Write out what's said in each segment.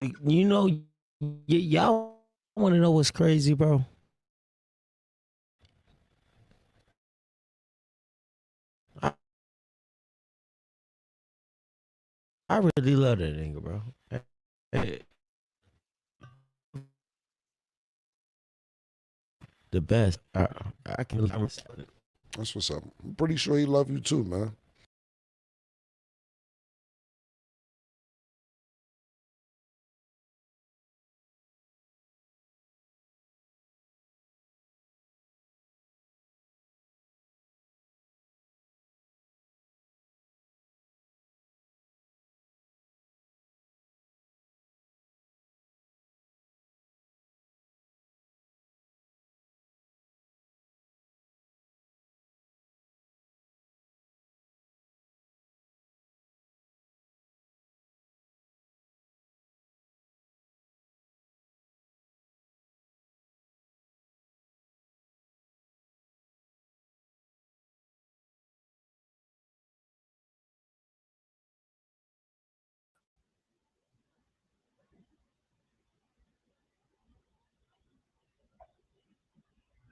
You know, y'all want to know what's crazy, bro? I, I really love that nigga, bro. Hey, the best. I can. That's what's up. I'm pretty sure he love you too, man.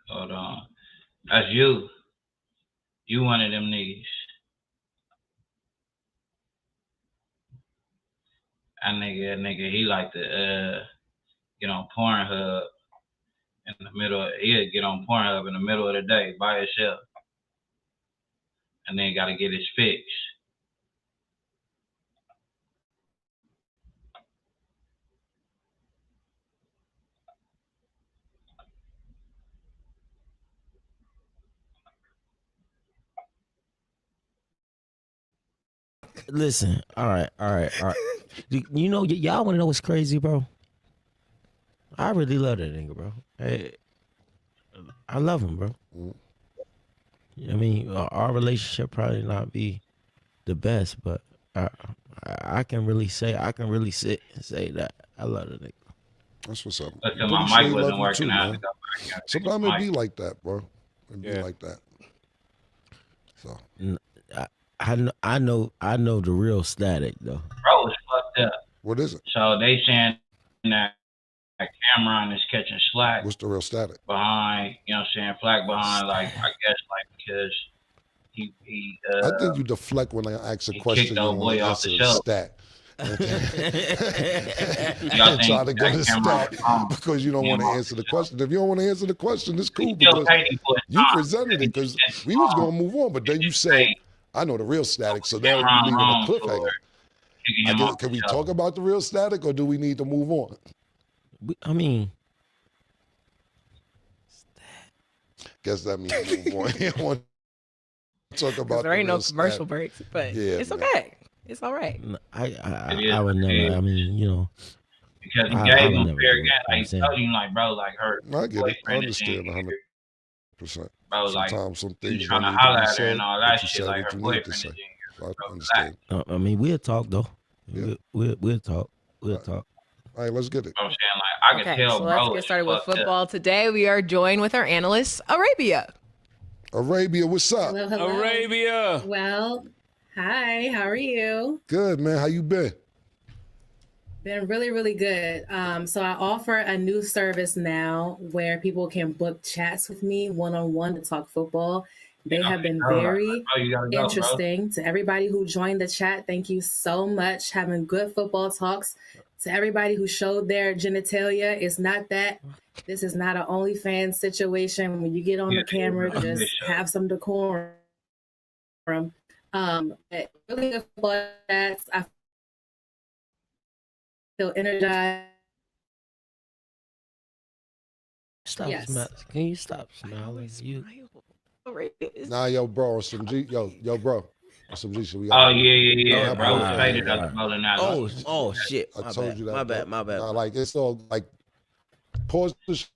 Hold on. That's you. You one of them niggas. That nigga, he like to get on Pornhub in the middle. He'll get on Pornhub in the middle of the day by himself, and then got to get his fix. Listen, all right. You know, y'all want to know what's crazy, bro? I really love that nigga, bro. Hey, I love him, bro. I mean, our relationship probably not be the best, but I can really sit and say that I love the nigga. That's what's up. But I'm my pretty sure mic he wasn't love you working too, out. man. Sometimes it be like that, bro. It be like that. So I know the real static though. Bro, it's fucked up. what is it? So they saying that Cameron is catching slack What's the real static? behind, you know what I'm saying, flack behind, like, I guess, like, because he I think you deflect when I ask a he question. kicked You old don't want boy to off the answer the shelf. stat. Y'all think Try to go that to Cameron stat was wrong? because you don't want to Cameron answer the question. If you don't want to answer the question, it's cool still because paid him for his you time. presented it because we was gonna move on, but then you said, "I know the real static," so now you Cameron leaving a wrong for cliffhanger. kicking him off Can the we shelf. talk about the real static, or do we need to move on? I mean, Guess that means move on. You don't want to talk about there ain't no real commercial static. breaks, but Yeah, it's man. okay. It's all right. I would never. I mean, you know, Because he I gave would him never fair do it. game. You know what I'm Like, he saying? told him, like, bro, like, her I get it. I boyfriend is in understand here. 100%. Bro, like, Sometimes some you things trying don't to need to holler be at her said, and all but that you shit. said Like, what her you need to boyfriend is say. in here. I Bro, relax. understand. I mean, we'll talk though. Yeah. We'll talk. We'll talk. All right, let's get it. You know what I'm saying? Like, I can Okay, tell, so bro, let's get it's started with fucked up. football. Today we are joined with our analyst, Arabia. Arabia, what's up? Hello, hello. Arabia. Well, hi, how are you? Good, man. How you been? Been really, really good. So I offer a new service now where people can book chats with me one-on-one to talk football. They have been very Bro, you gotta go, bro. interesting. To everybody who joined the chat, thank you so much. Having good football talks. To everybody who showed their genitalia, it's not that. This is not an OnlyFans situation. When you get on the camera, just have some decorum. But really good football chats. I feel energized. Stop Yes. smiling. Can you stop smiling? You. Nah, yo, bro, some G, yo, bro, some G. Shit, we Oh, got. yeah. Bro, all right, faded all out right. the bowling alley. Oh shit. I My told bad. you that. My bad. bro. My bad. Nah, like it's all like pause the show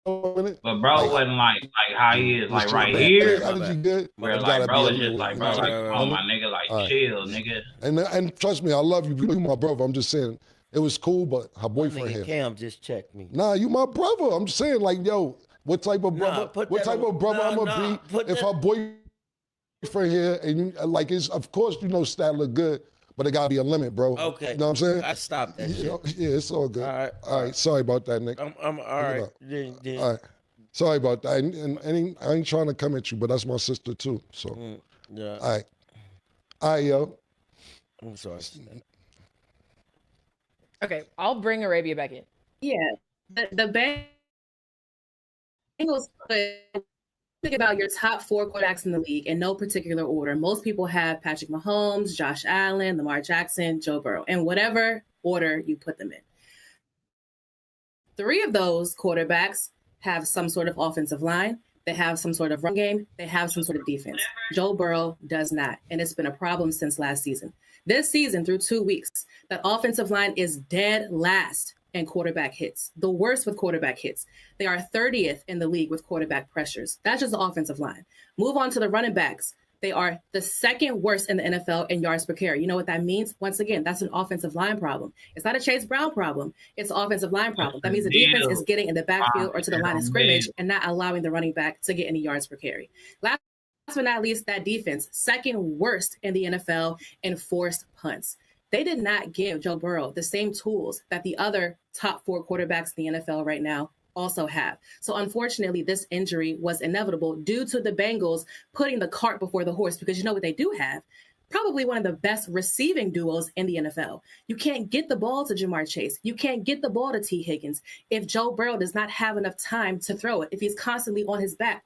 a minute. But bro Like, wasn't like how he is, like Let's right chill. here. Energy good. Where It's like gotta bro be is a just little- like bro, like come on, my nigga, like All right. chill, nigga. And trust me, I love you. You my brother. I'm just saying it was cool, but her My boyfriend nigga here. Cam just checked me. Nah, you my brother. I'm just saying, like, yo, what type of brother? put What that type on- of brother nah, I'm gonna nah, be put if that- her boyfriend here and you, like, it's of course you know Stat look good, but it gotta be a limit, bro. Okay. You know what I'm saying? I stopped that shit. Yeah, it's all good. All right. Sorry about that, Nick. I'm all right. All right. Sorry about that. And I ain't trying to come at you, but that's my sister too. So, yeah. All right, yo. I'm sorry. Okay, I'll bring Arabia back in. Yeah, the Bengals put. Think about your top 4 quarterbacks in the league in no particular order. Most people have Patrick Mahomes, Josh Allen, Lamar Jackson, Joe Burrow, in whatever order you put them in. 3 of those quarterbacks have some sort of offensive line. They have some sort of run game. They have some sort of defense. Joe Burrow does not, and it's been a problem since last season. This season, through 2 weeks, that offensive line is dead last in quarterback hits, the worst with quarterback hits. They are 30th in the league with quarterback pressures. That's just the offensive line. Move on to the running backs. They are the 2nd worst in the NFL in yards per carry. You know what that means? Once again, that's an offensive line problem. It's not a Chase Brown problem. It's an offensive line problem. That means the defense is getting in the backfield or to the line of scrimmage and not allowing the running back to get any yards per carry. Last but not least, that defense, 2nd worst in the NFL in forced punts. They did not give Joe Burrow the same tools that the other top 4 quarterbacks in the NFL right now also have. So unfortunately, this injury was inevitable due to the Bengals putting the cart before the horse, because you know what they do have? Probably one of the best receiving duos in the NFL. You can't get the ball to Jamar Chase. You can't get the ball to T. Higgins if Joe Burrow does not have enough time to throw it, if he's constantly on his back,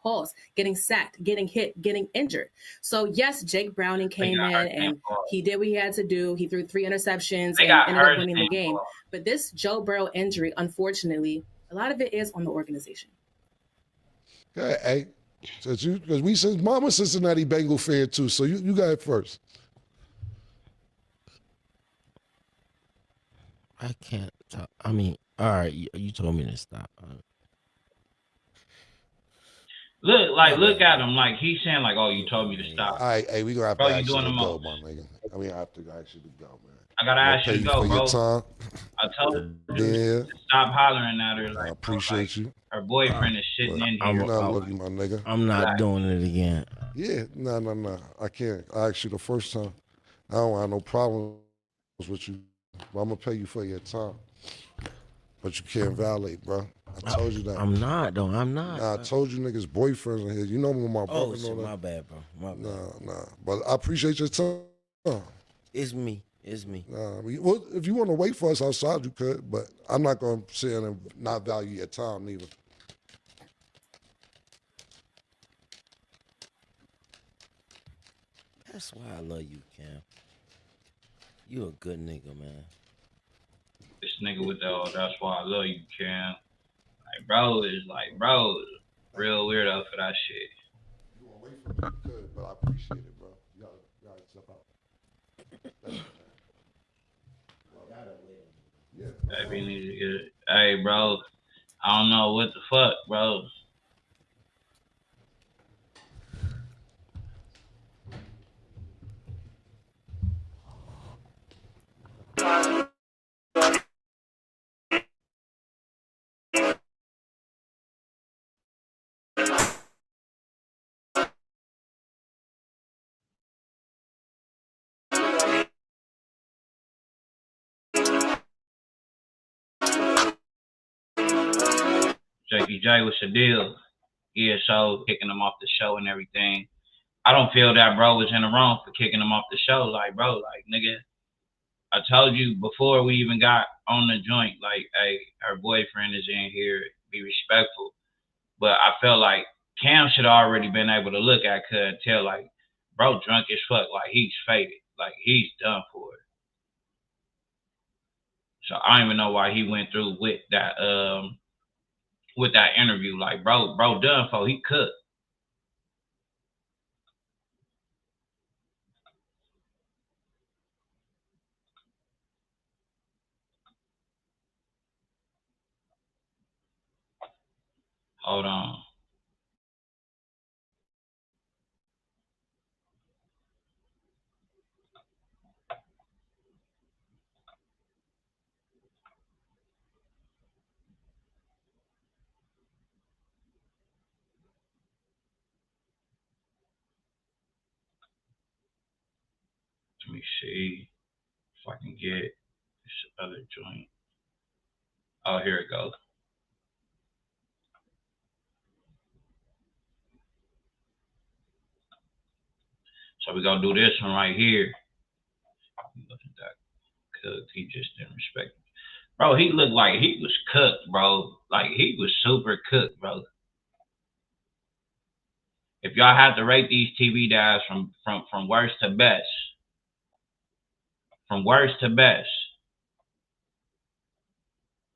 getting sacked, getting hit, getting injured. So yes, Jake Browning came in and he did what he had to do. He threw 3 interceptions and ended up winning the game. But this Joe Burrow injury, unfortunately, a lot of it is on the organization. Hey, because Mama Cincinnati Bengal fan too, so you got it first. I can't talk. I mean, all right, you told me to stop. Look at him. Like, he's saying, like, oh, you told me to stop. All right, hey, we gonna have to ask you to go, my nigga. I mean, I have to ask you to go, man. I gotta ask you to go, bro. Time. I told her to stop hollering at her. Like, I appreciate you. Her boyfriend is shitting in here. I love you, my nigga. I'm not doing it again. Yeah, no. I can't. I asked you the first time. I don't have no problems with you. But I'm gonna pay you for your time. But you can't violate, bro. I told you that. I'm not, though. I'm not. Nah, I told you niggas boyfriends in here. You know my brother. Oh, shit, my bad, bro. My bad. Nah. But I appreciate your time. It's me. Nah, well, if you want to wait for us outside, you could. But I'm not gonna sit in and not value your time neither. That's why I love you, Cam. You a good nigga, man. This nigga with the, that's why I love you, Cam. Like, bro is real weirdo for that shit. You want to wait for me? You could, but I appreciate it, bro. You gotta step out. Yeah. Baby need to get it. Hey, bro. I don't know what the fuck, bro. Jakey J, what's your deal? Yeah, so kicking him off the show and everything. I don't feel that bro was in the wrong for kicking him off the show. Like, bro, like, nigga, I told you before we even got on the joint, like, hey, her boyfriend is in here, be respectful. But I felt like Cam should have already been able to look at her and tell, like, bro, drunk as fuck, like, he's faded, like, he's done for it. So I don't even know why he went through with that interview. Like, bro done for, he cooked. Hold on. Let me see. If I can get this other joint. Oh, here it goes. So we're gonna do this one right here. Look at that. Cause he just didn't respect me. Bro, he looked like he was cooked, bro. Like he was super cooked, bro. If y'all had to rate these TV dads from worst to best, from worst to best,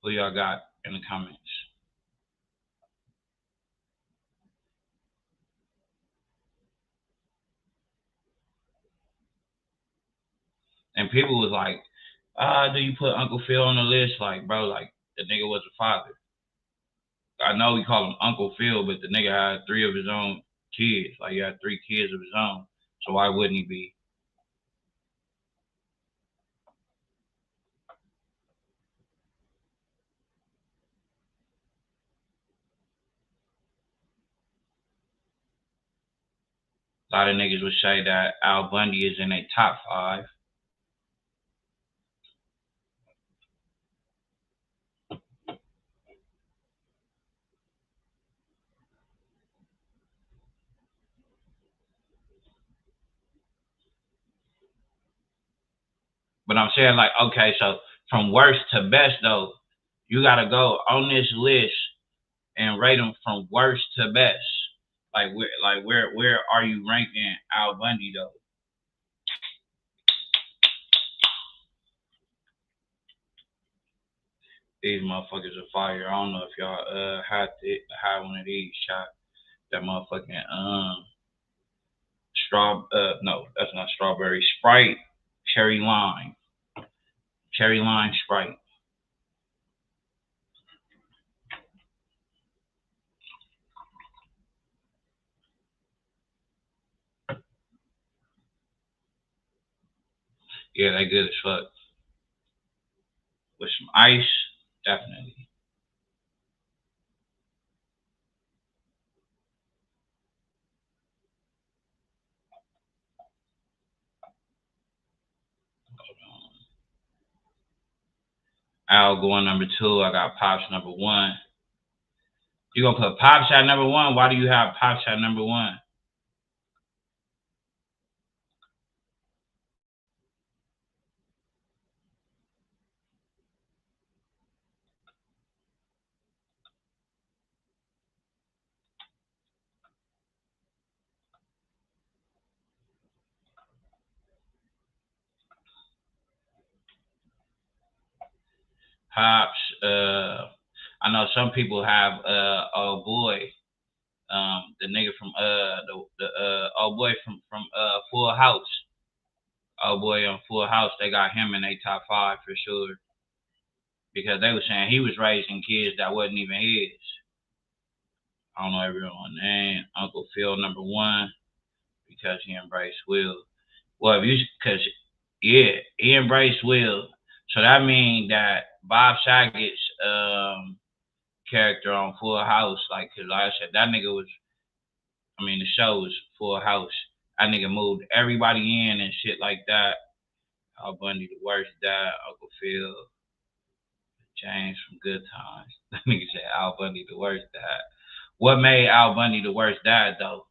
who y'all got in the comments? And people was like, do you put Uncle Phil on the list? Like, bro, like the nigga was a father. I know we call him Uncle Phil, but the nigga had 3 of his own kids. Like he had 3 kids of his own. So why wouldn't he be? A lot of niggas would say that Al Bundy is in a top 5. But I'm saying, like, okay, so from worst to best, though, you got to go on this list and rate them from worst to best. Where are you ranking Al Bundy, though? These motherfuckers are fire. I don't know if y'all had one of these shot. That motherfucking no, that's not strawberry. Sprite, cherry lime Sprite. Yeah, they good as fuck. With some ice, definitely. Al going number 2. I got Pops number 1. You gonna put Pops at number 1? Why do you have Pops at number 1? Pops, I know some people have old boy, the nigga from the old boy from Full House. Old boy on Full House, they got him in their top 5 for sure. Because they were saying he was raising kids that wasn't even his. I don't know everyone's name. Uncle Phil number 1 because he embraced Will. Well, he embraced Will. So that means that Bob Saget's character on Full House, like, cause like I said, that nigga was, the show was Full House. That nigga moved everybody in and shit like that. Al Bundy the worst dad, Uncle Phil, James from Good Times. That nigga said Al Bundy the worst dad. What made Al Bundy the worst dad though?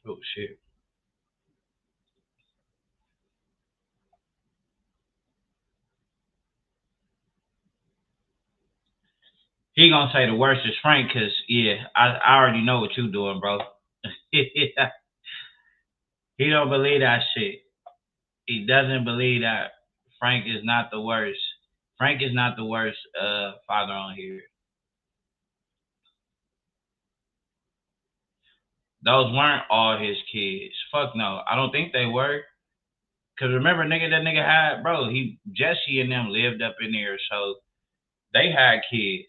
Oh shit. He gonna say the worst is Frank, cause yeah, I already know what you doing, bro. He don't believe that shit. He doesn't believe that Frank is not the worst. Frank is not the worst father on here. Those weren't all his kids. Fuck no. I don't think they were. Cause remember, that nigga had, bro, Jesse and them lived up in there, so they had kids.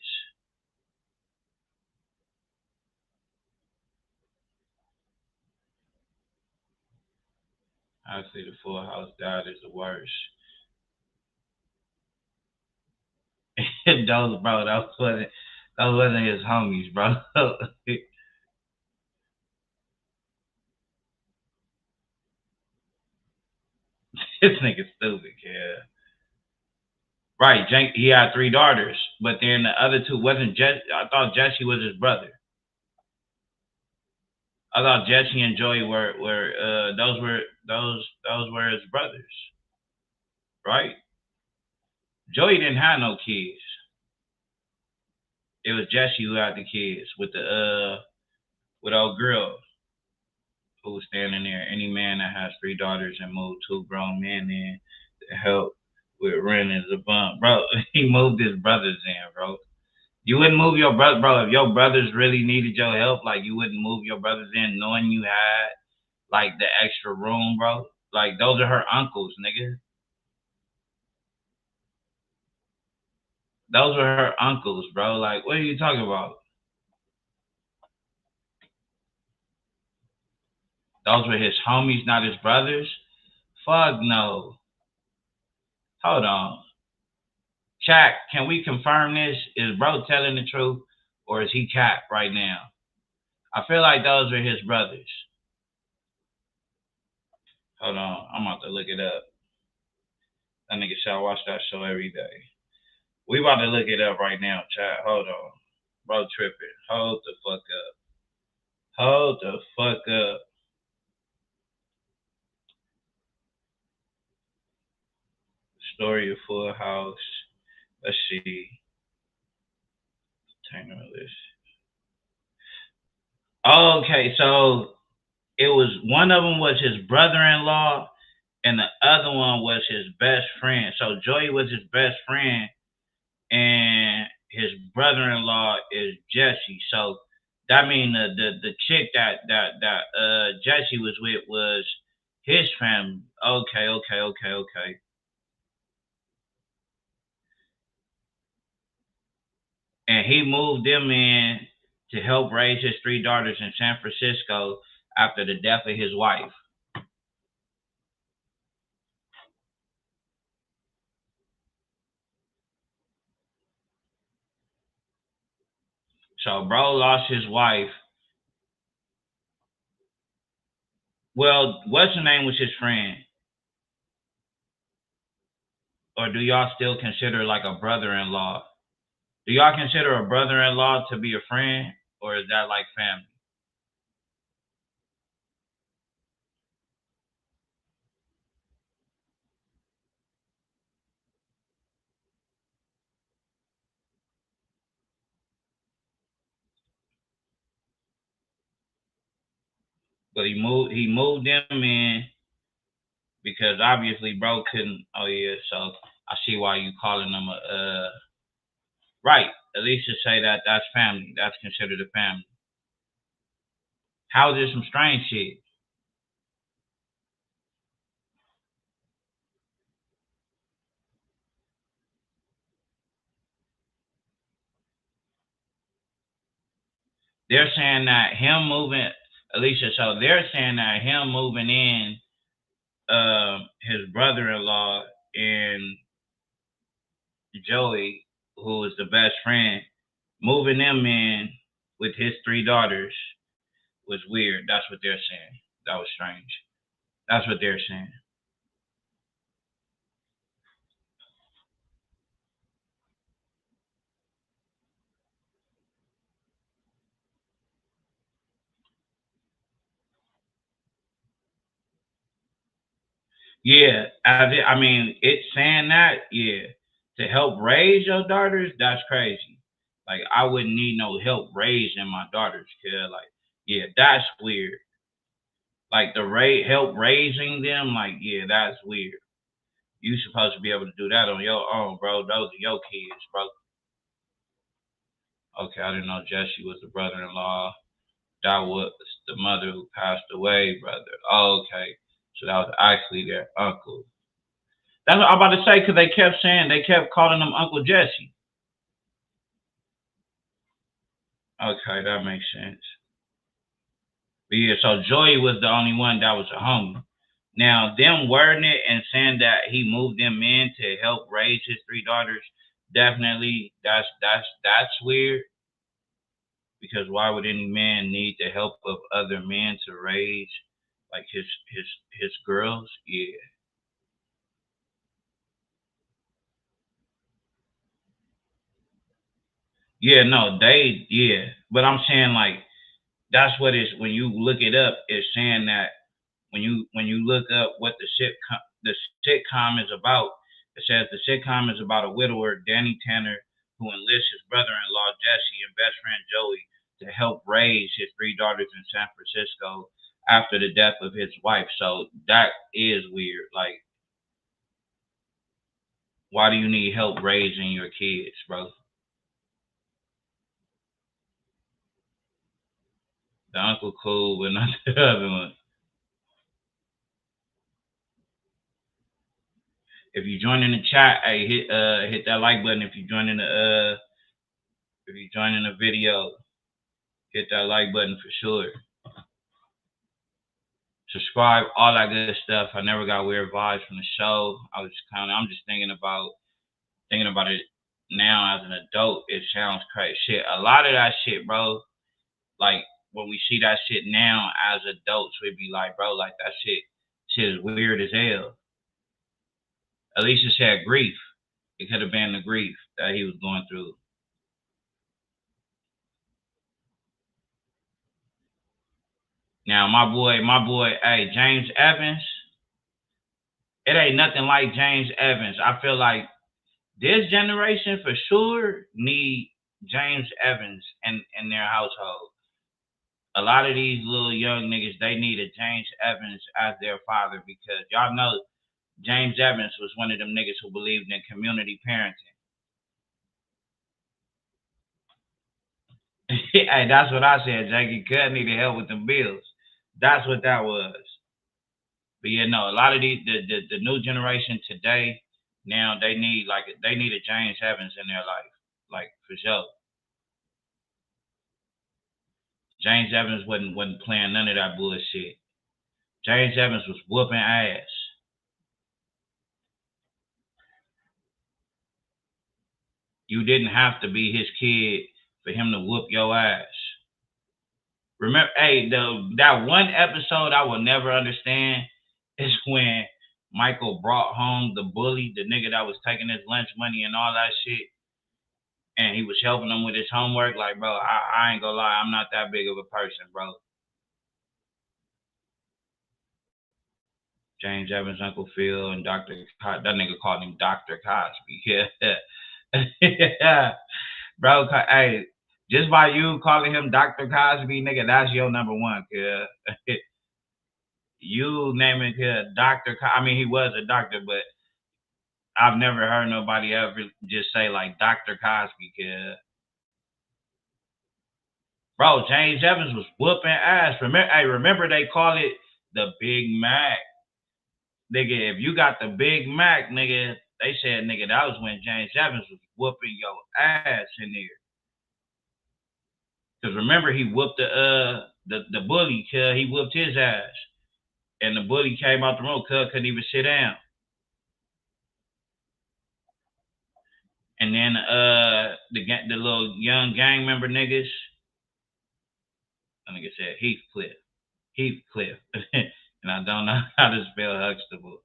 Honestly, the Full House dad is the worst. Those, bro, that was funny. Those wasn't his homies, bro. This nigga stupid, kid. Right, he had 3 daughters, but then the other 2 wasn't Jesse. I thought Jesse was his brother. I thought Jesse and Joey were those were his brothers, right? Joey didn't have no kids. It was Jesse who had the kids with old girl who was standing there. Any man that has 3 daughters and moved 2 grown men in to help with rent is a bump, bro. He moved his brothers in, bro. You wouldn't move your brother, bro. If your brothers really needed your help, like you wouldn't move your brothers in, knowing you had like the extra room, bro. Like those are her uncles, nigga. Those were her uncles, bro. Like, what are you talking about? Those were his homies, not his brothers? Fuck no. Hold on. Shaq, can we confirm this? Is bro telling the truth or is he cap right now? I feel like those are his brothers. Hold on. I'm about to look it up. That nigga shall watch that show every day. We about to look it up right now, chat. Hold on. Bro tripping. Hold the fuck up. Hold the fuck up. Story of Full House. Let's see. Okay, so it was one of them was his brother-in-law and the other one was his best friend. So Joey was his best friend and his brother-in-law is Jesse. So that means the chick that Jesse was with was his family. Okay. And he moved them in to help raise his 3 daughters in San Francisco after the death of his wife. So bro lost his wife. Well, what's her name was his friend? Or do y'all still consider like a brother-in-law? Do y'all consider a brother-in-law to be a friend? Or is that like family? But he moved them in because obviously bro couldn't. Oh yeah, so I see why you calling them a right. At least to say that that's family. That's considered a family. How is this some strange shit? They're saying that him moving, Alicia. So they're saying that him moving in, his brother-in-law and Joey, who is the best friend, moving them in with his 3 daughters was weird. That's what they're saying. That was strange. That's what they're saying. Yeah, I mean, it's saying that, yeah, to help raise your daughters, that's crazy. Like, I wouldn't need no help raising my daughters, kid. Like, yeah, that's weird. Like, help raising them, like, yeah, that's weird. You supposed to be able to do that on your own, bro. Those are your kids, bro. Okay, I didn't know Jesse was the brother-in-law. That was the mother who passed away, brother. Okay, so that was actually their uncle. That's what I'm about to say because they kept calling him Uncle Jesse. Okay, that makes sense. But yeah, so Joey was the only one that was a homie. Now, them wording it and saying that he moved them in to help raise his 3 daughters, definitely that's weird. Because why would any man need the help of other men to raise like his girls? Yeah. Yeah, no, yeah. But I'm saying like that's what it's when you look it up, it's saying that when you look up what the sitcom is about, it says the sitcom is about a widower, Danny Tanner, who enlists his brother-in-law Jesse and best friend Joey to help raise his 3 daughters in San Francisco after the death of his wife. So that is weird. Like, why do you need help raising your kids, bro? The uncle cool, but not the other one. If you join in the chat, hey, hit that like button. If you join in the video, hit that like button for sure. Subscribe, all that good stuff. I never got weird vibes from the show. I'm just thinking about it now as an adult. It sounds crazy. Shit, a lot of that shit, bro. Like when we see that shit now as adults, we'd be like, bro, like that shit is weird as hell. At least it said grief. It could have been the grief that he was going through. Now, my boy, hey, James Evans, it ain't nothing like James Evans. I feel like this generation for sure need James Evans in their household. A lot of these little young niggas, they need a James Evans as their father because y'all know James Evans was one of them niggas who believed in community parenting. Hey, that's what I said. Jackie Cut needed help with them bills. That's what that was. But yeah, no, a lot of the new generation today, now they need a James Evans in their life. Like for sure. James Evans wasn't playing none of that bullshit. James Evans was whooping ass. You didn't have to be his kid for him to whoop your ass. Remember, hey, that one episode I will never understand is when Michael brought home the bully, the nigga that was taking his lunch money and all that shit. And he was helping him with his homework. Like, bro, I ain't gonna lie, I'm not that big of a person, bro. James Evans, Uncle Phil, and Dr. That nigga called him Dr. Cosby. Yeah. Bro, hey, just by you calling him Dr. Cosby, nigga, that's your number one, kid. You naming kid Dr. I mean, he was a doctor, but I've never heard nobody ever just say like Dr. Cosby, kid. Bro, James Evans was whooping ass. Remember they call it the Big Mac. Nigga, if you got the Big Mac, nigga, they said, nigga, that was when James Evans was whooping your ass in there. Cause remember he whooped the bully, cuz he whooped his ass. And the bully came out the room, cuz couldn't even sit down. And then the little young gang member niggas, that nigga said Heathcliff. And I don't know how to spell Huxtable.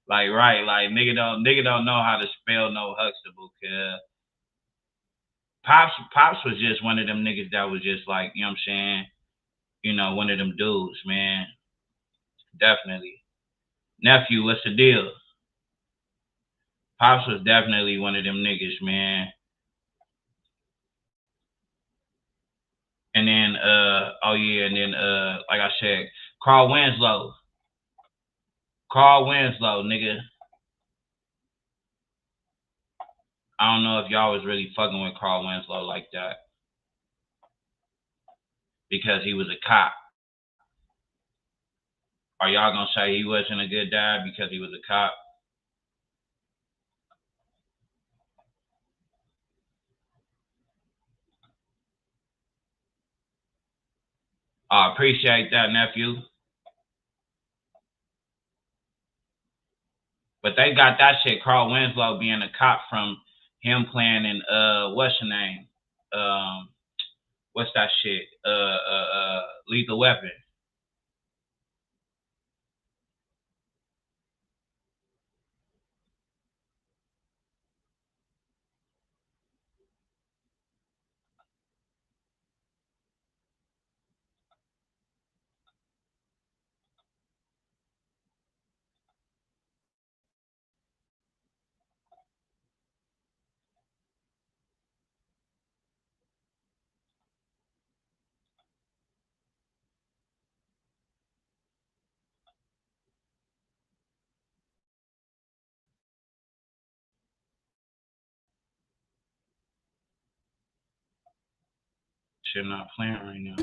Like right, like nigga don't know how to spell no Huxtable, cuz Pops was just one of them niggas that was just like, you know what I'm saying? You know, one of them dudes, man. Definitely. Nephew, what's the deal? Pops was definitely one of them niggas, man. And then like I said, Carl Winslow, nigga. I don't know if y'all was really fucking with Carl Winslow like that. Because he was a cop. Are y'all gonna say he wasn't a good dad because he was a cop? I appreciate that, nephew. But they got that shit, Carl Winslow being a cop from him playing in what's your name? what's that shit? Lethal Weapon. Shit not playing right now.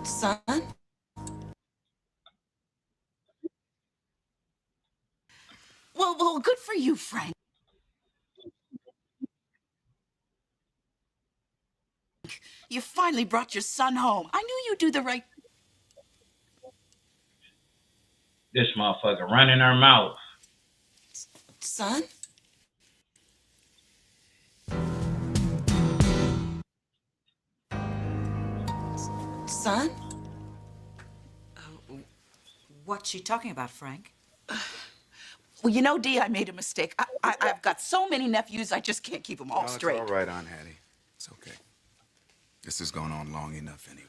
Son? Well, good for you, Frank. You finally brought your son home. I knew you'd do the right... This motherfucker running her mouth. Son? Son? What's she talking about, Frank? Well, you know, Dee, I made a mistake. I've got so many nephews, I just can't keep them all straight. It's all right, Aunt Hattie. It's okay. This has gone on long enough anyway.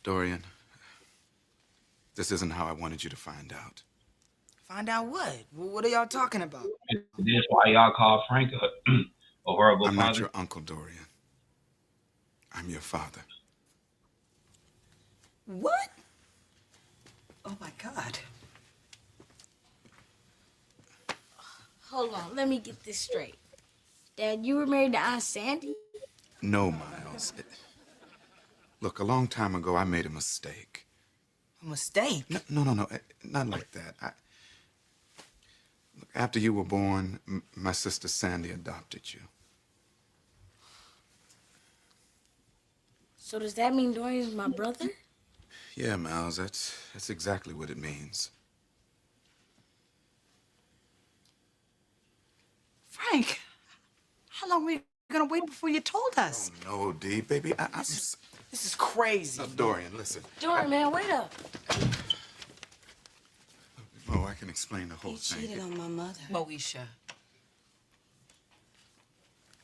Dorian, this isn't how I wanted you to find out. Find out what? What are y'all talking about? This is why y'all call Frank a horrible I'm father. not your uncle, Dorian. I'm your father. What? Oh, my God. Hold on, let me get this straight. Dad, you were married to Aunt Sandy? No, Miles. Look, a long time ago, I made a mistake. A mistake? No. Not like that. Look, after you were born, my sister Sandy adopted you. So does that mean Dorian's my brother? Yeah, Miles, that's exactly what it means. Frank, how long were you gonna wait before you told us? Oh, no, Dee, baby, This is crazy. Dorian, listen. Dorian, man, wait up. Oh, I can explain the whole You thing. cheated on my mother. Moesha.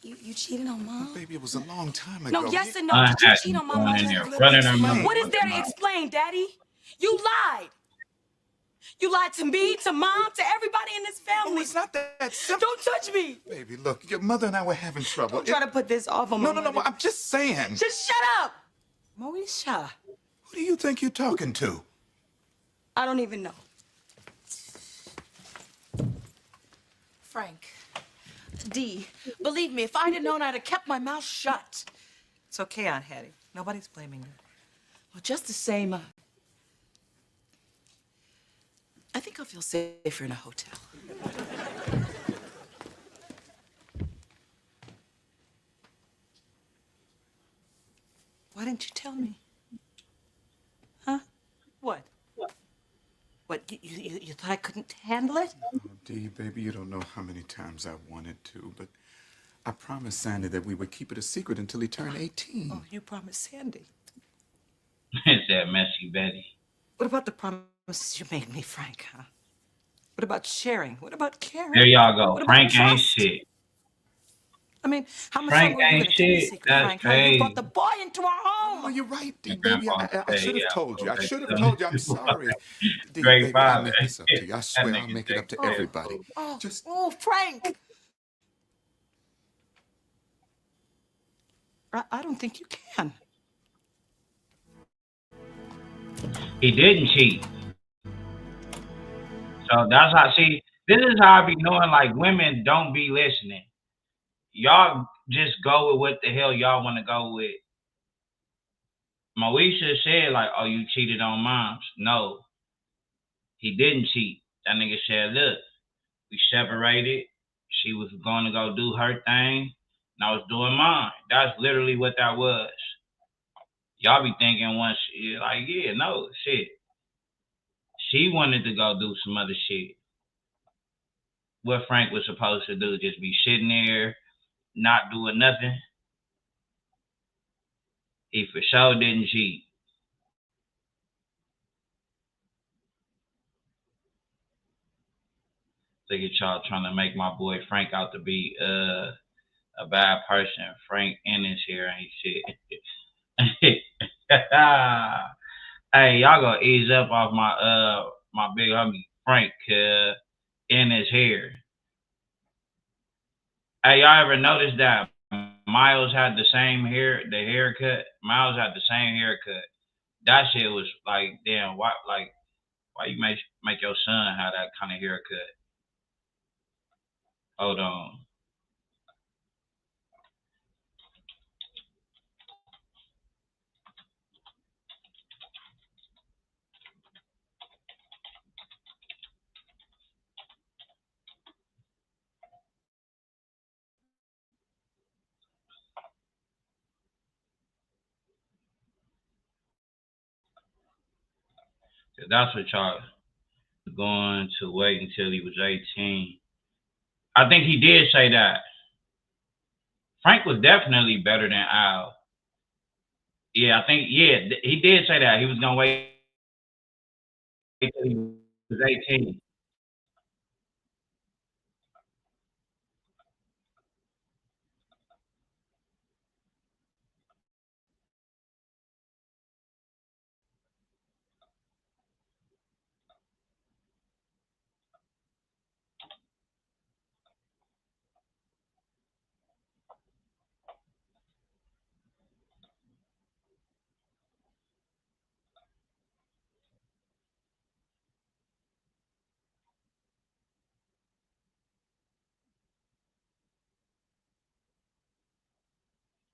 You cheated on Mom? Baby, it was a long time ago. No, yes and no. Did you cheat on my going in mother? there running her mouth. What is there to explain, Daddy? You lied. You lied to me, to Mom, to everybody in this family. Oh, it's not that simple. Don't touch me. Baby, look, your mother and I were having trouble. Don't try to put this off on No, my mother. I'm just saying. Just shut up. Moesha. Who do you think you're talking to? I don't even know. Frank. Dee, believe me, if I'd have known, I'd have kept my mouth shut. It's okay, Aunt Hattie. Nobody's blaming you. Well, just the same, I think I'll feel safer in a hotel. Why didn't you tell me? Huh? What? What, you thought I couldn't handle it? Oh, Dee, baby, you don't know how many times I wanted to, but I promised Sandy that we would keep it a secret until he turned 18. Oh, you promised Sandy. It's that messy Betty. What about the promises you made me, Frank, huh? What about sharing? What about caring? There y'all go. What about Frank ain't trust? shit. I mean, how much Frank time were you ain't gonna keep me shit. secret, That's Frank? How you crazy. brought the boy into our home? Oh, you're right, Dee, Your baby. grandpa I say, should have yeah, told you. I okay, should have so- told you. I'm sorry. Dee, Great baby, I'll father. make this up to you. I swear I'll nigga make it up to take care. everybody. Oh, Just oh, Frank. I don't think you can. He didn't cheat. So that's how, see, this is how I be knowing, like, women don't be listening. Y'all just go with what the hell y'all want to go with. Moesha said, like, oh, you cheated on Moms. No, he didn't cheat. That nigga said, look, we separated. She was going to go do her thing, and I was doing mine. That's literally what that was. Y'all be thinking once, like, yeah, no, shit. She wanted to go do some other shit. What Frank was supposed to do, just be sitting there, not doing nothing. He for sure didn't cheat. Look at y'all trying to make my boy Frank out to be a bad person. Frank in his hair ain't shit. Hey, y'all gonna ease up off my big homie Frank in his hair. Hey, y'all ever noticed that Miles had the same haircut? Miles had the same haircut. That shit was like, damn, why you make your son have that kind of haircut? Hold on. That's what y'all going to wait until he was 18. I think he did say that. Frank was definitely better than Al. Yeah, I think, yeah, he did say that. He was going to wait until he was 18.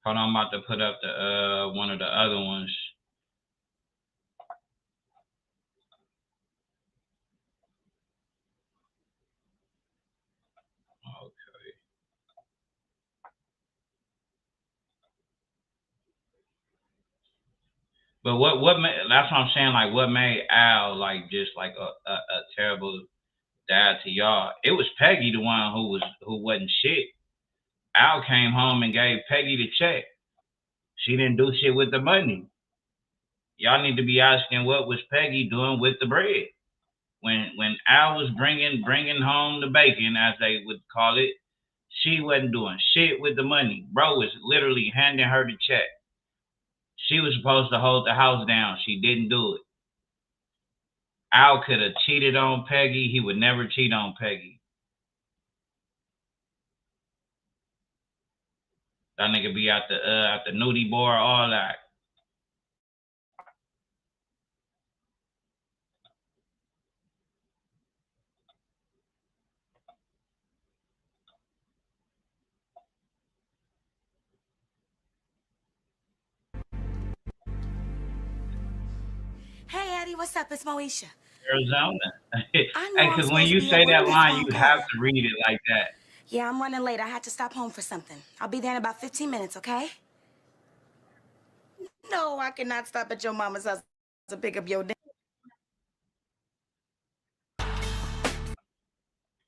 Hold on, I'm about to put up the one of the other ones. Okay. But what made, that's what I'm saying, like what made Al like just like a terrible dad to y'all? It was Peggy, the one who wasn't shit. Al came home and gave Peggy the check. She didn't do shit with the money. Y'all need to be asking what was Peggy doing with the bread. When Al was bringing home the bacon, as they would call it, she wasn't doing shit with the money. Bro was literally handing her the check. She was supposed to hold the house down. She didn't do it. Al could have cheated on Peggy. He would never cheat on Peggy. That nigga be at the nudie bar, all that. Hey, Eddie, what's up? It's Moesha. Arizona. Hey, I know I'm because when supposed you to be say at that work, that's line, why you I'm have calling. to read it like that. Yeah, I'm running late. I had to stop home for something. I'll be there in about 15 minutes, okay? No, I cannot stop at your mama's house to pick up your dinner.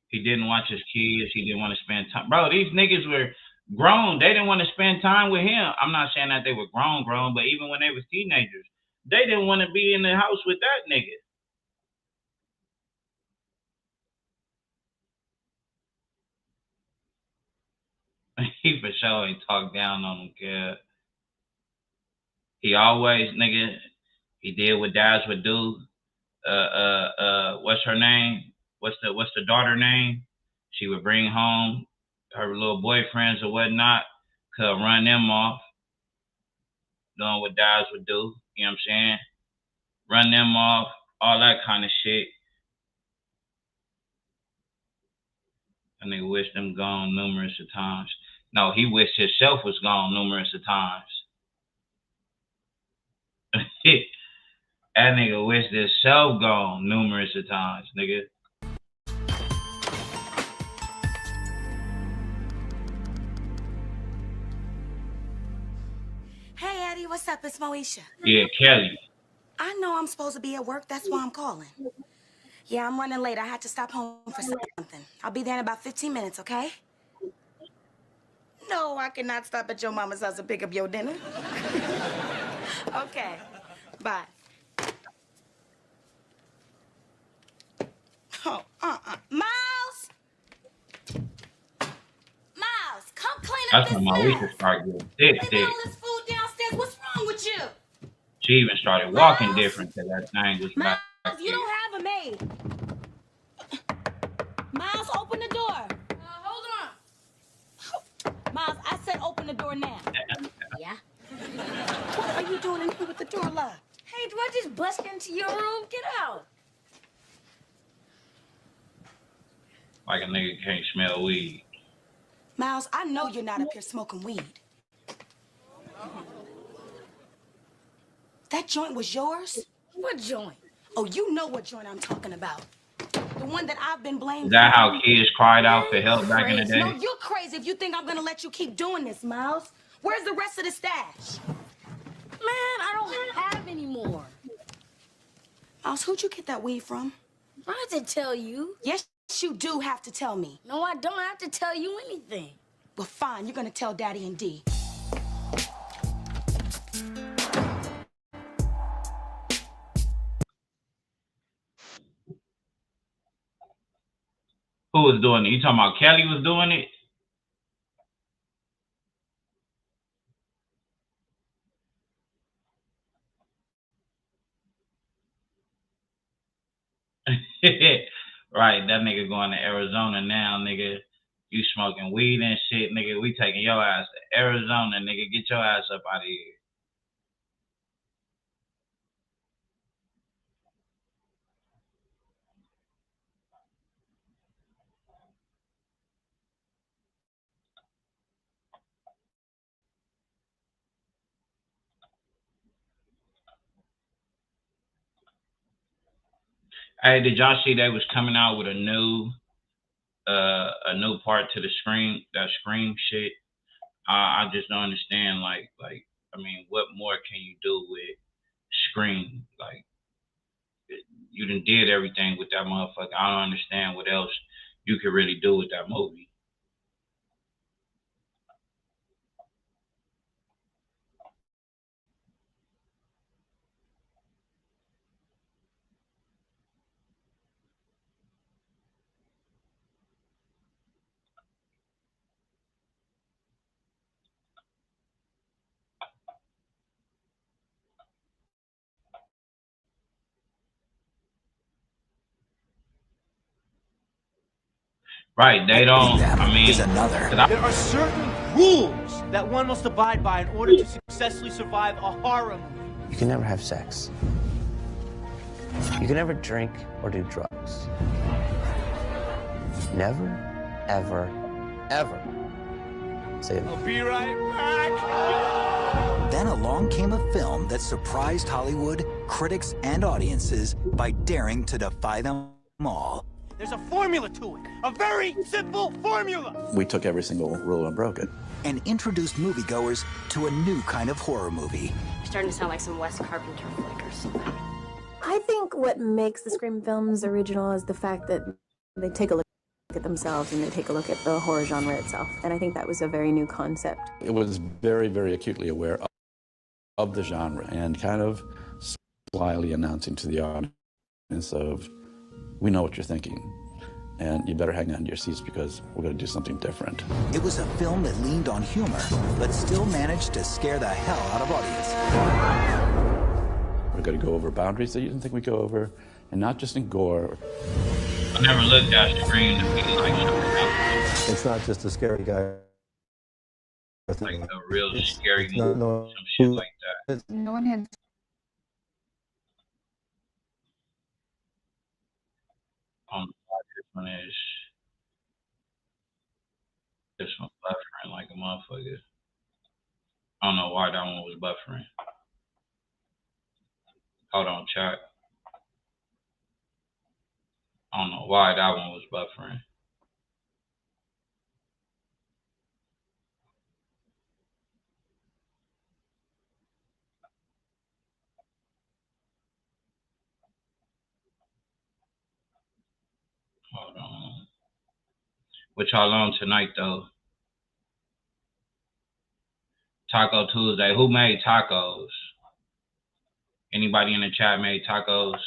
He didn't watch his kids. He didn't want to spend time. Bro, these niggas were grown. They didn't want to spend time with him. I'm not saying that they were grown, but even when they was teenagers, they didn't want to be in the house with that nigga. He for sure ain't talk down on him, kid. He always, nigga, he did what dads would do. What's her name? What's the daughter name? She would bring home her little boyfriends or whatnot, could run them off, doing what dads would do. You know what I'm saying? Run them off, all that kind of shit. And they wished them gone numerous of times. No, he wished himself was gone numerous of times. That nigga wished himself gone numerous of times, nigga. Hey, Eddie, what's up? It's Moesha. Yeah, Kelly. I know I'm supposed to be at work. That's why I'm calling. Yeah, I'm running late. I had to stop home for something. I'll be there in about 15 minutes, okay? No, I cannot stop at your mama's house to pick up your dinner. Okay, bye. Oh, Miles! Miles, come clean up That's this when my week mess. started getting thick, Leaving thick. all this food downstairs. What's wrong with you? She even started walking Miles? different because that thing was Miles, back you here. don't have a maid. Miles, open the door. Hold on. Miles, I said open the door now. Yeah. What are you doing in here with the door locked? Hey, do I just bust into your room? Get out. Like a nigga can't smell weed. Miles, I know you're not up here smoking weed. That joint was yours? What joint? Oh, you know what joint I'm talking about. The one that I've been blamed Is that for. how kids cried out for help back in the No, day? you're crazy if you think I'm gonna let you keep doing this, Miles. Where's the rest of the stash? Man, I don't have any more. Miles, who'd you get that weed from? I have to tell you. Yes, you do have to tell me. No, I don't have to tell you anything. Well, fine, you're gonna tell Daddy and Dee. Who was doing it? You talking about Kelly was doing it? Right, that nigga going to Arizona now, nigga. You smoking weed and shit, nigga. We taking your ass to Arizona, nigga. Get your ass up out of here. Hey, did y'all see they was coming out with a new part to the Scream shit? I just don't understand. I mean, what more can you do with Scream? Like, you done did everything with that motherfucker. I don't understand what else you could really do with that movie. Right? They don't. I mean, is another. There are certain rules that one must abide by in order to successfully survive a horror movie. You can never have sex. You can never drink or do drugs. Never, ever, ever say I'll be right back. Then along came a film that surprised Hollywood, critics, and audiences by daring to defy them all. There's a formula to it. A very simple formula. We took every single rule and broke it. And introduced moviegoers to a new kind of horror movie. You're starting to sound like some Wes Carpenter flick or something. I think what makes the Scream films original is the fact that they take a look at themselves and they take a look at the horror genre itself. And I think that was a very new concept. It was very, very acutely aware of the genre and kind of slyly announcing to the audience of, we know what you're thinking, and you better hang on to your seats because we're going to do something different. It was a film that leaned on humor, but still managed to scare the hell out of audience. We're going to go over boundaries that you didn't think we'd go over, and not just in gore. I never looked at Scream to be like something. It's not just a scary guy. Like a real scary movie, some shit like that. No one had. This one is this one buffering like a motherfucker. I don't know why that one was buffering. Hold on, chat. I don't know why that one was buffering. What y'all on tonight though? Taco Tuesday. Who made tacos? Anybody in the chat made tacos?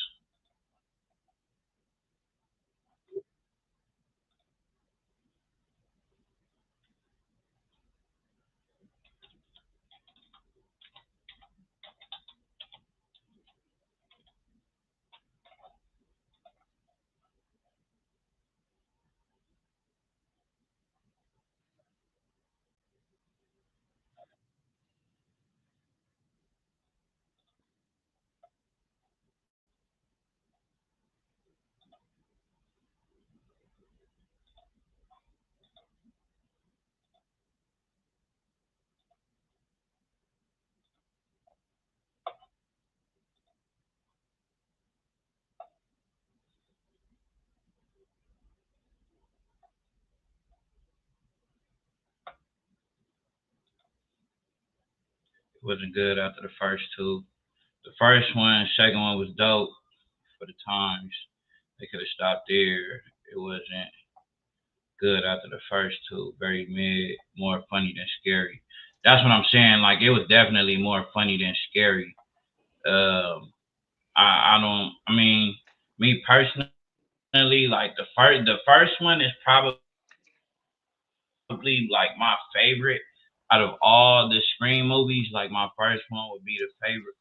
It wasn't good after the first two. The first one, second one was dope for the times. They could have stopped there. It wasn't good after the first two. Very mid, more funny than scary. That's what I'm saying. Like, it was definitely more funny than scary. I mean, me personally, like the first one is probably like my favorite out of all the Scream movies. Like, my first one would be the favorite,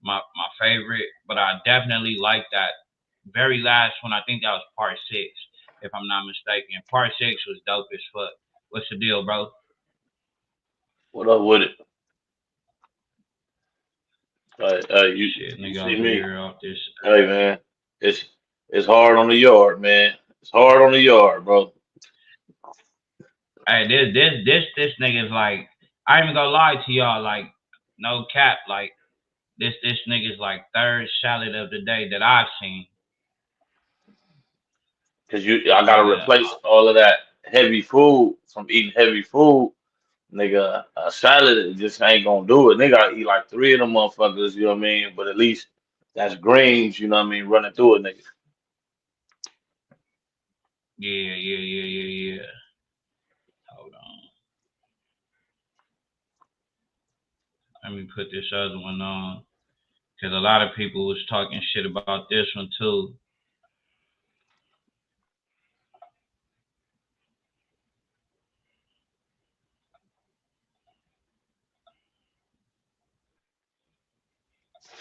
my favorite. But I definitely like that very last one. I think that was part 6, if I'm not mistaken. Part 6 was dope as fuck. What's the deal, bro? What up with it? You Shit, nigga, see me? off this. Hey man, it's hard on the yard, man. It's hard on the yard, bro. Hey, this nigga's like, I ain't even gonna lie to y'all, like, no cap, like, this nigga's like third salad of the day that I've seen. Cause I gotta replace all of that heavy food from eating heavy food. Nigga, a salad just ain't gonna do it. Nigga gotta eat like 3 of them motherfuckers, you know what I mean? But at least that's greens, you know what I mean, running through it, nigga. Yeah. Hold on. Let me put this other one on. Cause a lot of people was talking shit about this one too.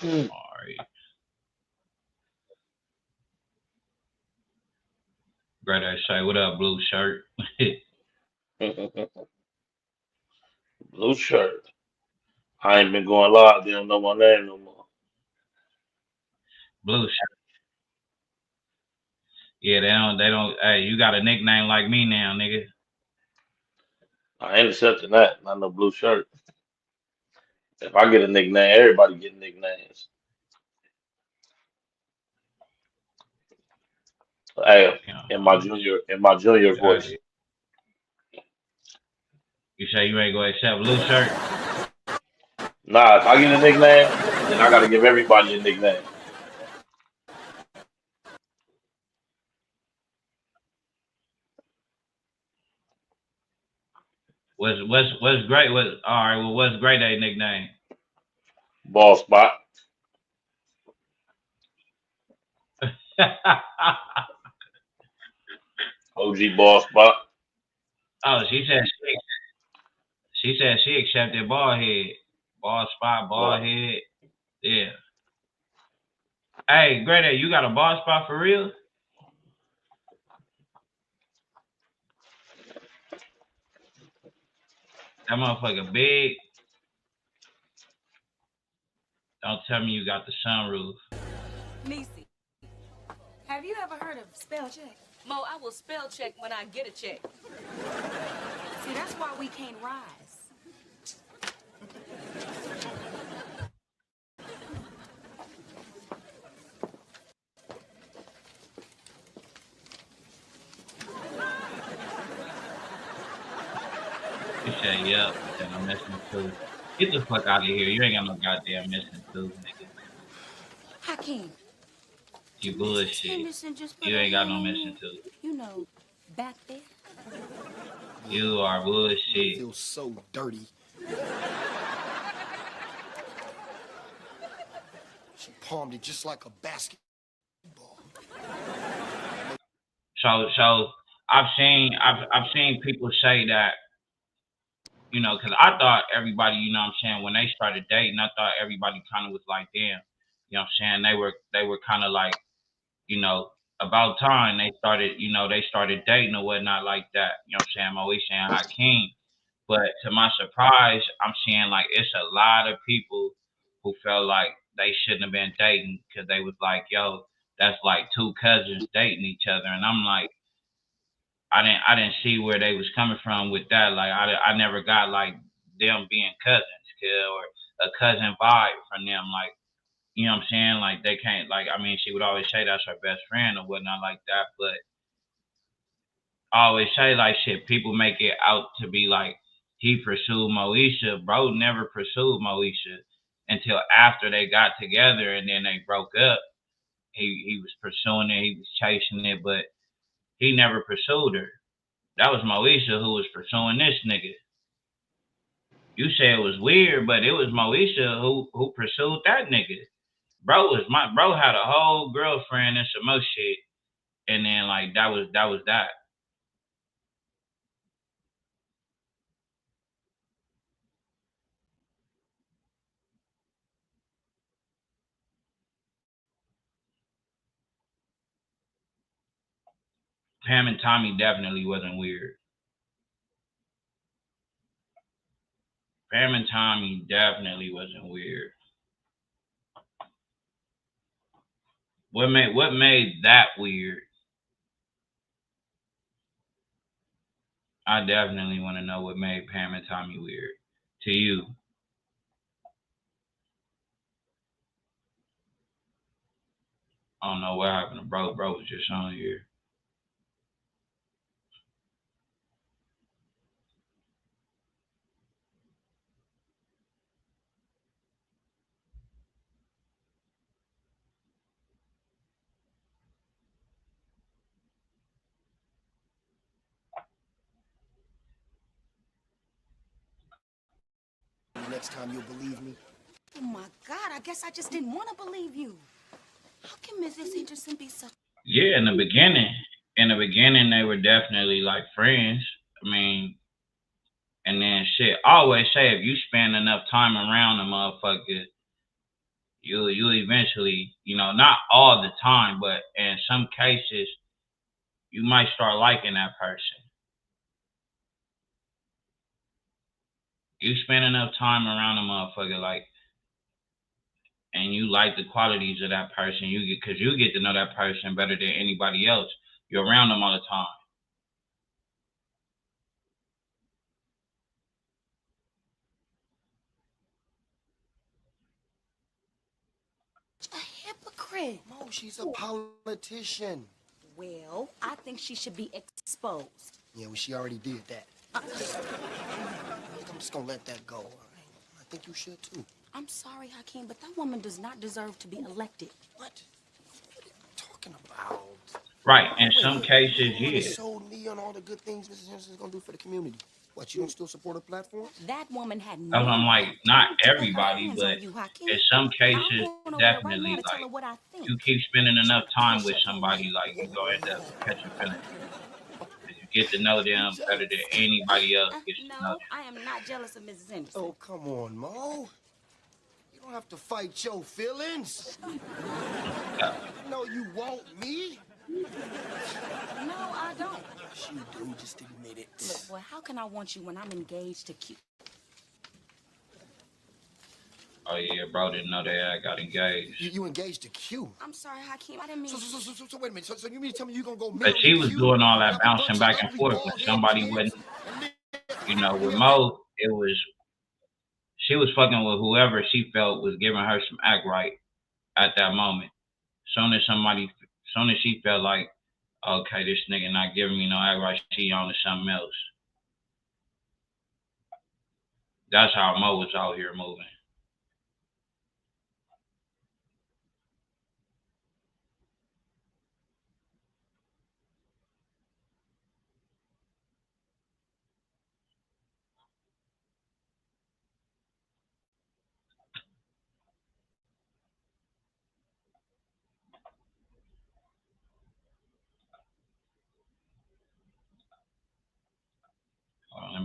All right. Great, I say, what up, blue shirt? Blue shirt. I ain't been going live. They don't know my name no more. Blue shirt. Yeah, they don't. Hey, you got a nickname like me now, nigga. I ain't accepting that. Not no blue shirt. If I get a nickname, everybody get nicknames. Hey, in my junior voice. You say you ain't gonna accept blue shirt? Nah, if I get a nickname, then I gotta give everybody a nickname. What's great? All right? Well, what's great? A nickname? Ball spot. OG ball spot. Oh, she said she accepted ball head, ball spot, ball head. Yeah. Hey, Grade A, you got a ball spot for real? That motherfucker big. Don't tell me you got the sunroof. Niecy, have you ever heard of spell check? Mo, I will spell check when I get a check. See, that's why we can't rise. You said, yep, and I'm missing too. Get the fuck out of here. You ain't got no goddamn missing too, nigga. Hakeem. You bullshit. You ain't got no missing too. You know, back there. You are I bullshit. feel so dirty. She palmed it just like a basket. So I've seen people say that, you know, because I thought everybody, you know what I'm saying, when they started dating, I thought everybody kind of was like, damn, you know what I'm saying, they were kind of like, you know, about time they started, you know, they started dating or whatnot like that. You know what I'm saying? Moesha and Hakeem. But to my surprise, I'm seeing like it's a lot of people who felt like they shouldn't have been dating because they was like, yo, that's like two cousins dating each other. And I'm like, I didn't see where they was coming from with that. Like I never got like them being cousins, or a cousin vibe from them. Like, you know what I'm saying? Like they can't, like, I mean, she would always say that's her best friend or whatnot like that, but I always say like shit, people make it out to be like he pursued Moesha. Bro never pursued Moesha until after they got together and then they broke up. He was pursuing it, he was chasing it, but he never pursued her. That was Moesha who was pursuing this nigga. You say it was weird, but it was Moesha who pursued that nigga. Bro had a whole girlfriend and some more shit, and then like that was that. Pam and Tommy definitely wasn't weird. Pam and Tommy definitely wasn't weird. What made that weird? I definitely want to know what made Pam and Tommy weird to you. I don't know what happened to bro. Bro was just on here. Next time you'll believe me. Oh my God, I guess I just didn't want to believe you. How can Mrs. Henderson be such... Yeah, in the beginning they were definitely like friends. I mean, and then shit. I always say if you spend enough time around a motherfucker, you eventually, you know, not all the time, but in some cases, you might start liking that person. You spend enough time around a motherfucker, like, and you like the qualities of that person, because you get to know that person better than anybody else. You're around them all the time. A hypocrite. No, she's a politician. Well, I think she should be exposed. Yeah, well, she already did that. I think I'm just gonna let that go. I think you should too. I'm sorry, Hakeem, but that woman does not deserve to be elected. What? What are you talking about? Right, in some cases, You yeah. sold me on all the good things Mrs. Henderson's gonna do for the community. What, you don't still support her platform? That woman had no... That's why I'm like, not everybody, hands but on you, Hakeem. in some cases, I'm going over there right definitely, now to tell her like, what I think. you keep spending enough time with somebody, like, you go end up catching feelings. You get to know them better than anybody else gets to know No, them. I am not jealous of Mrs. Henderson. Oh, come on, Mo. You don't have to fight your feelings. No, you want me. No, I don't. Yes, you do. Just admit it. Look, boy, how can I want you when I'm engaged to Q? Oh yeah, bro didn't know that I got engaged. You engaged to Q. I'm sorry, Hakeem. I didn't mean... So wait a minute. So you mean to tell me you gonna go But marry she was Q? doing all that bouncing back and forth when somebody wasn't, you know, with Mo, it was, she was fucking with whoever she felt was giving her some act right at that moment. Soon as she felt like, okay, this nigga not giving me no act right, she on to something else. That's how Mo was out here moving.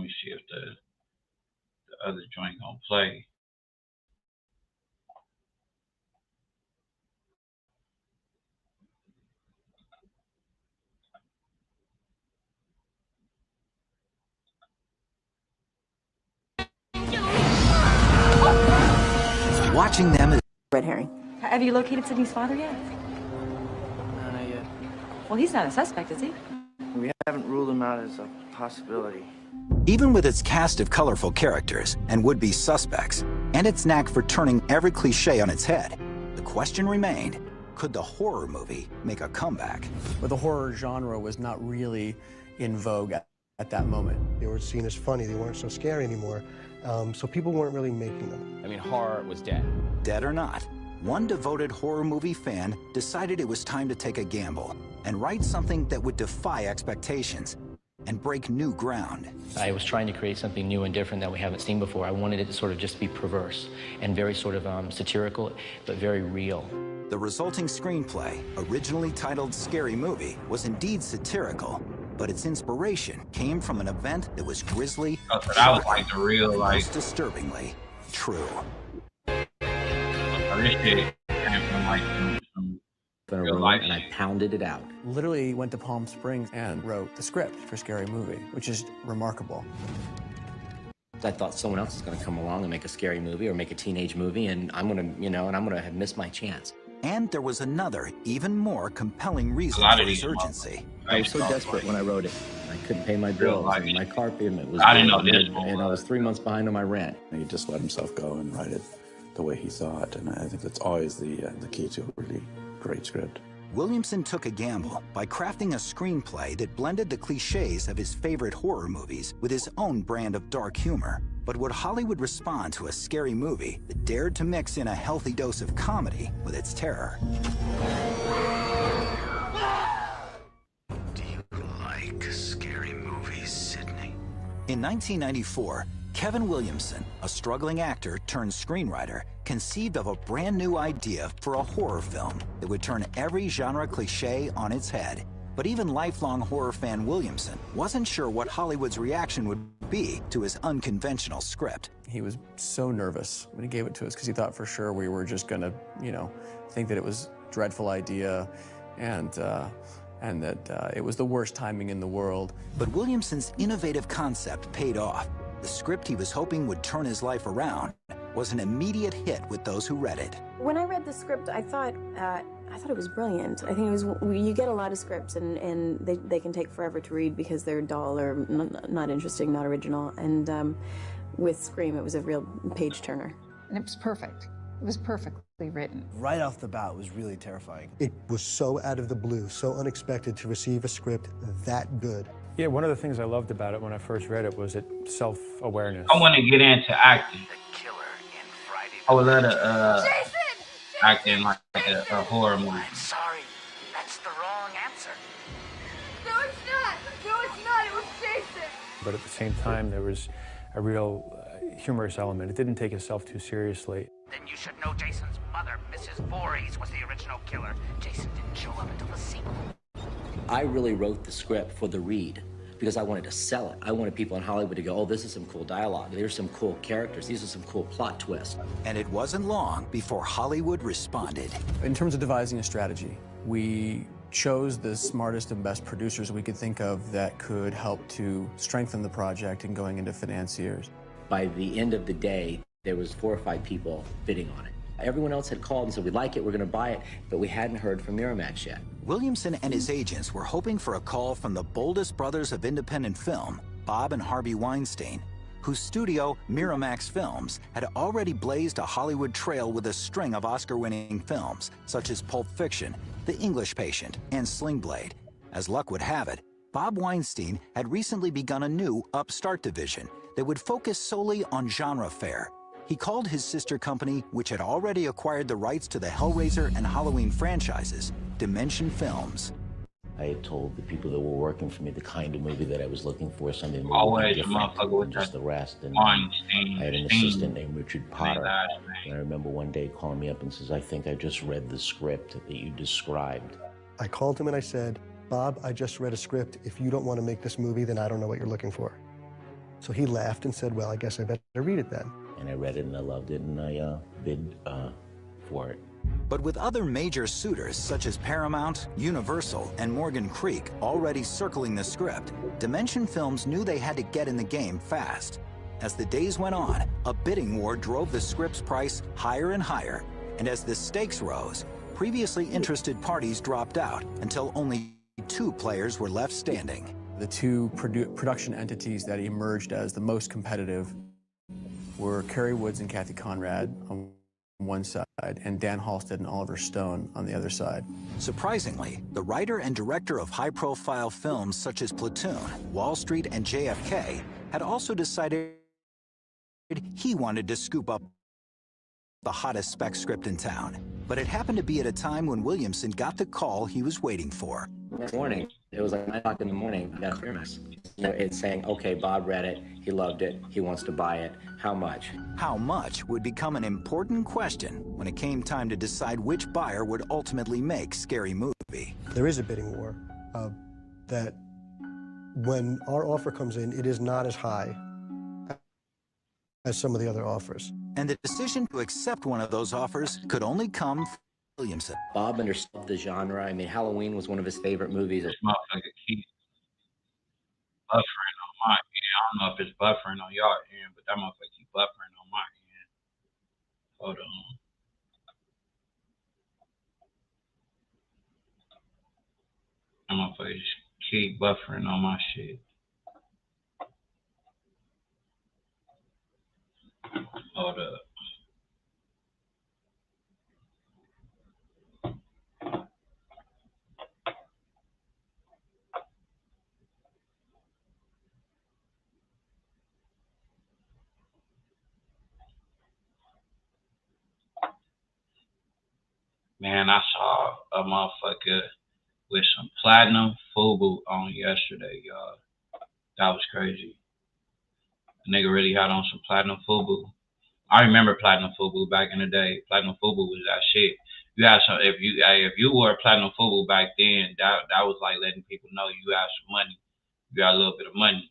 me see if the other joint gonna play. Watching them is red herring. Have you located Sydney's father yet? Not yet. Well, he's not a suspect, is he? We haven't ruled him out as a possibility. even with its cast of colorful characters and would-be suspects, and its knack for turning every cliche on its head, the question remained, could the horror movie make a comeback? But the horror genre was not really in vogue at that moment. They were seen as funny, they weren't so scary anymore, so people weren't really making them. I mean, horror was dead. Dead or not, one devoted horror movie fan decided it was time to take a gamble and write something that would defy expectations and break new ground. I was trying to create something new and different that we haven't seen before. I wanted it to sort of just be perverse and very sort of satirical, but very real. The resulting screenplay, originally titled Scary Movie, was indeed satirical, but its inspiration came from an event that was grisly, that was like the real, like, most disturbingly true. This shit came from like some In a room, and I pounded it out. Literally went to Palm Springs and wrote the script for Scary Movie, which is remarkable. I thought someone else is going to come along and make a scary movie or make a teenage movie, and I'm going to, and I'm going to have missed my chance. And there was another, even more compelling reason for its urgency. I was so desperate when I wrote it. I couldn't pay my bills, and my car payment was I didn't know this, and I was 3 months behind on my rent. He just let himself go and write it the way he thought, and I think that's always the key to a really great script. Williamson took a gamble by crafting a screenplay that blended the cliches of his favorite horror movies with his own brand of dark humor. But would Hollywood respond to a scary movie that dared to mix in a healthy dose of comedy with its terror? Do you like scary movies, Sydney? In 1994, Kevin Williamson, a struggling actor turned screenwriter, conceived of a brand new idea for a horror film that would turn every genre cliche on its head. But even lifelong horror fan Williamson wasn't sure what Hollywood's reaction would be to his unconventional script. He was so nervous when he gave it to us because he thought for sure we were just gonna, think that it was a dreadful idea and that it was the worst timing in the world. But Williamson's innovative concept paid off. The script he was hoping would turn his life around was an immediate hit with those who read it. When I read the script, I thought it was brilliant. I think it was, you get a lot of scripts and they can take forever to read because they're dull or not interesting, not original. And with Scream, it was a real page turner. And it was perfect. It was perfectly written. Right off the bat, it was really terrifying. It was so out of the blue, so unexpected to receive a script that good. Yeah, one of the things I loved about it when I first read it was its self-awareness. I want to get into acting. I would love to act in like a horror movie. I'm sorry, that's the wrong answer. No, it's not. No, it's not. It was Jason. But at the same time, there was a real humorous element. It didn't take itself too seriously. Then you should know Jason's mother, Mrs. Voorhees, was the original killer. Jason didn't show up until the sequel. I really wrote the script for the read because I wanted to sell it. I wanted people in Hollywood to go, oh, this is some cool dialogue. There's some cool characters. These are some cool plot twists. And it wasn't long before Hollywood responded. In terms of devising a strategy, we chose the smartest and best producers we could think of that could help to strengthen the project and going into financiers. By the end of the day, there was 4 or 5 people bidding on it. Everyone else had called and said, we like it, we're going to buy it, but we hadn't heard from Miramax yet. Williamson and his agents were hoping for a call from the boldest brothers of independent film, Bob and Harvey Weinstein, whose studio, Miramax Films, had already blazed a Hollywood trail with a string of Oscar-winning films, such as Pulp Fiction, The English Patient, and Sling Blade. As luck would have it, Bob Weinstein had recently begun a new upstart division that would focus solely on genre fare. He called his sister company, which had already acquired the rights to the Hellraiser and Halloween franchises, Dimension Films. I had told the people that were working for me the kind of movie that I was looking for, something more Always different than just the rest. And I had an assistant named Richard Potter. And I remember one day calling me up and says, I think I just read the script that you described. I called him and I said, Bob, I just read a script. If you don't want to make this movie, then I don't know what you're looking for. So he laughed and said, well, I guess I better read it then. And I read it and I loved it and I bid for it. But with other major suitors such as Paramount, Universal, and Morgan Creek already circling the script, Dimension Films knew they had to get in the game fast. As the days went on, a bidding war drove the script's price higher and higher, and as the stakes rose, previously interested parties dropped out until only 2 players were left standing. The 2 production entities that emerged as the most competitive were Kerry Woods and Kathy Conrad on one side, and Dan Halstead and Oliver Stone on the other side. Surprisingly, the writer and director of high-profile films such as Platoon, Wall Street, and JFK had also decided he wanted to scoop up the hottest spec script in town. But it happened to be at a time when Williamson got the call he was waiting for. Next morning, it was like 9 o'clock in the morning, I got a clear mess. It's saying, okay, Bob read it, he loved it, he wants to buy it, how much? How much would become an important question when it came time to decide which buyer would ultimately make Scary Movie. There is a bidding war that when our offer comes in, it is not as high as some of the other offers. And the decision to accept one of those offers could only come from Williamson. Bob understood the genre. I mean, Halloween was one of his favorite movies. This motherfucker keeps buffering on my end. I don't know if it's buffering on y'all end, but that motherfucker keep buffering on my end. Hold on. That motherfucker just keep buffering on my shit. Hold up. Man, I saw a motherfucker with some platinum FUBU on yesterday, y'all. That was crazy. The nigga really had on some platinum FUBU. I remember platinum FUBU back in the day. Platinum FUBU was that shit. You had some, if you wore platinum FUBU back then, that was like letting people know you had some money. You got a little bit of money.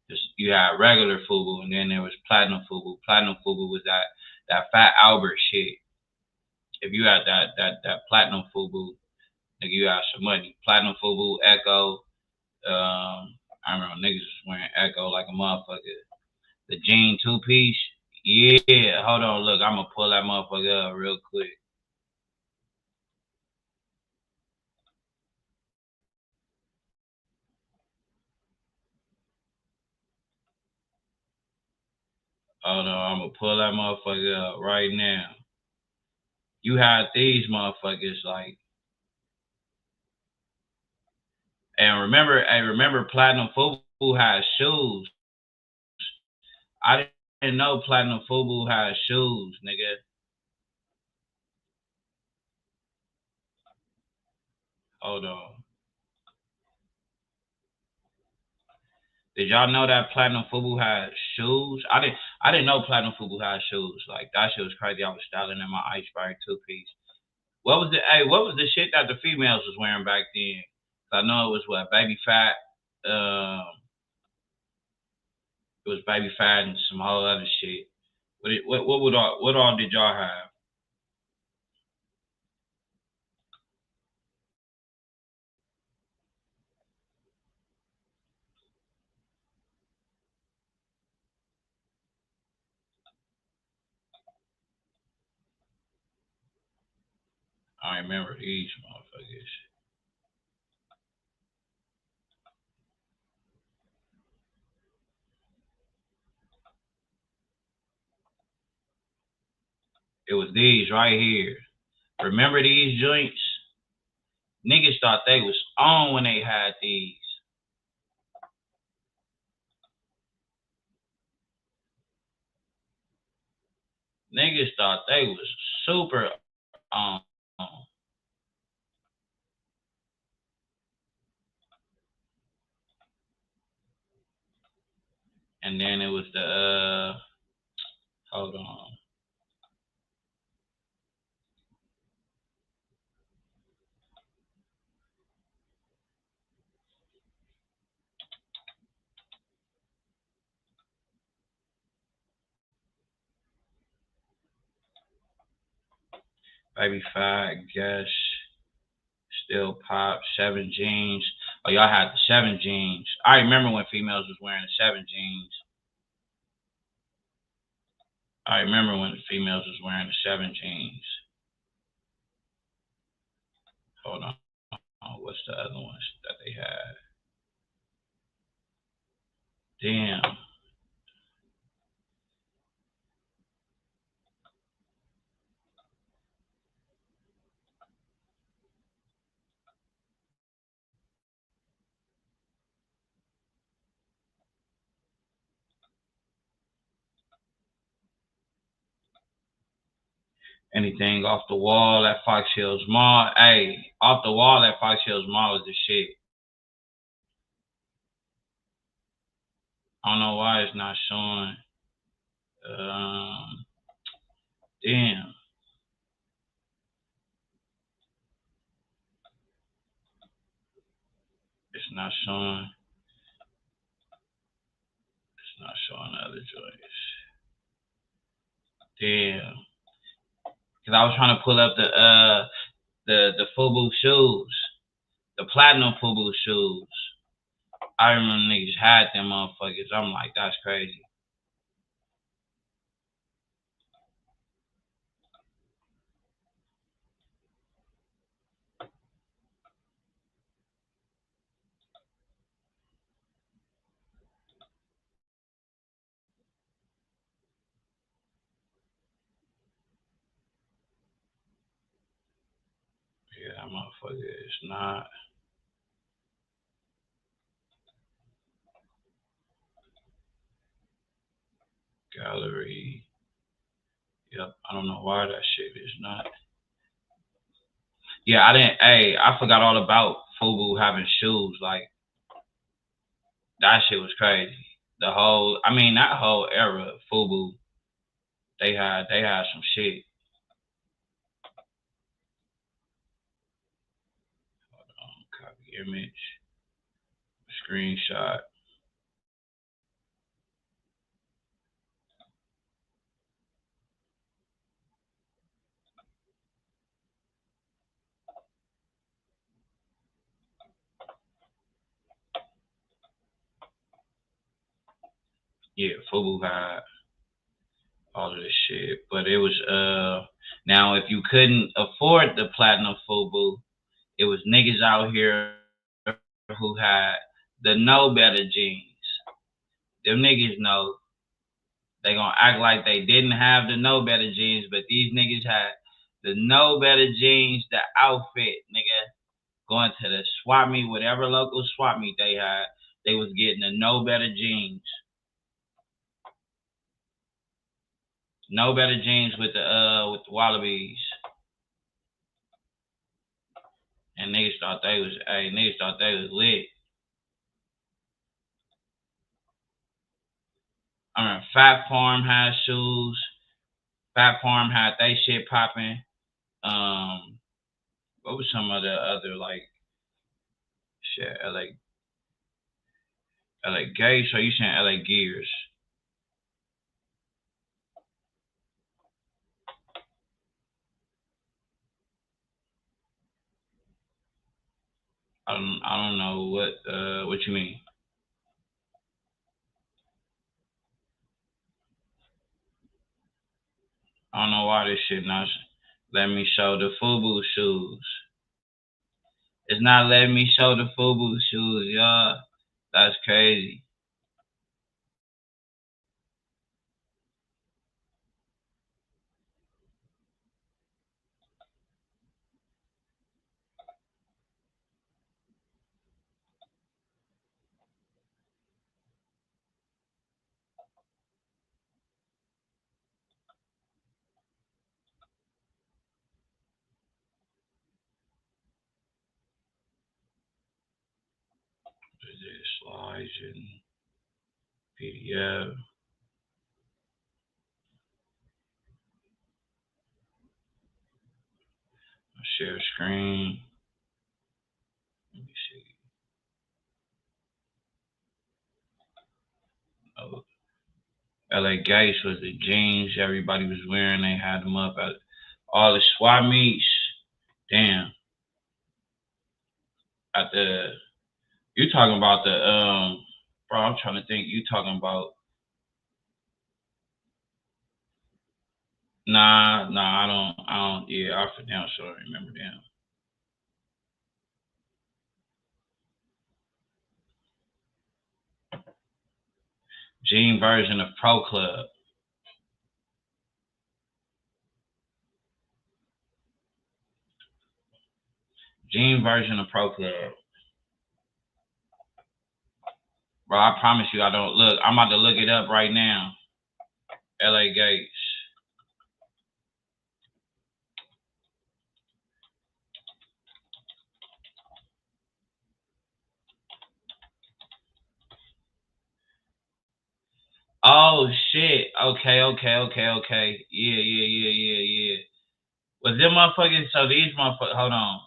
Just, you had regular FUBU, and then there was platinum FUBU. Platinum FUBU was that Fat Albert shit. If you had that platinum FUBU, nigga, you had some money. Platinum FUBU, Echo. I remember niggas was wearing Echo like a motherfucker. The jean 2-piece. Yeah, hold on, look, I'm gonna pull that motherfucker up real quick. Hold on, I'm gonna pull that motherfucker up right now. You had these motherfuckers like, and remember Platinum FUBU had shoes. I didn't know Platinum FUBU had shoes, nigga. Hold on. Did y'all know that Platinum FUBU had shoes? I didn't know Platinum FUBU had shoes. Like, that shit was crazy. I was styling in my Iceberg 2-piece. What was the shit that the females was wearing back then? I know it was what, Baby Fat. It was Baby Fat and some whole other shit. What all did y'all have? I remember these motherfuckers. It was these right here. Remember these joints? Niggas thought they was on when they had these. Niggas thought they was super on. And then it was the hold on. Baby Fat, Guess, Still Pop, 7 Jeans. Oh, y'all had the 7 Jeans. I remember when females was wearing the 7 Jeans. I remember when the females was wearing the 7 Jeans. Hold on. Oh, what's the other ones that they had? Damn. Anything off the wall at Fox Hills Mall. Hey, off the wall at Fox Hills Mall is the shit. I don't know why it's not showing. Damn. It's not showing. It's not showing the other joints. Damn. Cause I was trying to pull up the FUBU shoes, the platinum FUBU shoes. I remember niggas had them motherfuckers. I'm like, that's crazy. Yeah, that motherfucker is not. Gallery. Yep, I don't know why that shit is not. Yeah, I forgot all about FUBU having shoes. Like, that shit was crazy. That whole era of FUBU, they had some shit. Hold on, copy image, screenshot. Yeah, FUBU had all of this shit, but it was now if you couldn't afford the platinum FUBU, it was niggas out here who had the Know Better jeans. Them niggas know they gonna act like they didn't have the Know Better jeans, but these niggas had the Know Better jeans, the outfit, nigga. Going to the swap meet, whatever local swap meet they had, they was getting the Know Better jeans. Know Better jeans with the Wallabies. And niggas thought they was lit. I mean, Fat Farm had shoes. Fat Farm had they shit popping. What was some of the other like shit? LA Gay, so you saying LA Gears? I don't know what you mean. I don't know why this shit not letting me show the FUBU shoes. It's not letting me show the FUBU shoes, y'all. That's crazy. Slides and PDF. Share screen. Let me see. Oh, LA Geist was the jeans everybody was wearing. They had them up all the swap meets. Damn. You talking about the bro, I'm trying to think. You talking about Nah, I don't yeah, I for damn sure remember them. Gene version of Pro Club. Gene version of Pro Club. Bro, I promise you I don't look. I'm about to look it up right now. LA Gates. Oh shit. Okay. Yeah. Was them motherfuckers, so these motherfuckers, hold on.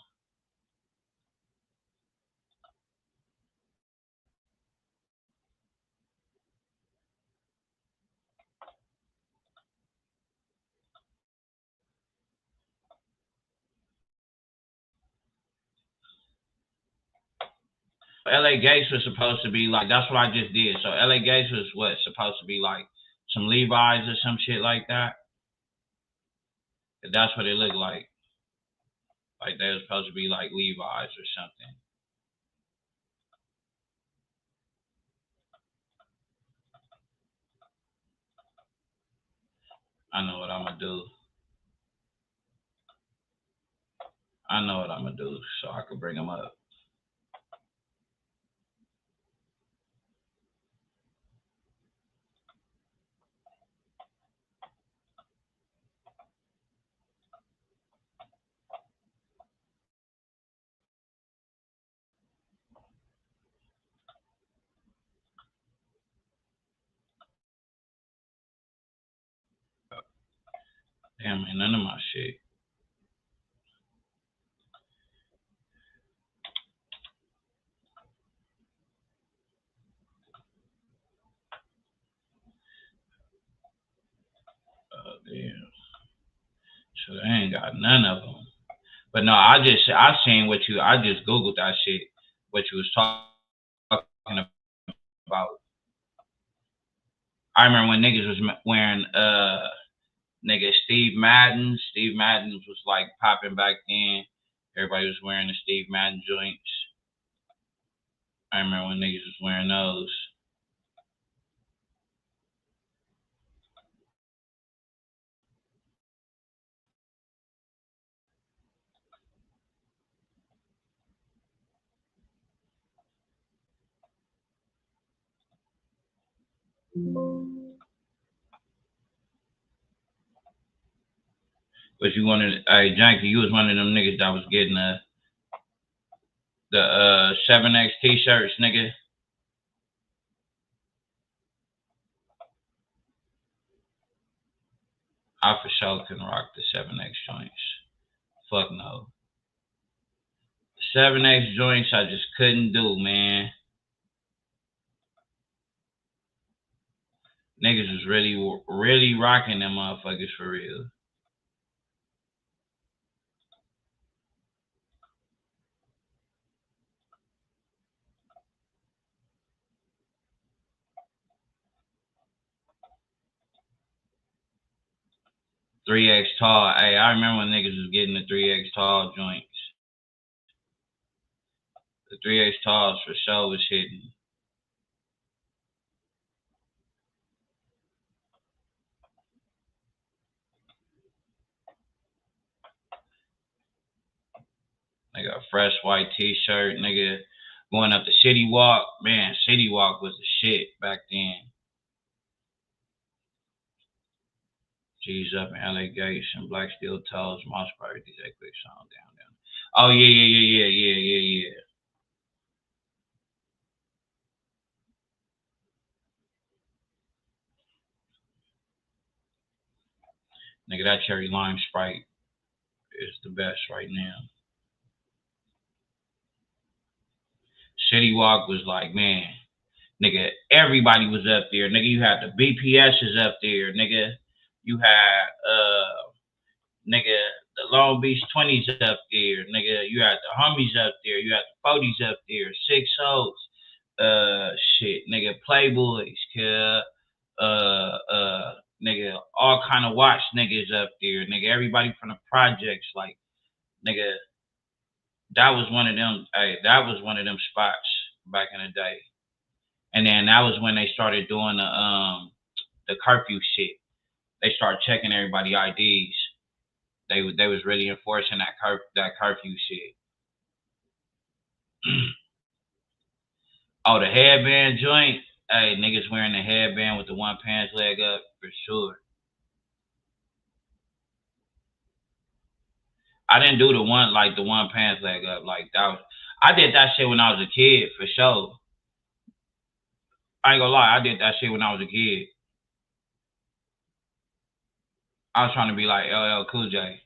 LA Gates was supposed to be like, that's what I just did. So LA Gates was what, supposed to be like some Levi's or some shit like that? That's what it looked like. Like they were supposed to be like Levi's or something. I know what I'm gonna do. So I can bring them up. Damn, ain't none of my shit. Oh, damn. So they ain't got none of them. But no, I just Googled that shit, what you was talking about. I remember when niggas was wearing, Steve Madden. Steve Madden was like popping back then. Everybody was wearing the Steve Madden joints. I remember when niggas was wearing those. But you wanted, hey, Janky, you was one of them niggas that was getting the 7X t-shirts, nigga. I for sure can rock the 7X joints. Fuck no. The 7X joints I just couldn't do, man. Niggas was really rocking them motherfuckers for real. .3X tall. Hey, I remember when niggas was getting the 3X tall joints. The 3X talls for sure was hitting. Nigga, a fresh white t-shirt, nigga, going up the City Walk. Man, City Walk was the shit back then. G's up in LA Gates and Black Steel Toes, Mossberg, DJ Quick Song, down. Oh, yeah. Nigga, that Cherry Lime Sprite is the best right now. City Walk was like, man, nigga, everybody was up there. Nigga, you had the BPS's up there, nigga. You had, nigga, Long Beach 20s up there, nigga. You had the homies up there. You had the 40s up there. 6 Oaks, shit, nigga. Playboys, kid. Nigga, all kind of watch niggas up there, nigga. Everybody from the projects, like, nigga. That was one of them. Hey, that was one of them spots back in the day. And then that was when they started doing the curfew shit. They started checking everybody IDs. They was really enforcing that curfew shit. Oh, the headband joint. Hey, niggas wearing the headband with the one pants leg up for sure. I didn't do the one pants leg up like that. I did that shit when I was a kid for sure. I ain't gonna lie, I did that shit when I was a kid. I was trying to be like LL Cool J.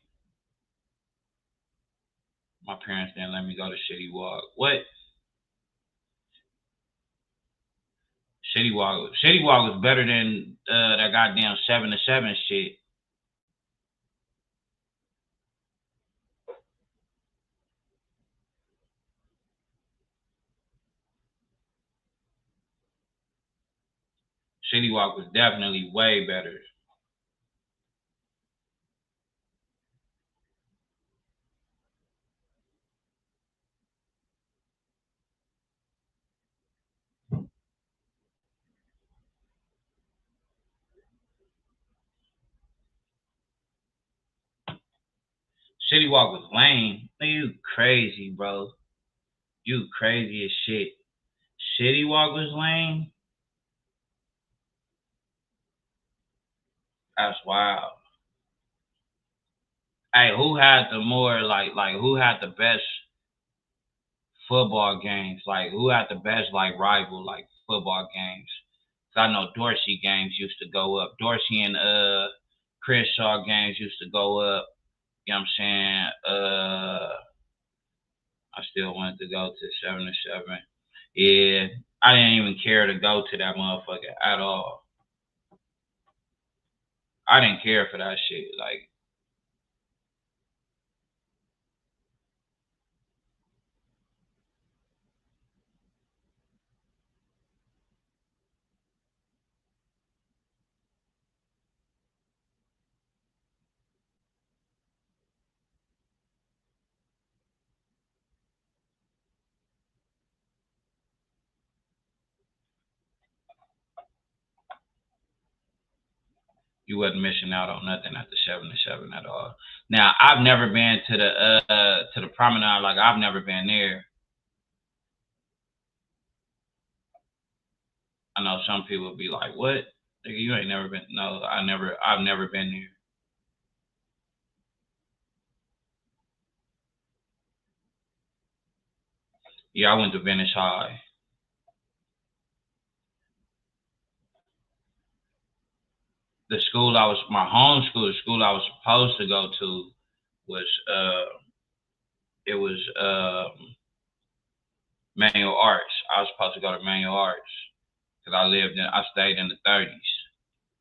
My parents didn't let me go to Shitty Walk. What? Shitty Walk was better than that goddamn 7 to 7 shit. Shitty Walk was definitely way better. Shitty Walk was lame. You crazy, bro. You crazy as shit. Shitty Walk was lame? That's wild. Hey, who had the more like who had the best football games? Like who had the best like rival like football games? 'Cause I know Dorsey games used to go up. Dorsey and Crenshaw games used to go up. You know what I'm saying? I still wanted to go to 7 to 7. Yeah, I didn't even care to go to that motherfucker at all. I didn't care for that shit. Like, you wasn't missing out on nothing at the 7 to 7 at all. Now, I've never been to the promenade. Like, I've never been there. I know some people would be like, "What? Nigga, you ain't never been?" No, I've never been there. Yeah, I went to Venice High. The school my home school, the school I was supposed to go to was Manual Arts. I was supposed to go to Manual Arts because I stayed in the 30s.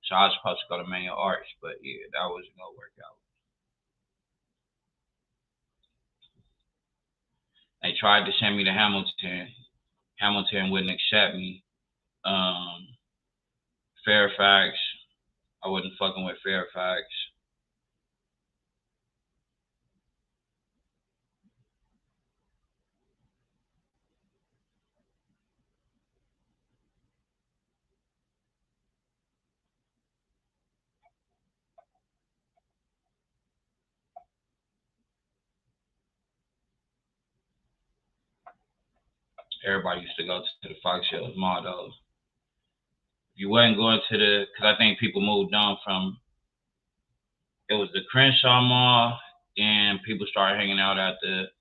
So I was supposed to go to Manual Arts, but yeah, that wasn't gonna work out. They tried to send me to Hamilton. Hamilton wouldn't accept me. Fairfax, I wasn't fucking with Fairfax. Everybody used to go to the Fox Hills Mall though. If you wasn't going to because I think people moved on from, it was the Crenshaw Mall, and people started hanging out at the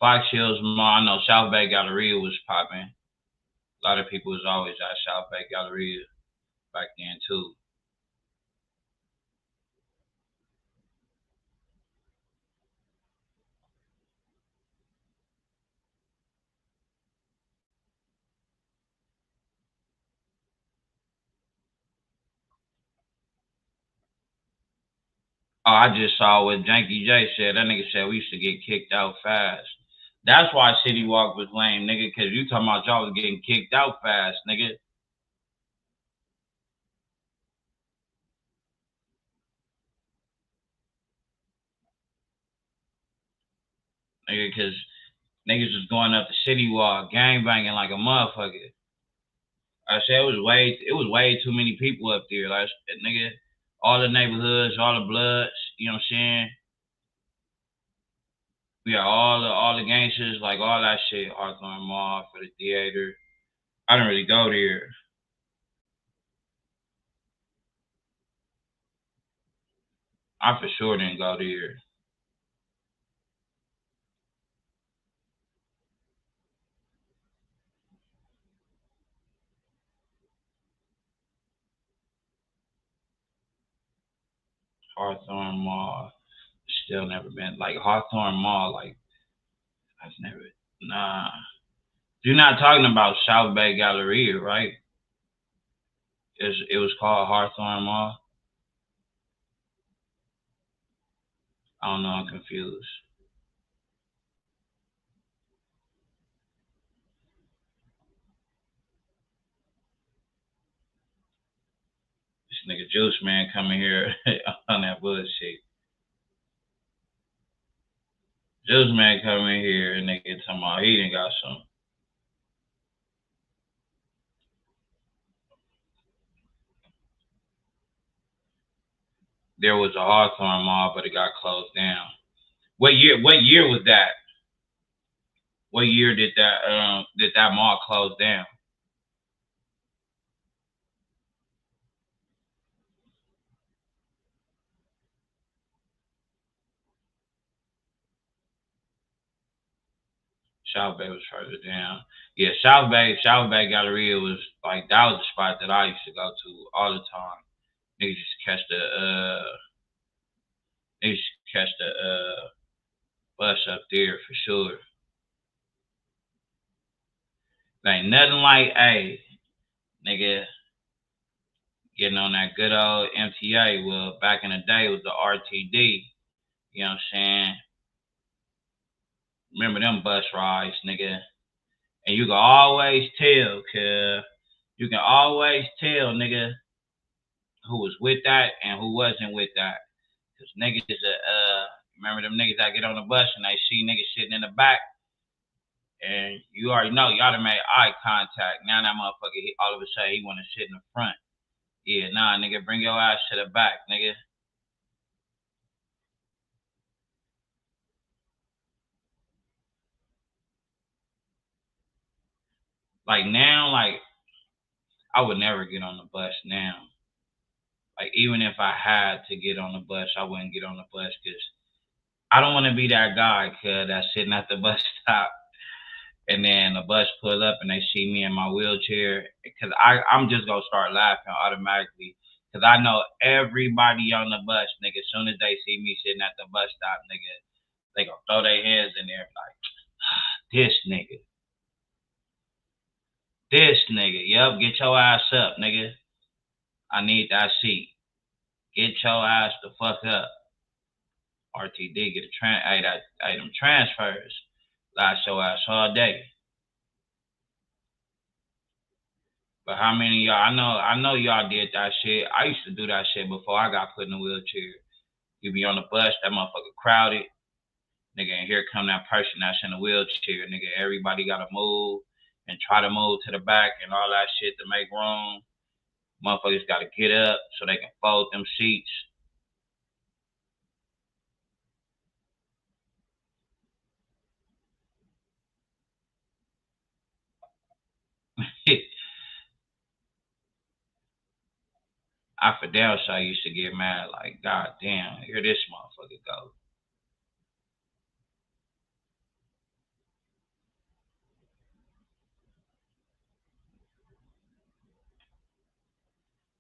Fox Hills Mall. I know South Bay Galleria was popping. A lot of people was always at South Bay Galleria back then too. Oh, I just saw what Janky J said. That nigga said we used to get kicked out fast. That's why City Walk was lame, nigga, because you talking about y'all was getting kicked out fast, nigga. Nigga, because niggas was going up the City Walk, gang banging like a motherfucker. I said it was way too many people up there. Like, nigga, all the neighborhoods, all the bloods, you know what I'm saying? We got all the gangsters, like all that shit, Hawthorne Mall for the theater. I didn't really go there. I for sure didn't go there. Hawthorne Mall, still never been. Like Hawthorne Mall, like I've never. Nah, you're not talking about South Bay Galleria, right? It was called Hawthorne Mall. I don't know. I'm confused. This nigga Juice Man coming here on that bullshit. Juice Man coming here and nigga talking about he done got some. There was a Hawthorne Mall, but it got closed down. What year was that? What year did that mall close down? South Bay was further down. Yeah, South Bay Galleria was like, that was the spot that I used to go to all the time. Niggas used to catch the bus up there for sure. Ain't nothing like, hey, nigga, getting on that good old MTA. Well, back in the day, it was the RTD. You know what I'm saying? Remember them bus rides, nigga. And you can always tell, nigga, who was with that and who wasn't with that. Because niggas, remember them niggas that get on the bus and they see niggas sitting in the back, and you already know, y'all done made eye contact. Now that motherfucker, all of a sudden, he want to sit in the front. Yeah, nah, nigga, bring your ass to the back, nigga. Like now, like, I would never get on the bus now. Like, even if I had to get on the bus, I wouldn't get on the bus because I don't want to be that guy, that's sitting at the bus stop and then the bus pull up and they see me in my wheelchair. Because I'm just going to start laughing automatically because I know everybody on the bus, nigga, as soon as they see me sitting at the bus stop, nigga, they going to throw their hands in there like, this nigga. This nigga, yep, get your ass up, nigga. I need that seat. Get your ass the fuck up. RTD, get them transfers. Last your ass all day. But how many of y'all, I know y'all did that shit. I used to do that shit before I got put in a wheelchair. You be on the bus, that motherfucker crowded. Nigga, and here come that person that's in a wheelchair. Nigga, everybody gotta move and try to move to the back and all that shit to make room. Motherfuckers gotta get up so they can fold them seats. I for damn sure used to get mad like, God damn, here this motherfucker go.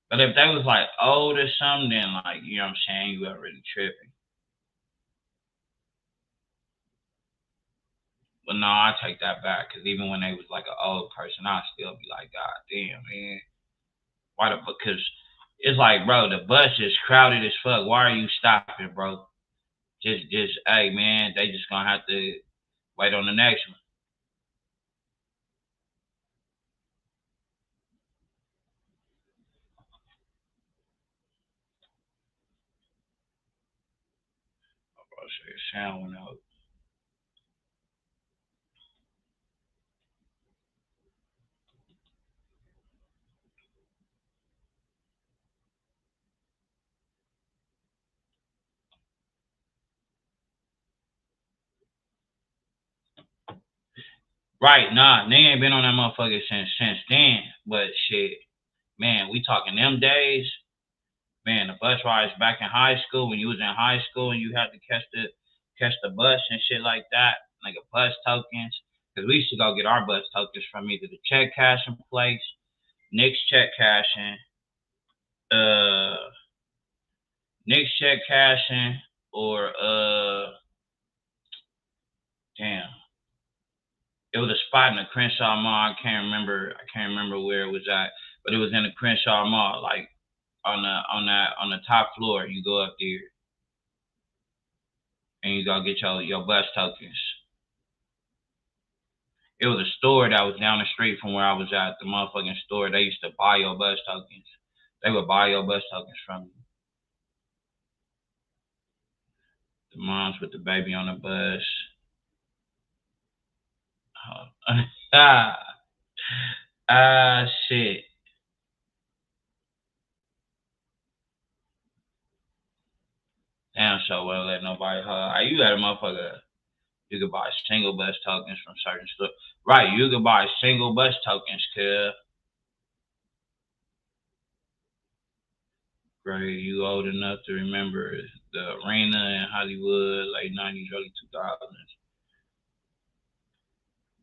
But if they was like old or something, then like, you know what I'm saying, you already tripping. But no, I take that back, because even when they was like an old person, I'd still be like, God damn, man. Why the fuck? Because It's like, bro, the bus is crowded as fuck. Why are you stopping, bro? Just, hey, man, they just gonna have to wait on the next one. I'll say sound went out. Right, nah, they ain't been on that motherfucker since then. But shit, man, we talking them days. Man, the bus rides back in high school when you was in high school and you had to catch the bus and shit like that, like a bus tokens. Cause we used to go get our bus tokens from either the check cashing place, Nick's check cashing, or damn. It was a spot in the Crenshaw Mall. I can't remember where it was at, but it was in the Crenshaw Mall, like on the top floor. You go up there and you go get your bus tokens. It was a store that was down the street from where I was at. The motherfucking store. They used to buy your bus tokens. They would buy your bus tokens from you. The moms with the baby on the bus. Shit. Damn, so well let nobody you got a motherfucker. You could buy single bus tokens from certain stores. Right, you could buy single bus tokens, cuz. Great, you old enough to remember the arena in Hollywood, late 90s, early 2000s.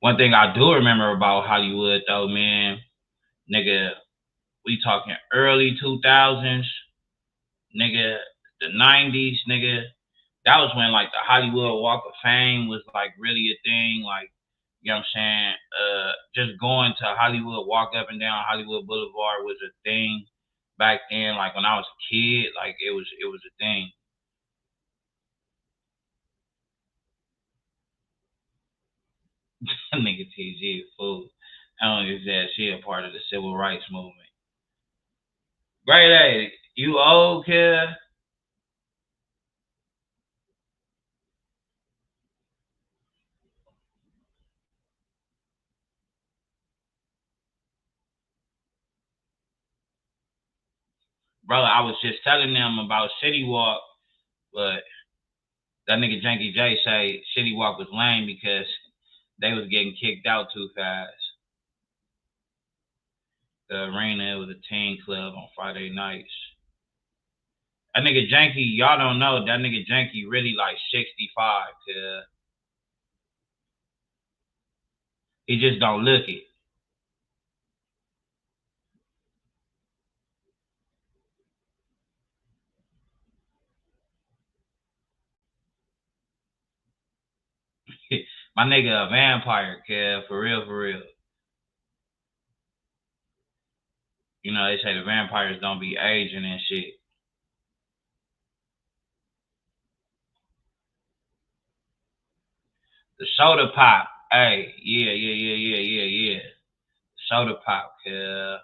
One thing I do remember about Hollywood, though, man, nigga, we talking early 2000s, nigga, the 90s, nigga. That was when, like, the Hollywood Walk of Fame was, like, really a thing. Like, you know what I'm saying? Just going to Hollywood, walk up and down Hollywood Boulevard was a thing back then. Like, when I was a kid, like, it was a thing. Nigga TG, fool. I don't think that she a part of the civil rights movement. Great A, you old, kid? Brother, I was just telling them about City Walk, but that nigga Janky J say City Walk was lame because they was getting kicked out too fast. The arena, it was a teen club on Friday nights. That nigga Janky, y'all don't know, that nigga Janky really like 65, cuz. He just don't look it. My nigga a vampire, kid, for real, for real. You know, they say the vampires don't be aging and shit. The soda pop, hey, yeah. Soda pop, kid.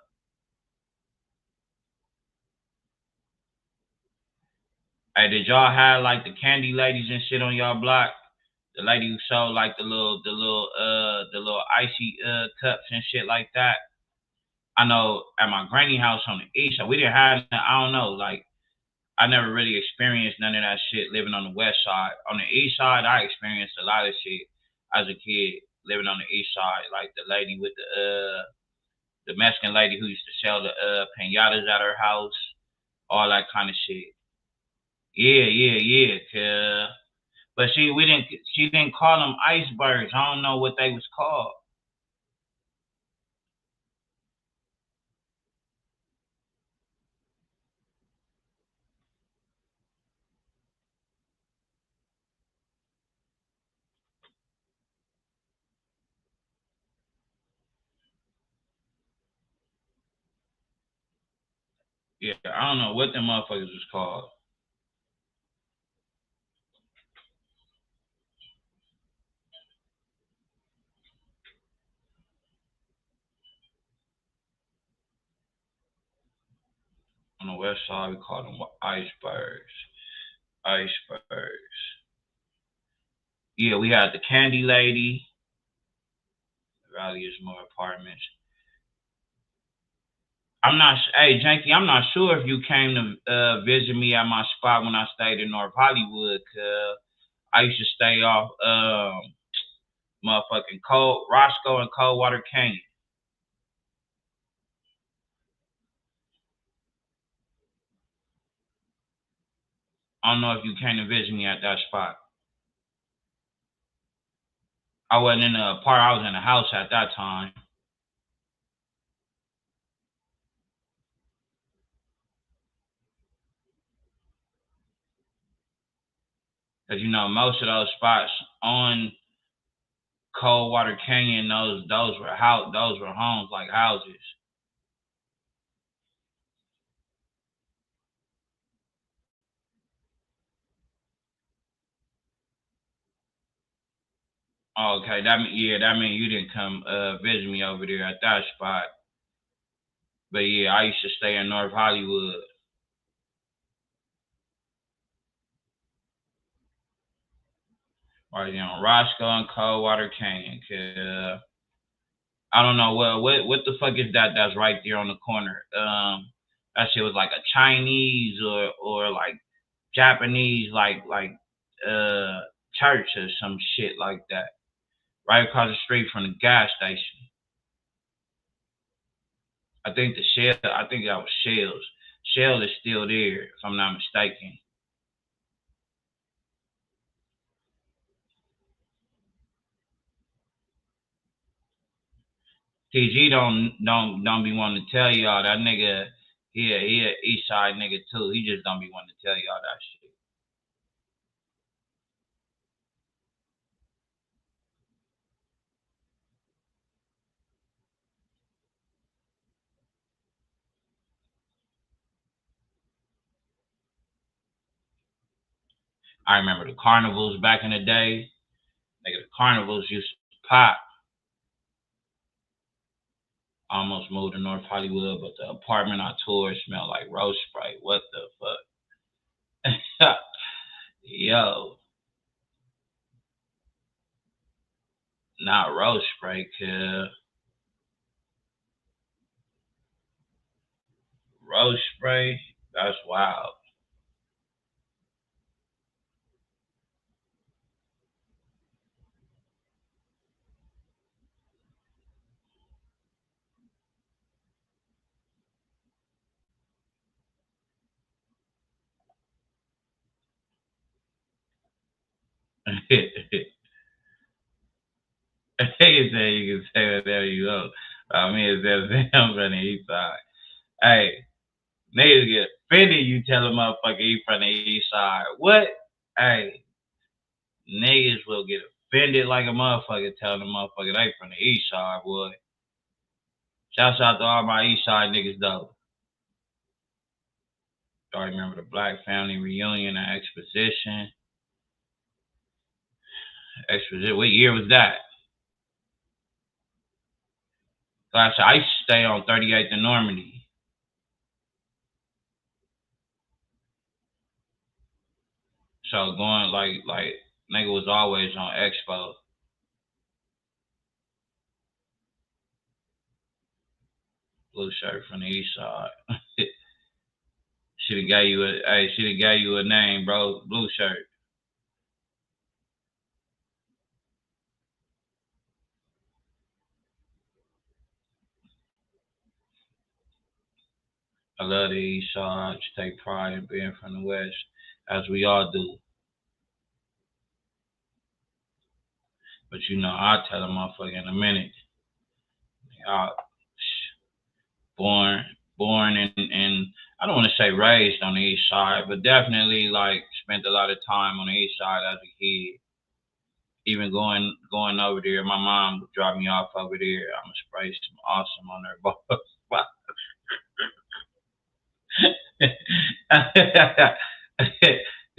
Hey, did y'all have like the candy ladies and shit on y'all block? The lady who sold like the little icy cups and shit like that. I know at my granny house on the east side, we didn't have, I don't know, like, I never really experienced none of that shit living on the west side. On the east side, I experienced a lot of shit as a kid living on the east side. Like the lady with the Mexican lady who used to sell the pinatas at her house, all that kind of shit. Yeah. But she didn't call them icebergs. I don't know what they was called. Yeah, I don't know what them motherfuckers was called. On the west side, we call them icebergs. Icebergs. Yeah, we had the Candy Lady. Valley is more apartments. I'm not, hey, Janky, I'm not sure if you came to visit me at my spot when I stayed in North Hollywood, cause I used to stay off motherfucking Roscoe and Coldwater Canyon. I don't know if you came to visit me at that spot. I wasn't in the apartment, I was in the house at that time. Cause you know, most of those spots on Coldwater Canyon, those were homes, like houses. Okay, that mean you didn't come visit me over there at that spot. But yeah, I used to stay in North Hollywood. Right on Roscoe and Coldwater Canyon. I don't know what the fuck is that that's right there on the corner. That shit was like a Chinese or like Japanese like church or some shit like that. Right across the street from the gas station. I think that was Shell's. Shell is still there, if I'm not mistaken. TG don't be wanting to tell y'all that nigga. He a East Side nigga too. He just don't be wanting to tell y'all that shit. I remember the carnivals back in the day. Nigga, the carnivals used to pop. I almost moved to North Hollywood, but the apartment I toured smelled like rose spray. What the fuck? Yo. Not rose spray, kid. Rose spray? That's wild. He said you can say whatever you want. I mean, it's I'm from the East Side. Hey, niggas get offended you tell a motherfucker he from the East Side. What? Hey, niggas will get offended like a motherfucker telling a motherfucker they from the East Side, boy. Shouts out to all my East Side niggas, though. I remember the Black Family Reunion at Exposition. What year was that? I used to stay on 38th and Normandy. So going like nigga was always on Expo. Blue shirt from the East Side. Should have got you a name, bro. Blue shirt. I love the East Side. Take pride in being from the West, as we all do. But you know, I'll tell a motherfucker in a minute. Born and I don't want to say raised on the East Side, but definitely like spent a lot of time on the East Side as a kid. Even going over there, my mom would drop me off over there. I'm gonna spray some awesome on their boat. This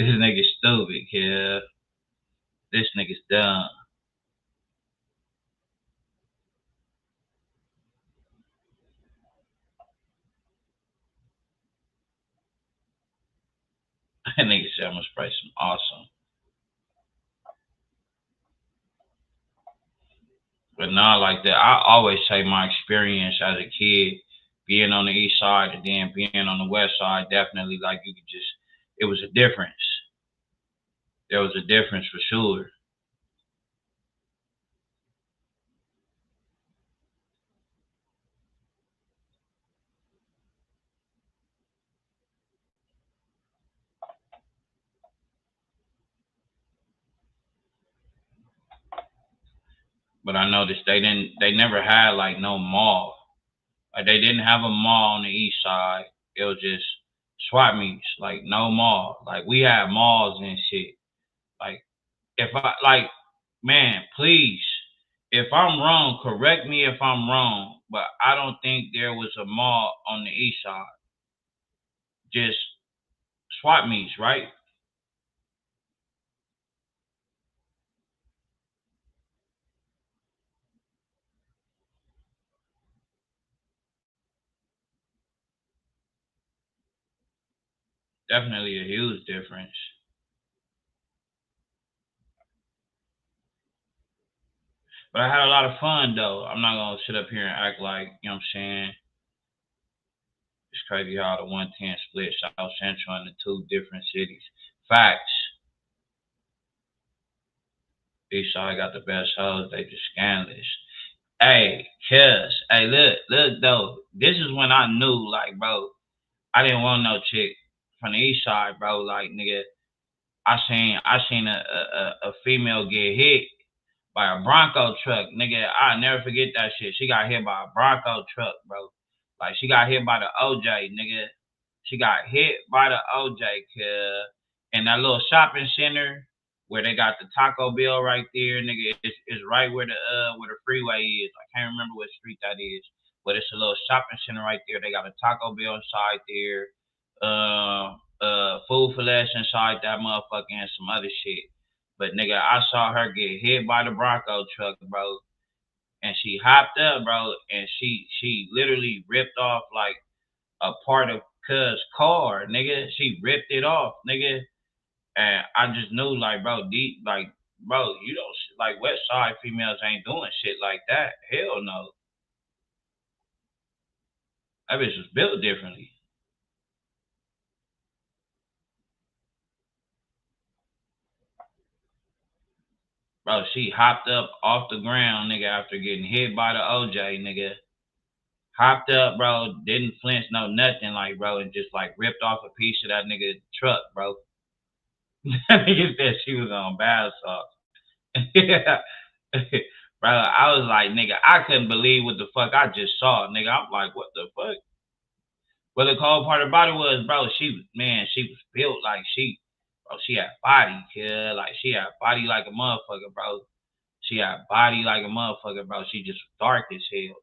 nigga stupid, kid. This nigga's dumb. That nigga said I'm gonna spray some awesome. But not like that. I always say my experience as a kid, being on the east side and then being on the west side, definitely like you could just, it was a difference. There was a difference for sure. But I noticed they never had like no mall. Like they didn't have a mall on the east side. It was just swap meets, like no mall. Like we had malls and shit. Like if I like, man, please, if I'm wrong, correct me if I'm wrong. But I don't think there was a mall on the east side. Just swap meets, right? Definitely a huge difference. But I had a lot of fun though. I'm not gonna sit up here and act like, you know what I'm saying? It's crazy how the 110 split South Central into two different cities. Facts. East side got the best hoes, they just scandalous. Hey, cuz, hey, look though. This is when I knew, like, bro, I didn't want no chick from the east side, bro. Like, nigga, I seen a female get hit by a Bronco truck. Nigga, I'll never forget that shit. She got hit by a Bronco truck, bro. Like, she got hit by the OJ, nigga. She got hit by the OJ, cuz. In that little shopping center where they got the Taco Bell right there, nigga. It's right where the freeway is. I can't remember what street that is. But it's a little shopping center right there. They got a Taco Bell inside there. Food for Less inside that motherfucker and some other shit. But nigga, I saw her get hit by the Bronco truck, bro. And she hopped up, bro, and she literally ripped off like a part of cuz car, nigga. She ripped it off, nigga. And I just knew, like, bro, bro, you don't, like, West Side females ain't doing shit like that. Hell no. That bitch was built differently. Bro, she hopped up off the ground, nigga, after getting hit by the OJ, nigga. Hopped up, bro, didn't flinch, no nothing, like, bro, and just, like, ripped off a piece of that nigga truck, bro. That nigga said she was on bath sauce. Yeah. Bro, I was like, nigga, I couldn't believe what the fuck I just saw, nigga. I'm like, what the fuck? Well, the cold part about it was, bro, she was built like bro, she had body, kid. Like, she had body like a motherfucker, bro. She had body like a motherfucker, bro. She just dark as hell.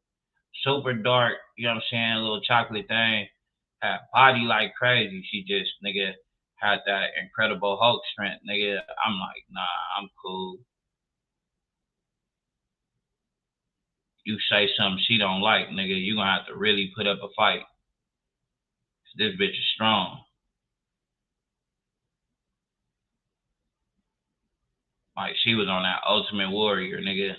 Super dark, you know what I'm saying? A little chocolate thing. Had body like crazy. She just, nigga, had that Incredible Hulk strength, nigga. I'm like, nah, I'm cool. You say something she don't like, nigga, you gonna have to really put up a fight. This bitch is strong. Like, she was on that Ultimate Warrior, nigga.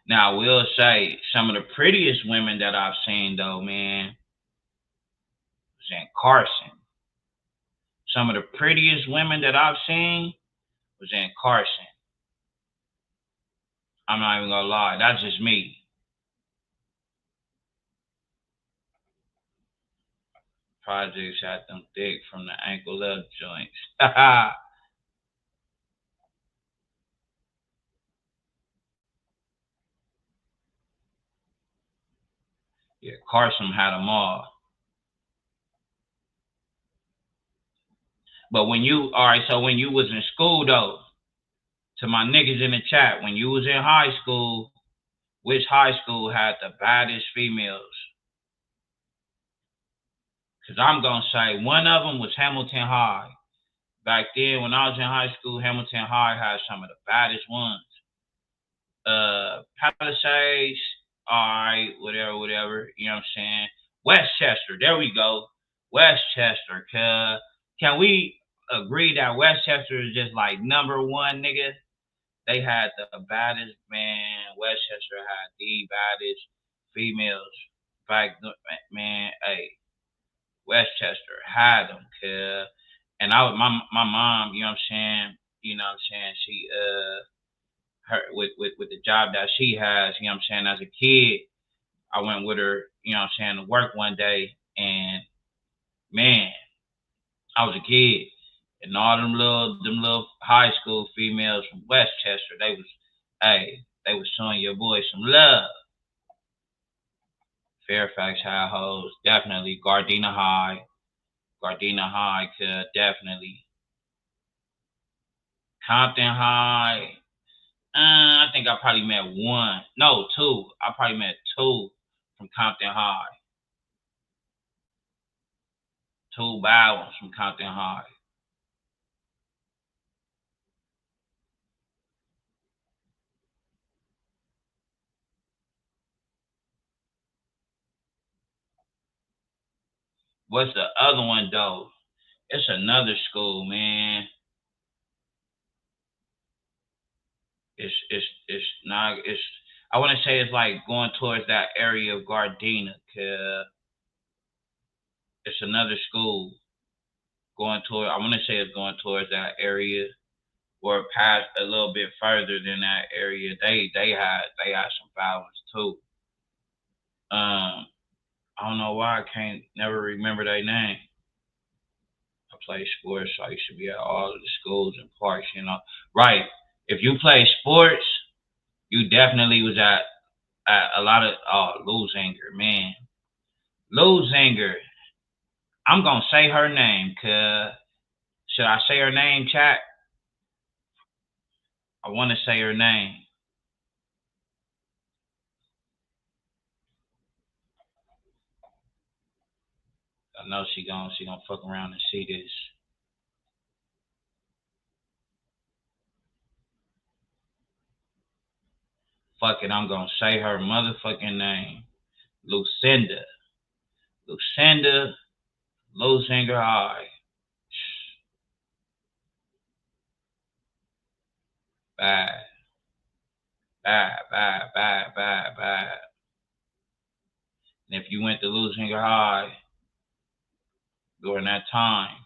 Now, I will say, some of the prettiest women that I've seen, though, man, was in Carson. Some of the prettiest women that I've seen was in Carson. I'm not even gonna lie, that's just me. Projects had them thick from the ankle up joints. Yeah, Carson had them all. But when you, all right, so when you was in school, though, to my niggas in the chat, when you was in high school, which high school had the baddest females. Because I'm going to say one of them was Hamilton High. Back then, when I was in high school, Hamilton High had some of the baddest ones. Palisades, all right, whatever, you know what I'm saying? Westchester, there we go. Westchester, can we agree that Westchester is just like #1, nigga? They had the baddest, man. Westchester had the baddest females back then, man. Hey, Westchester had them, cuz. And my mom, you know what I'm saying? You know what I'm saying? She, her, with the job that she has, you know what I'm saying? As a kid, I went with her, you know what I'm saying, to work one day, and man, I was a kid, and all them little high school females from Westchester, they was showing your boy some love. Fairfax High hoes, definitely. Gardena High, definitely. Compton High, I think I probably met two. I probably met two from Compton High. Two bad ones from Compton High. What's the other one though? It's another school, man. It's not. I want to say it's like going towards that area of Gardena, cause it's another school going toward. I want to say it's going towards that area, or past a little bit further than that area. They had some violence too. I don't know why I can't never remember their name. I play sports, so I used to be at all of the schools and parks, you know. Right. If you play sports, you definitely was at a lot of Luzinger, man. Luzinger. I'm gonna say her name, cuz should I say her name, chat? I wanna say her name. I know she gonna fuck around and see this. Fuck it, I'm gonna say her motherfucking name. Lucinda. Luzinger High. Bad. And if you went to Luzinger High during that time,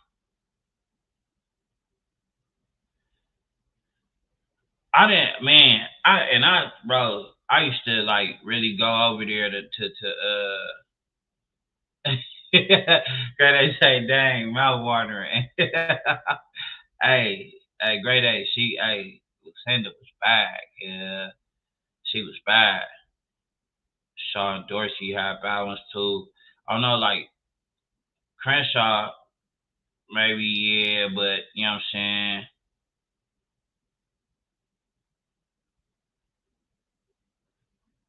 bro, I used to like really go over there to Great A say, dang, mouth watering. Hey, Great A, Lucinda was bad, yeah. She was bad. Sean Dorsey had balance too. I don't know, like Crenshaw, maybe, yeah, but you know what I'm saying?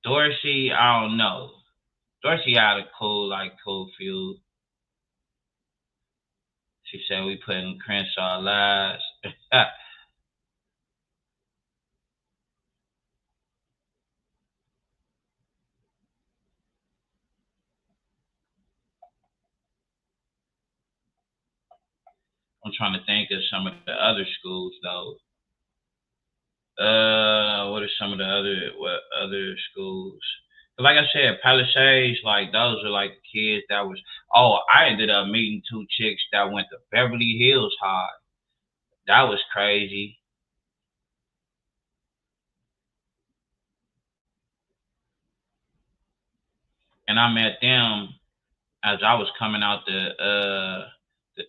Dorsey, I don't know. Dorsey had a cool feud. She said we putting Crenshaw last. I'm trying to think of some of the other schools though. What are some of the other schools? Like I said, Palisades, like those are like the kids that was. Oh, I ended up meeting two chicks that went to Beverly Hills High. That was crazy. And I met them as I was coming out the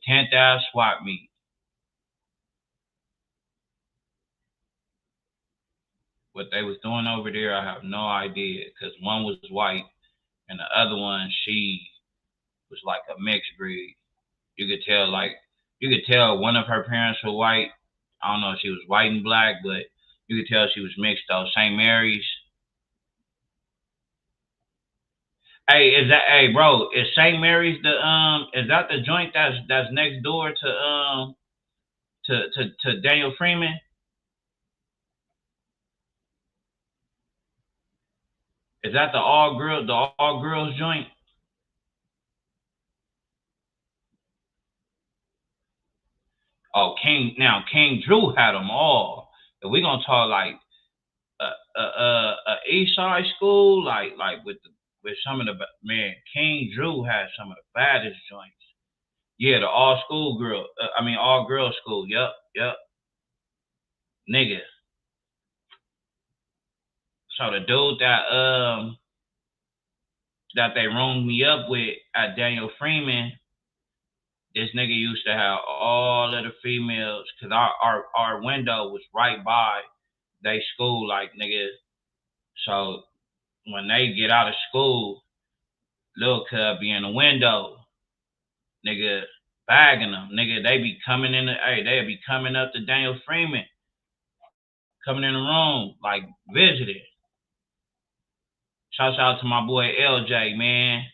10th Ave swap meet. What they was doing over there, I have no idea, because one was white and the other one, she was like a mixed breed. You could tell one of her parents were white. I don't know if she was white and black, but you could tell she was mixed though. St. Mary's, Hey, hey bro, is St. Mary's is that the joint that's next door to Daniel Freeman? Is that the all girls joint? Oh, King Drew had them all. If we gonna talk like East Side school, like with some of the man, King Drew had some of the baddest joints. Yeah, the all girls school. Yep. Nigga. So the dude that they roomed me up with at Daniel Freeman, this nigga used to have all of the females, cause our window was right by they school, like nigga. So when they get out of school, Lil Cub be in the window, nigga, bagging them, nigga. They be coming up to Daniel Freeman, coming in the room, like visiting. Shouts out to my boy LJ, man.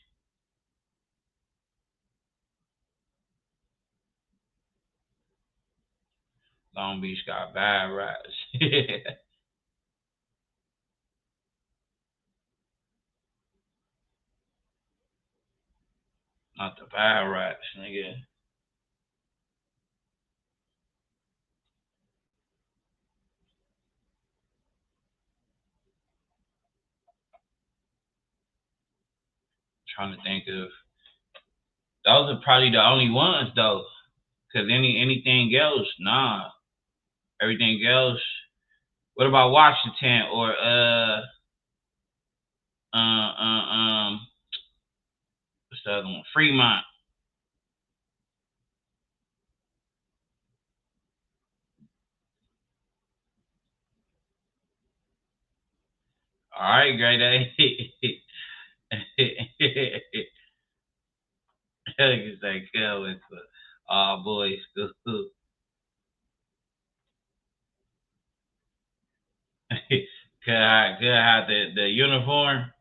Long Beach got bad rats. Not the bad rats, nigga. Trying to think of, those are probably the only ones though. Cause anything else, nah. Everything else. What about Washington or what's the other one? Fremont. All right, great day. You say kill with all boys school. Could I have the uniform?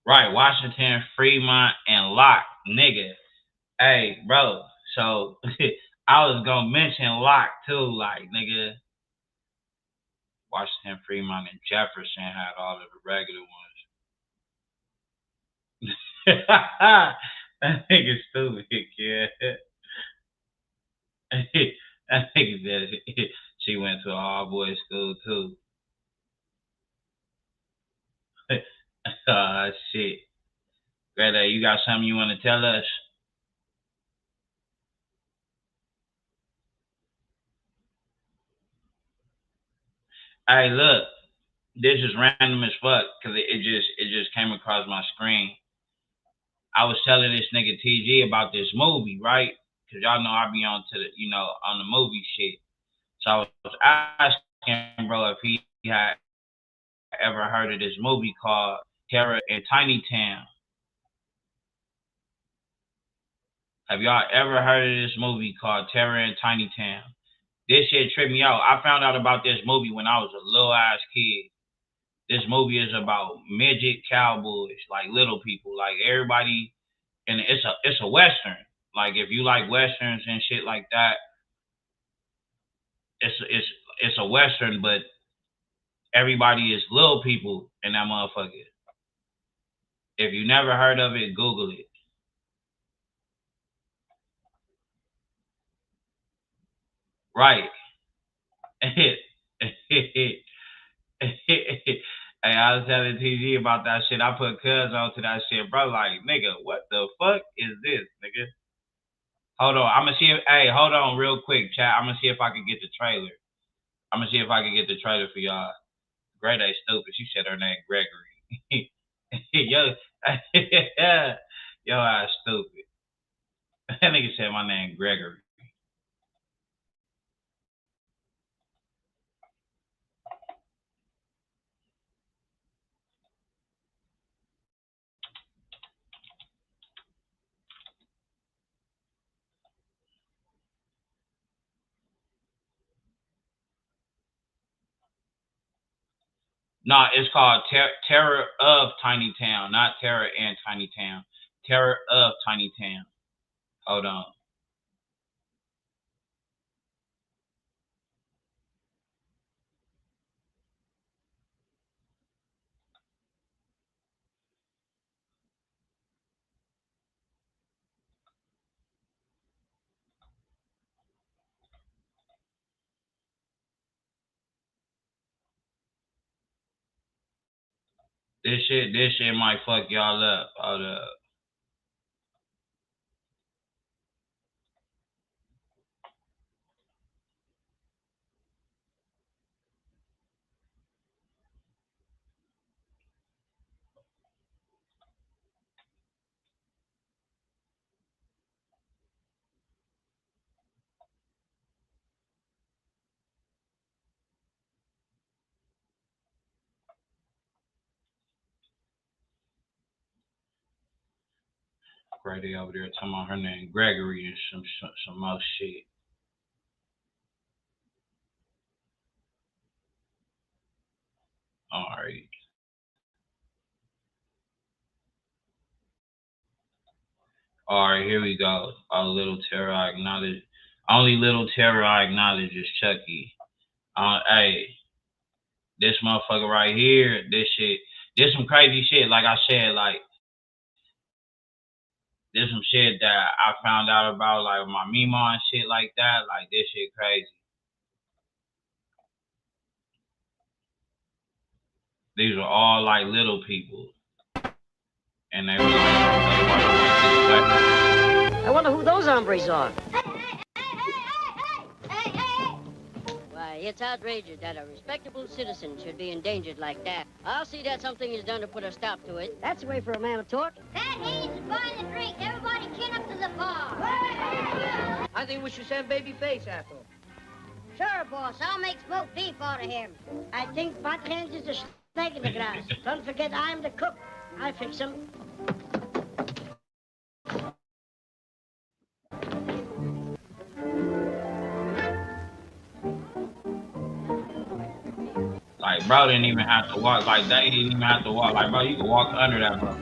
Right, Washington, Fremont, and Locke, nigga. Hey, bro. So I was gonna mention Locke too, like nigga. Washington, Fremont, and Jefferson had all of the regular ones. That nigga stupid, kid. That nigga said she went to an all boys school too. Shit. Greta, you got something you want to tell us? Hey, look, this is random as fuck because it just came across my screen. I was telling this nigga TG about this movie, right? Because y'all know I be on to the, on the movie shit. So I was asking bro if he had ever heard of this movie called Terror in Tiny Town. Have y'all ever heard of this movie called Terror in Tiny Town? This shit tripped me out. I found out about this movie when I was a little ass kid. This movie is about midget cowboys, like little people, like everybody, and it's a western. Like if you like westerns and shit like that, it's a western, but everybody is little people in that motherfucker. If you never heard of it, Google it. Right. Hey, I was telling TG about that shit. I put Cuz onto that shit, bro. Like, nigga, what the fuck is this, nigga? Hold on. I'm gonna see if, hold on real quick, chat. I'm gonna see if I can get the trailer. I'm gonna see if I can get the trailer for y'all. Great A stupid. She said her name Gregory. Yo, yo, ass stupid. That nigga said my name Gregory. No, it's called Terror of Tiny Town, not Terror and Tiny Town. Terror of Tiny Town. Hold on. This shit might fuck y'all up. Hold up. Grady over there talking about her name Gregory and some more shit. All right. All right, here we go. All little terror I acknowledge. Only little terror I acknowledge is Chucky. Hey, this motherfucker right here, this some crazy shit. Like I said, like this some shit that I found out about, like my Mima and shit like that. Like this shit crazy. These are all like little people, and they were like, I wonder who those hombres are. Why, it's outrageous that a respectable citizen should be endangered like that. I'll see that something is done to put a stop to it. That's the way for a man to talk. Pat Hayes is buying the drinks. Everybody chin up to the bar. I think we should send Babyface after him. Sure, boss. I'll make smoked beef out of him. I think Pat Hayes is the snake in the grass. Don't forget I'm the cook. I fix him. like, bro didn't even have to walk. Like, they didn't even have to walk. Like, bro, you can walk under that, bro.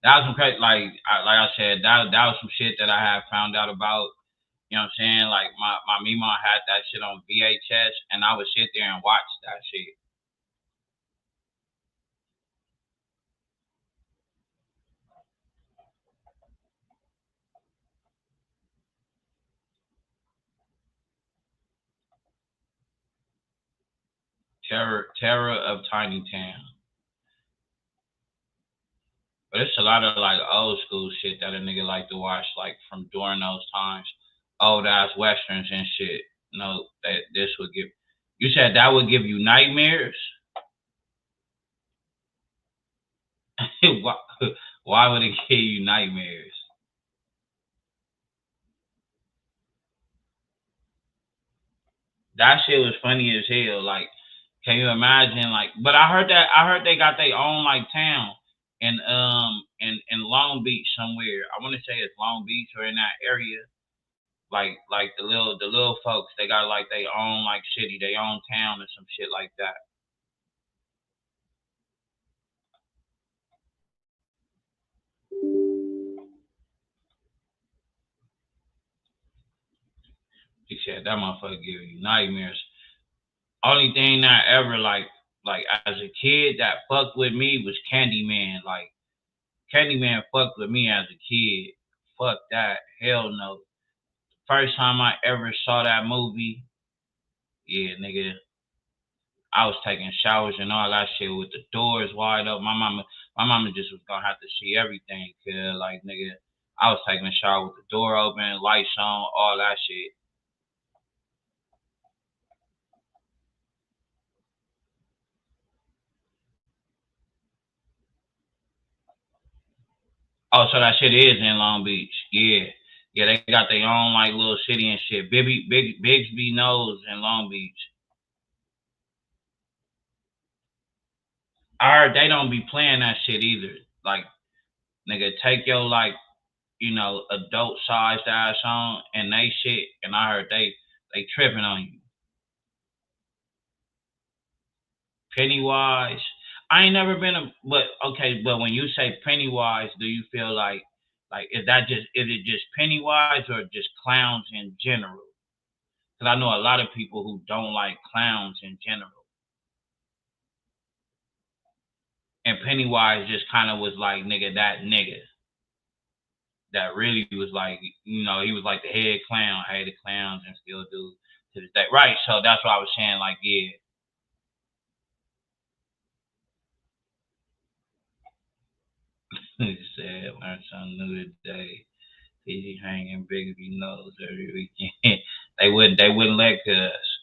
That was some crazy, like I said, that was some shit that I had found out about. You know what I'm saying? Like my Mima had that shit on VHS, and I would sit there and watch that shit. Terror of Tiny Town. But it's a lot of like old school shit that a nigga like to watch, like from during those times. Old ass westerns and shit. You know, that this would give you said that would give you nightmares? Why would it give you nightmares? That shit was funny as hell. Like, can you imagine? Like, but I heard they got their own like town in Long Beach somewhere. I want to say it's Long Beach or in that area. Like the little folks, they got like their own like city, their own town or some shit like that. He said that motherfucker give you nightmares. Only thing that I ever like as a kid that fucked with me was Candyman. Like Candyman fucked with me as a kid. Fuck that. Hell no. First time I ever saw that movie, yeah, nigga, I was taking showers and all that shit with the doors wide up. My mama just was gonna have to see everything, cause like nigga, I was taking a shower with the door open, lights on, all that shit. Oh, so that shit is in Long Beach. Yeah. Yeah, they got their own like little city and shit. Bigsby knows in Long Beach. I heard they don't be playing that shit either. Like Nigga, take your like, you know, adult sized ass on and they shit, and I heard they tripping on you. Pennywise, I ain't never been but when you say Pennywise, do you feel like is it just Pennywise or just clowns in general? Because I know a lot of people who don't like clowns in general. And Pennywise just kind of was like, nigga, that really was like, you know, he was like the head clown. I hated clowns and still do to this day. Right, so that's what I was saying, like, yeah. He said, learn something new today. He hanging big if he knows every weekend. They wouldn't let us.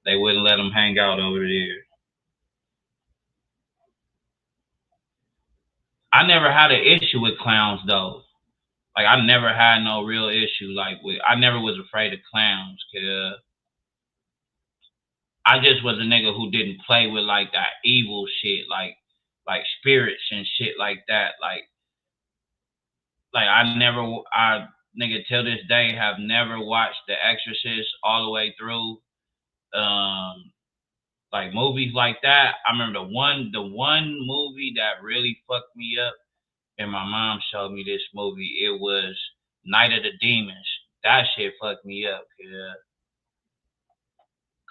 They wouldn't let him hang out over there. I never had an issue with clowns though. Like I never had no real issue I never was afraid of clowns, cause I just was a nigga who didn't play with like that evil shit, like spirits and shit like that. Like I nigga till this day have never watched The Exorcist all the way through. Like movies like that. I remember the one movie that really fucked me up, and my mom showed me this movie. It was Night of the Demons. That shit fucked me up. Yeah.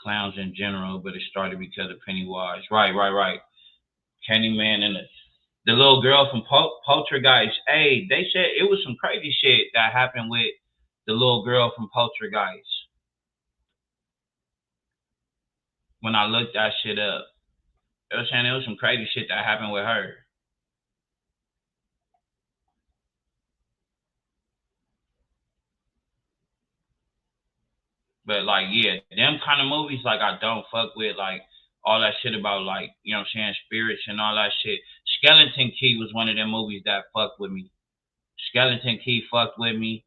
Clowns in general, but it started because of Pennywise. Right. Candyman and the little girl from Poltergeist. Hey, they said it was some crazy shit that happened with the little girl from Poltergeist. When I looked that shit up, they were saying it was some crazy shit that happened with her. But like, yeah, them kind of movies, like I don't fuck with, like all that shit about like, you know what I'm saying, spirits and all that shit. Skeleton Key was one of them movies that fucked with me. Skeleton Key fucked with me.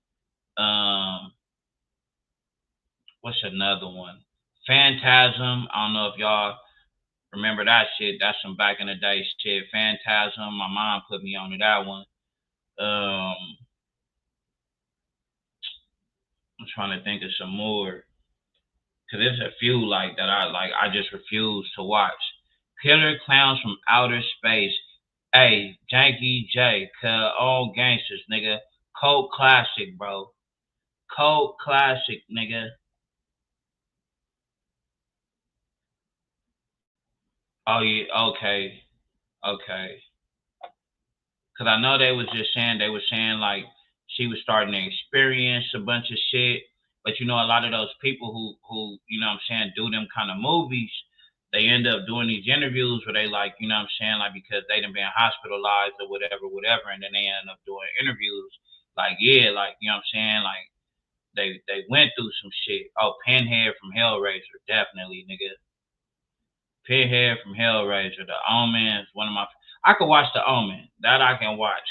What's another one? Phantasm. I don't know if y'all remember that shit. That's some back in the day shit. Phantasm. My mom put me on to that one. I'm trying to think of some more. Cause there's a few like that I just refuse to watch. Killer Clowns from Outer Space. Hey, Janky J, all gangsters, nigga. Cult classic, bro. Cult classic, nigga. Oh yeah, okay. Cause I know they were saying like she was starting to experience a bunch of shit. But you know, a lot of those people who you know what I'm saying, do them kind of movies, they end up doing these interviews where they like, you know what I'm saying, like because they done been hospitalized or whatever, and then they end up doing interviews. Like, yeah, like, you know what I'm saying, like they went through some shit. Oh, Pinhead from Hellraiser, definitely, nigga. Pinhead from Hellraiser. The Omen is one of my. I could watch The Omen. That I can watch.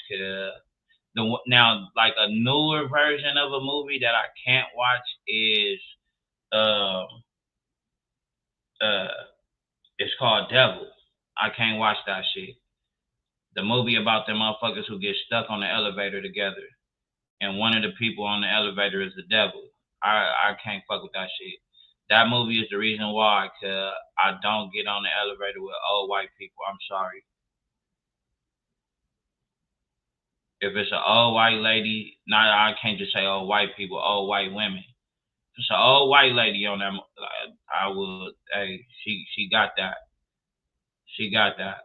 Now, like a newer version of a movie that I can't watch is it's called Devil. I can't watch that shit. The movie about them motherfuckers who get stuck on the elevator together, and one of the people on the elevator is the devil. I can't fuck with that shit. That movie is the reason why, cause I don't get on the elevator with old white people. I'm sorry. If it's an old white lady, I can't just say old white people, old white women. If it's an old white lady on that, I would. Hey, she got that. She got that.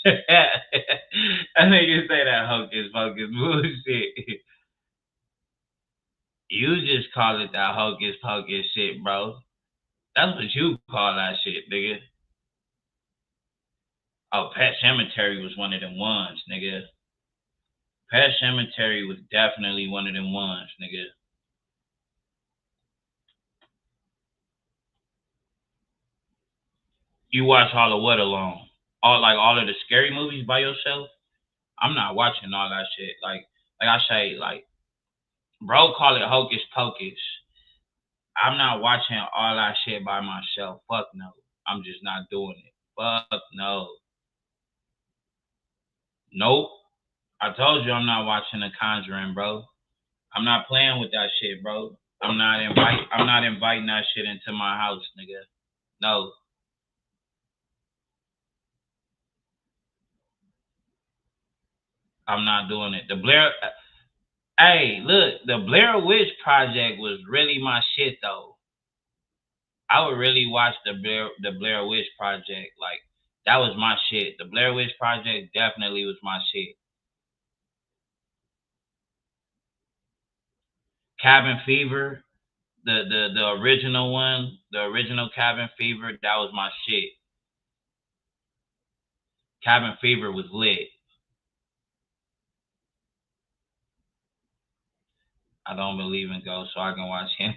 I nigga say that hocus pocus bullshit. You just call it that hocus pocus shit, bro. That's what you call that shit, nigga. Oh, Pet Sematary was one of them ones, nigga. Pet Sematary was definitely one of them ones, nigga. You watch all of what alone? All of the scary movies by yourself? I'm not watching all that shit. Like I say, like, bro, call it hocus pocus. I'm not watching all that shit by myself. Fuck no. I'm just not doing it. Fuck no. Nope. I told you I'm not watching The Conjuring, bro. I'm not playing with that shit, bro. I'm not inviting that shit into my house, nigga. No. I'm not doing it. Hey, look, the Blair Witch Project was really my shit though. I would really watch the Blair Witch Project. Like, that was my shit. The Blair Witch Project definitely was my shit. Cabin Fever, the original one, the original Cabin Fever, that was my shit. Cabin Fever was lit. I don't believe in ghosts, so I can watch him.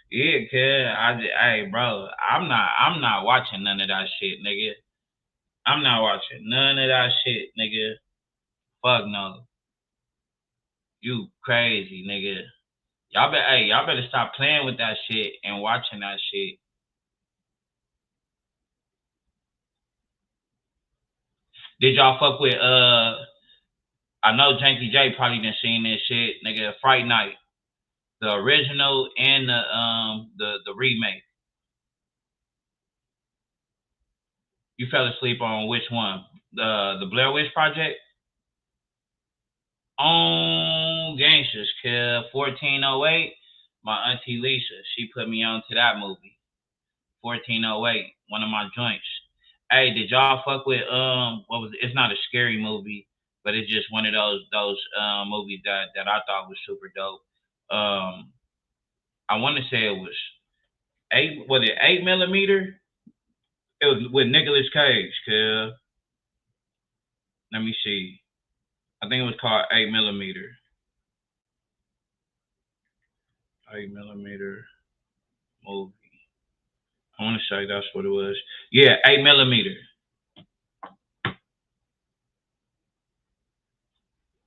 Yeah, kid. Hey, bro, I'm not watching none of that shit, nigga. I'm not watching none of that shit, nigga. Fuck no. You crazy, nigga. Y'all better stop playing with that shit and watching that shit. Did y'all fuck with I know Janky J probably done seen this shit, nigga. Fright Night, the original and the remake. You fell asleep on which one? The Blair Witch Project? On Gangsters, kid. 1408. My auntie Lisa, she put me on to that movie. 1408, one of my joints. Hey, did y'all fuck with what was it? It's not a scary movie, but it's just one of those movies that I thought was super dope. I want to say it was 8mm? It was with Nicolas Cage, kid. Let me see. I think it was called 8mm. 8mm movie. I want to say that's what it was. Yeah, 8mm.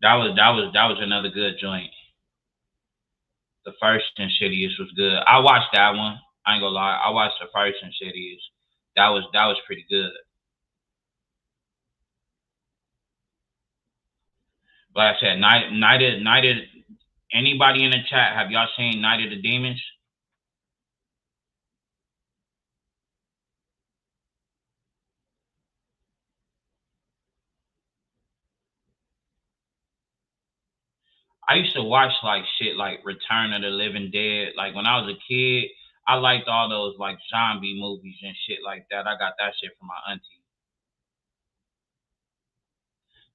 That was another good joint. The first Insidious was good. I watched that one. I ain't gonna lie. I watched the first Insidious. That was pretty good. Like I said, Night of anybody in the chat, have y'all seen Night of the Demons? I used to watch like shit like Return of the Living Dead. Like when I was a kid, I liked all those like zombie movies and shit like that. I got that shit from my auntie.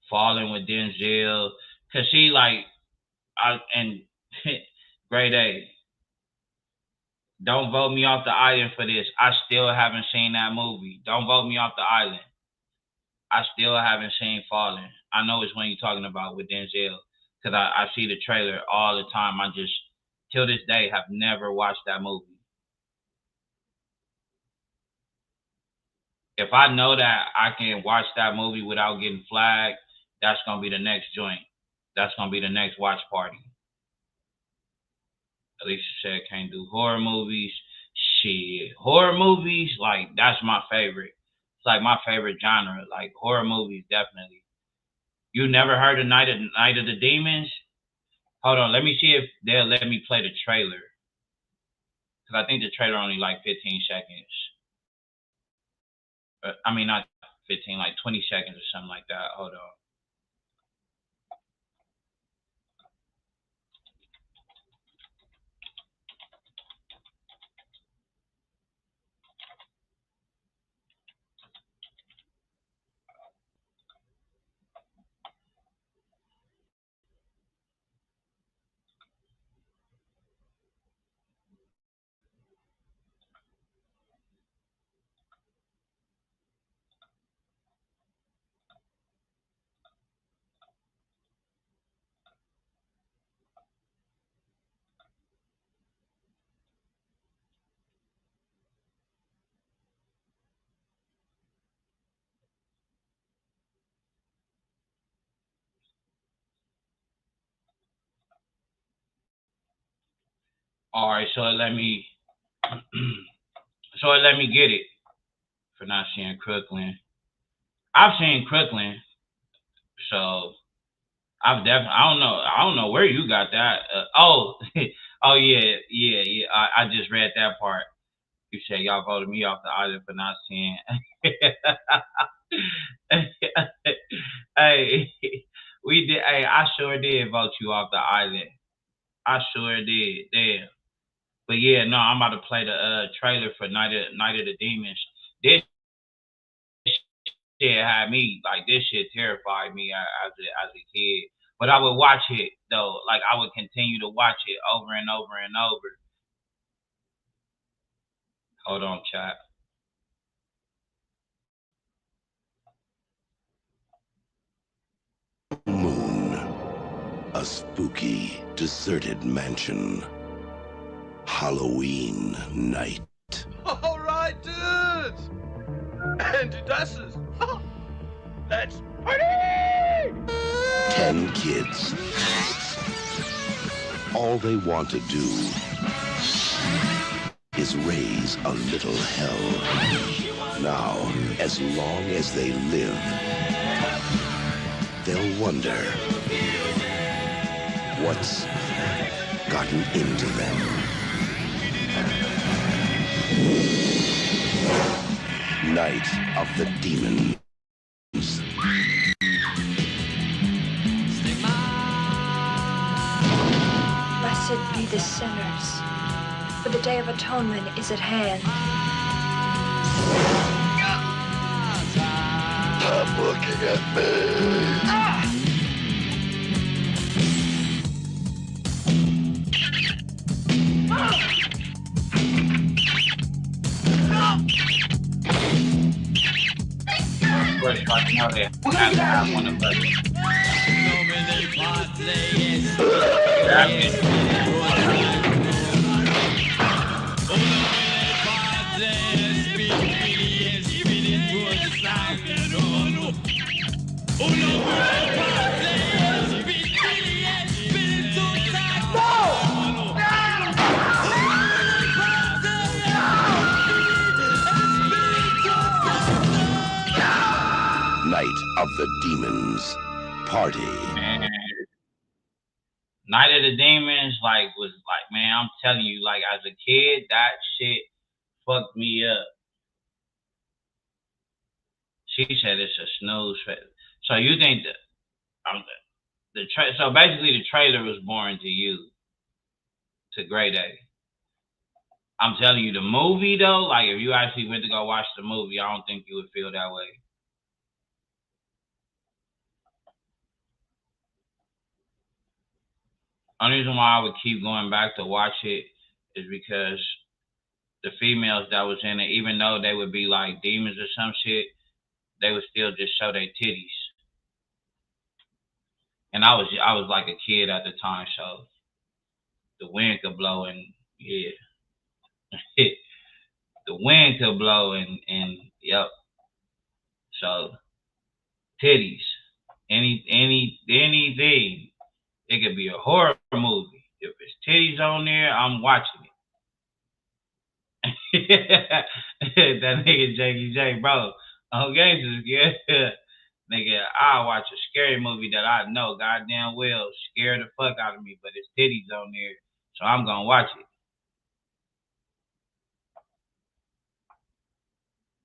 Falling with Denzel, cause she like, grade A. Don't vote me off the island for this. I still haven't seen that movie. Don't vote me off the island. I still haven't seen Falling. I know it's one you're talking about with Denzel. Because I see the trailer all the time. I just, till this day, have never watched that movie. If I know that I can watch that movie without getting flagged, that's going to be the next joint. That's going to be the next watch party. Alicia said can't do horror movies. Shit. Horror movies, like, that's my favorite. It's like my favorite genre. Like, horror movies, definitely. You never heard of Night of the Demons? Hold on, let me see if they'll let me play the trailer. Because I think the trailer only like 15 seconds. I mean, not 15, like 20 seconds or something like that. Hold on. All right, so it let me get it for not seeing Crooklyn. I've seen Crooklyn. So I've definitely, I don't know where you got that. Oh, oh yeah. I just read that part. You said y'all voted me off the island for not seeing. Hey, we did. Hey, I sure did vote you off the island. I sure did. Damn. But yeah, no, I'm about to play the trailer for Night of the Demons. This shit had me like, this shit terrified me as a kid. But I would watch it though. Like I would continue to watch it over and over and over. Hold on, chat. Moon. A spooky, deserted mansion. Halloween night. All right, dudes. Andy Dasses. Let's party! 10 kids. All they want to do is raise a little hell. Now, as long as they live, they'll wonder what's gotten into them. Night of the Demons. Blessed be the sinners, for the day of atonement is at hand. Stop looking at me. Night of the Demons. Party. Man. Night of the Demons, like, was like, man, I'm telling you, like, as a kid, that shit fucked me up. She said it's a snooze fest. So you think that so basically the trailer was boring to you, to Grade A. I'm telling you, the movie though, like if you actually went to go watch the movie, I don't think you would feel that way. Only reason why I would keep going back to watch it is because the females that was in it, even though they would be like demons or some shit, they would still just show their titties. And I was like a kid at the time, so the wind could blow and yeah. The wind could blow and yep. So titties. Anything. It could be a horror movie. If it's titties on there, I'm watching it. That nigga Jakey J, bro. On Gangsters, yeah. Nigga, I'll watch a scary movie that I know goddamn well scare the fuck out of me, but it's titties on there, so I'm gonna watch it.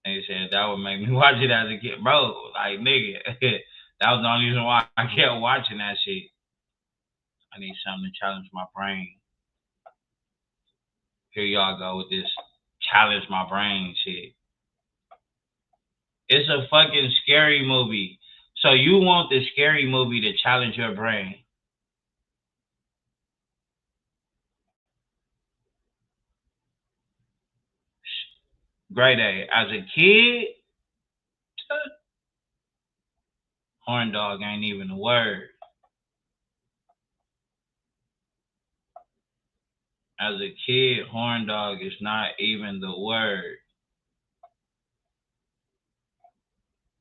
Nigga said that would make me watch it as a kid. Bro, like, nigga, that was the only reason why I kept watching that shit. I need something to challenge my brain. Here y'all go with this challenge my brain shit. It's a fucking scary movie. So you want the scary movie to challenge your brain. Grade A. As a kid, horn dog ain't even a word. As a kid, horn dog is not even the word.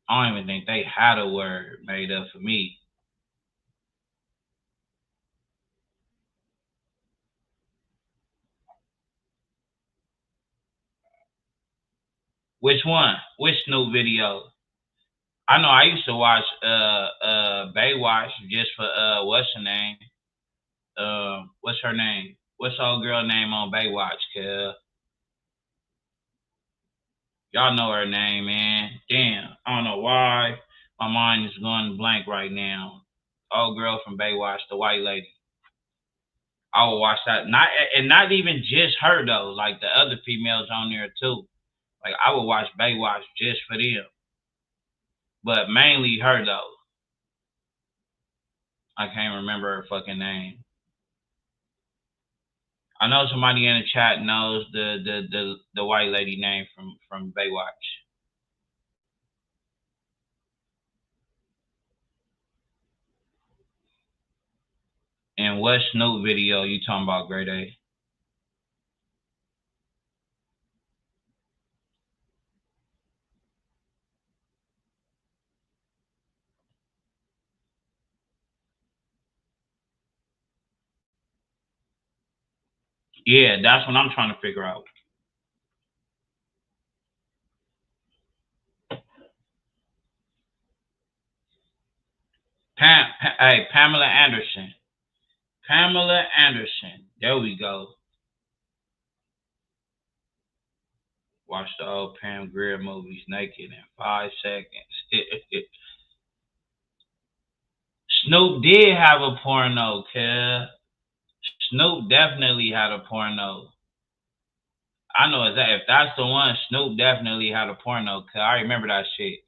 I don't even think they had a word made up for me. Which one? Which new video? I know I used to watch Baywatch just for what's her name? What's her name? What's old girl name on Baywatch, cuz? Y'all know her name, man. Damn. I don't know why my mind is going blank right now. Old girl from Baywatch, the white lady. I will watch that. Not even just her though, like the other females on there too. Like I would watch Baywatch just for them. But mainly her though. I can't remember her fucking name. I know somebody in the chat knows the white lady name from Baywatch. And what Snoop video you talking about, Grade A? Yeah, that's what I'm trying to figure out. Pamela Anderson. Pamela Anderson. There we go. Watch the old Pam Grier movies naked in 5 seconds. Snoop did have a porno, kid. Snoop definitely had a porno. I know exactly. If that's the one, Snoop definitely had a porno, cause I remember that shit.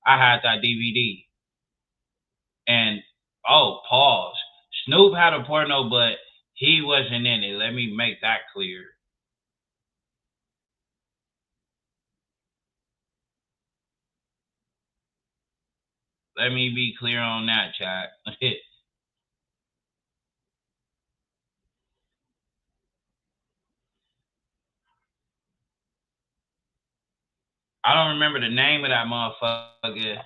I had that DVD. And, oh, pause. Snoop had a porno, but he wasn't in it. Let me make that clear. Let me be clear on that, chat. I don't remember the name of that motherfucker,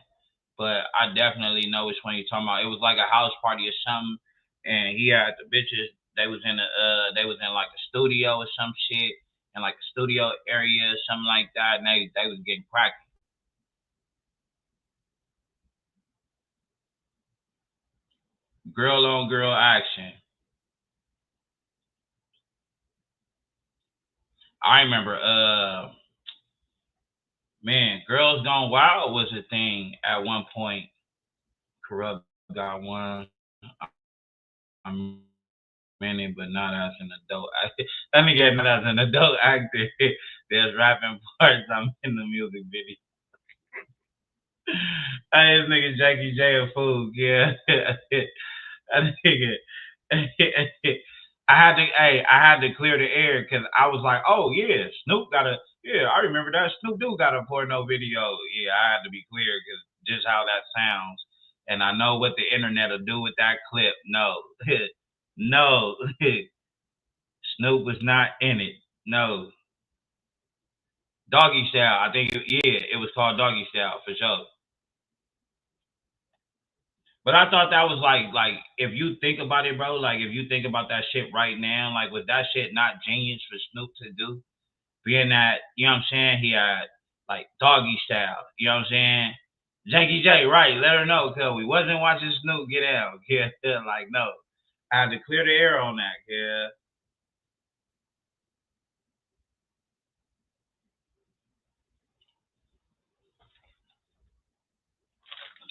but I definitely know which one you're talking about. It was like a house party or something, and he had the bitches. They was in like a studio or some shit, in like a studio area or something like that, and they was getting cracked. Girl on girl action. I remember, man, Girls Gone Wild was a thing at one point. Corrupt got one. I'm in it, but not as an adult. Let me get not as an adult actor. There's rapping parts. I'm in the music video. Hey, this nigga Jackie J a fool, yeah. That nigga. I had to clear the air because I was like, oh yeah, Snoop got a, yeah, I remember that Snoop do got a porno video. Yeah, I had to be clear because just how that sounds. And I know what the internet will do with that clip. No. No. Snoop was not in it. No. Doggy Style. I think, it was called Doggy Style for sure. But I thought that was like if you think about it, bro, like if you think about that shit right now, like was that shit not genius for Snoop to do? Being that, you know what I'm saying, he had like Doggy Style, you know what I'm saying? Jackie J, right, let her know, cause we wasn't watching Snoop get out. Yeah, like no. I had to clear the air on that, yeah.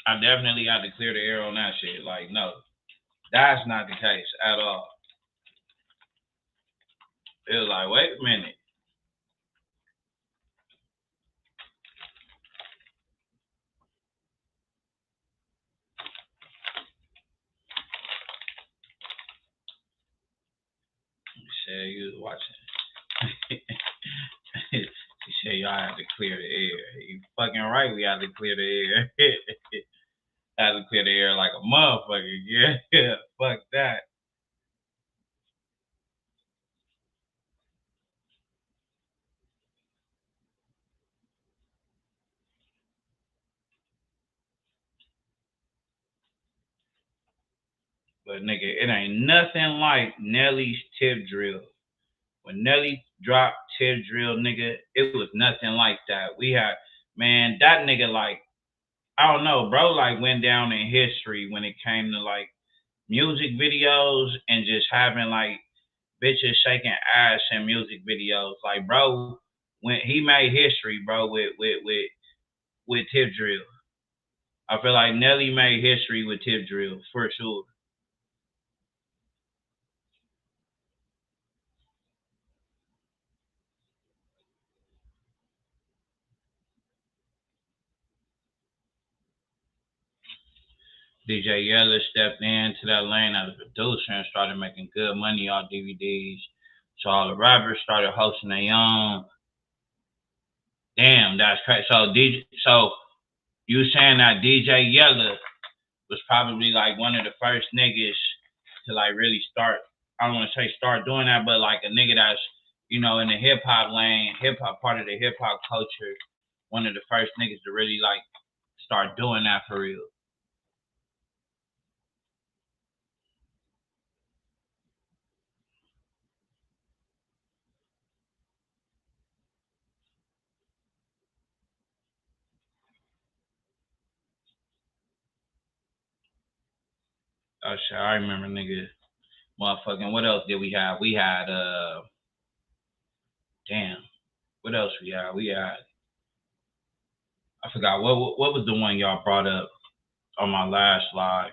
I definitely had to clear the air on that shit. Like, no, that's not the case at all. It was like, wait a minute. You said you was watching. She said y'all had to clear the air. You fucking right, we had to clear the air. Had to clear the air like a motherfucker. Yeah, fuck that. But nigga, it ain't nothing like Nelly's Tip Drill. When Nelly dropped Tip Drill, nigga, it was nothing like that. We had, man, that nigga like, I don't know, bro, like went down in history when it came to like music videos and just having like bitches shaking ass in music videos. Like, bro, when he made history, bro, with Tip Drill. I feel like Nelly made history with Tip Drill for sure. DJ Yeller stepped into that lane as a producer and started making good money off DVDs. So all the rappers started hosting their own. Damn, that's crazy. So you saying that DJ Yeller was probably like one of the first niggas to like really start, I don't want to say start doing that, but like a nigga that's, you know, in the hip hop lane, hip hop part of the hip hop culture, one of the first niggas to really like start doing that for real. Oh shit, I remember nigga. Motherfucking, what else did we have? We had damn, what else we had? We had, I forgot what was the one y'all brought up on my last live,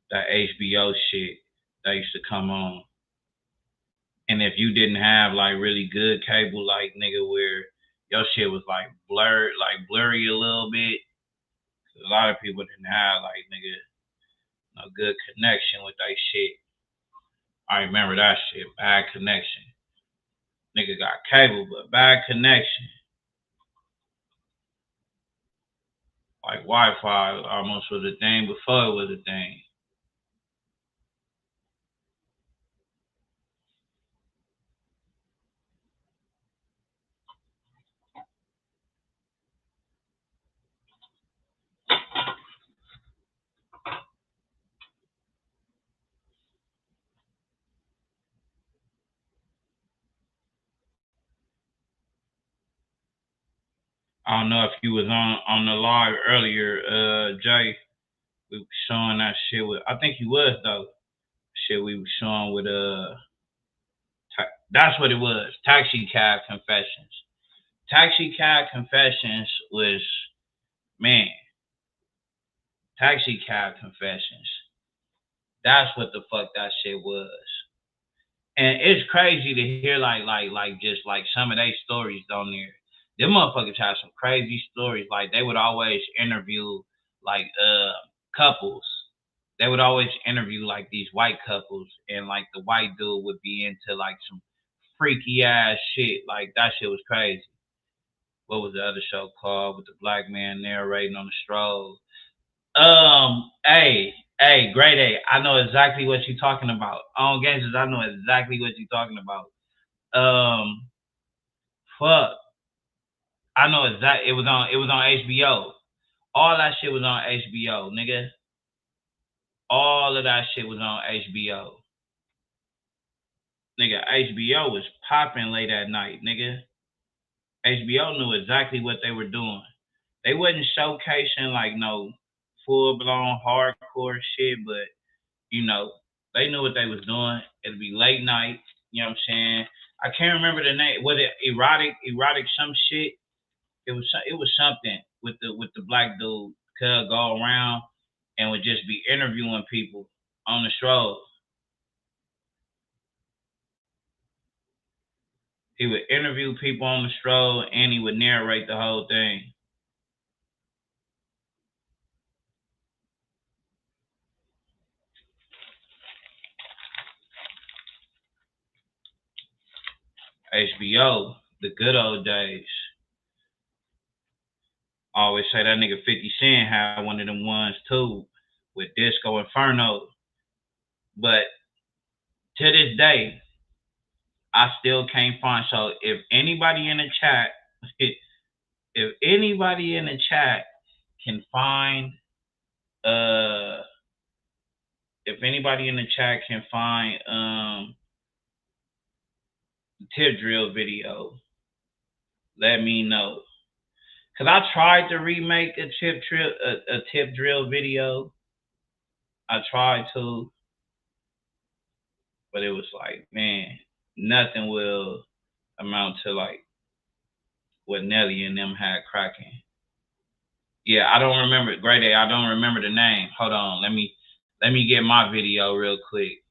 that HBO shit that used to come on. And if you didn't have like really good cable, like nigga, where your shit was like blurred, like blurry a little bit, a lot of people didn't have like nigga no good connection with that shit. I remember that shit, bad connection. Nigga got cable, but bad connection. Like Wi-Fi almost was a thing before it was a thing. I don't know if you was on the live earlier, Jay. We were showing that shit with, I think you was though. Shit we were showing with that's what it was. Taxi Cab Confessions. Taxi Cab Confessions was, man. Taxi Cab Confessions. That's what the fuck that shit was. And it's crazy to hear like just like some of their stories on there. Them motherfuckers have some crazy stories. Like they would always interview like couples. They would always interview like these white couples, and like the white dude would be into like some freaky ass shit. Like that shit was crazy. What was the other show called with the black man narrating on the stroll? Hey, Grade A, I know exactly what you're talking about. On Gangsters, I know exactly what you're talking about. Fuck. I know exactly. It was on HBO. All that shit was on HBO, nigga. All of that shit was on HBO. Nigga, HBO was popping late at night, nigga. HBO knew exactly what they were doing. They wasn't showcasing like no full-blown hardcore shit, but, you know, they knew what they was doing. It'd be late night, you know what I'm saying? I can't remember the name. Was it erotic some shit? It was something with the black dude could go around and would just be interviewing people on the stroll. He would interview people on the stroll and he would narrate the whole thing. HBO, the good old days. I always say that nigga 50 Cent had one of them ones too with Disco Inferno. But to this day, I still can't find. So if anybody in the chat, can find, the Tip Drill video, let me know. Cause I tried to remake a tip drill video. I tried to, but it was like, man, nothing will amount to like what Nelly and them had cracking. Yeah, I don't remember Great Day. I don't remember the name. Hold on, let me get my video real quick.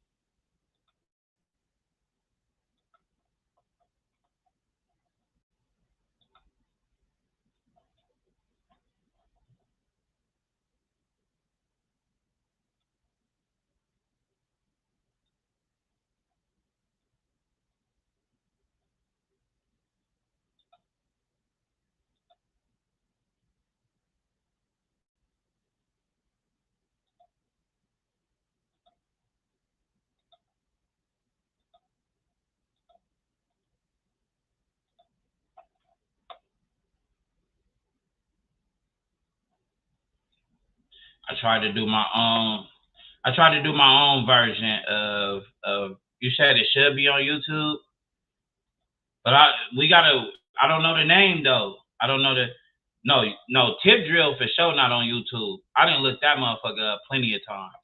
I tried to do my own version of you said it should be on YouTube. But I don't know the name though. I don't know no Tip Drill for sure not on YouTube. I didn't look that motherfucker up plenty of times.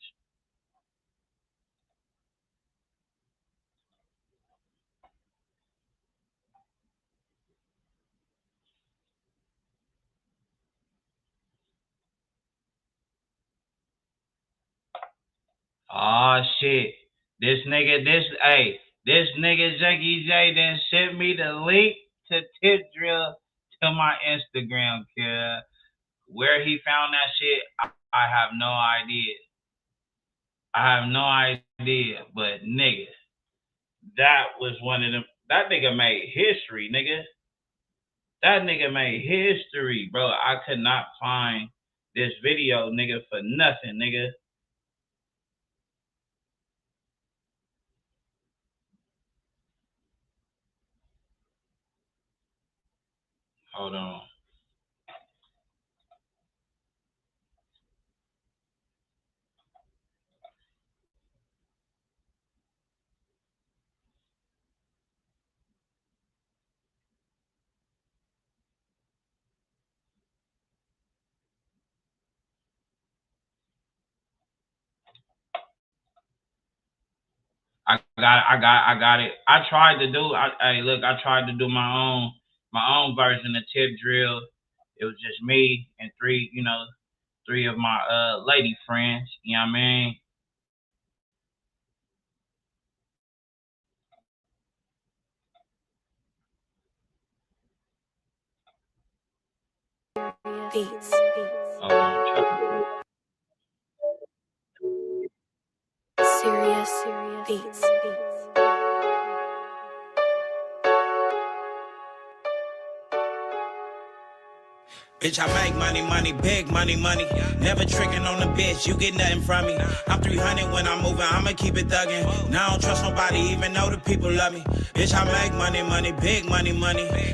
Oh shit. This nigga Janky J then sent me the link to Tip Drill to my Instagram, kid. Where he found that shit, I have no idea. I have no idea, but nigga, that was one of them. That nigga made history, nigga. That nigga made history, bro. I could not find this video, nigga, for nothing, nigga. Hold on. I got it. I tried to do my own version of Tip Drill. It was just me and three of my lady friends, you know what I mean? Beats. Serious Beats. Bitch, I make money, big money. Never tricking on the bitch, you get nothing from me. I'm 300 when I'm moving, I'ma keep it thuggin'. Now I don't trust nobody, even though the people love me. Bitch, I make money, big money.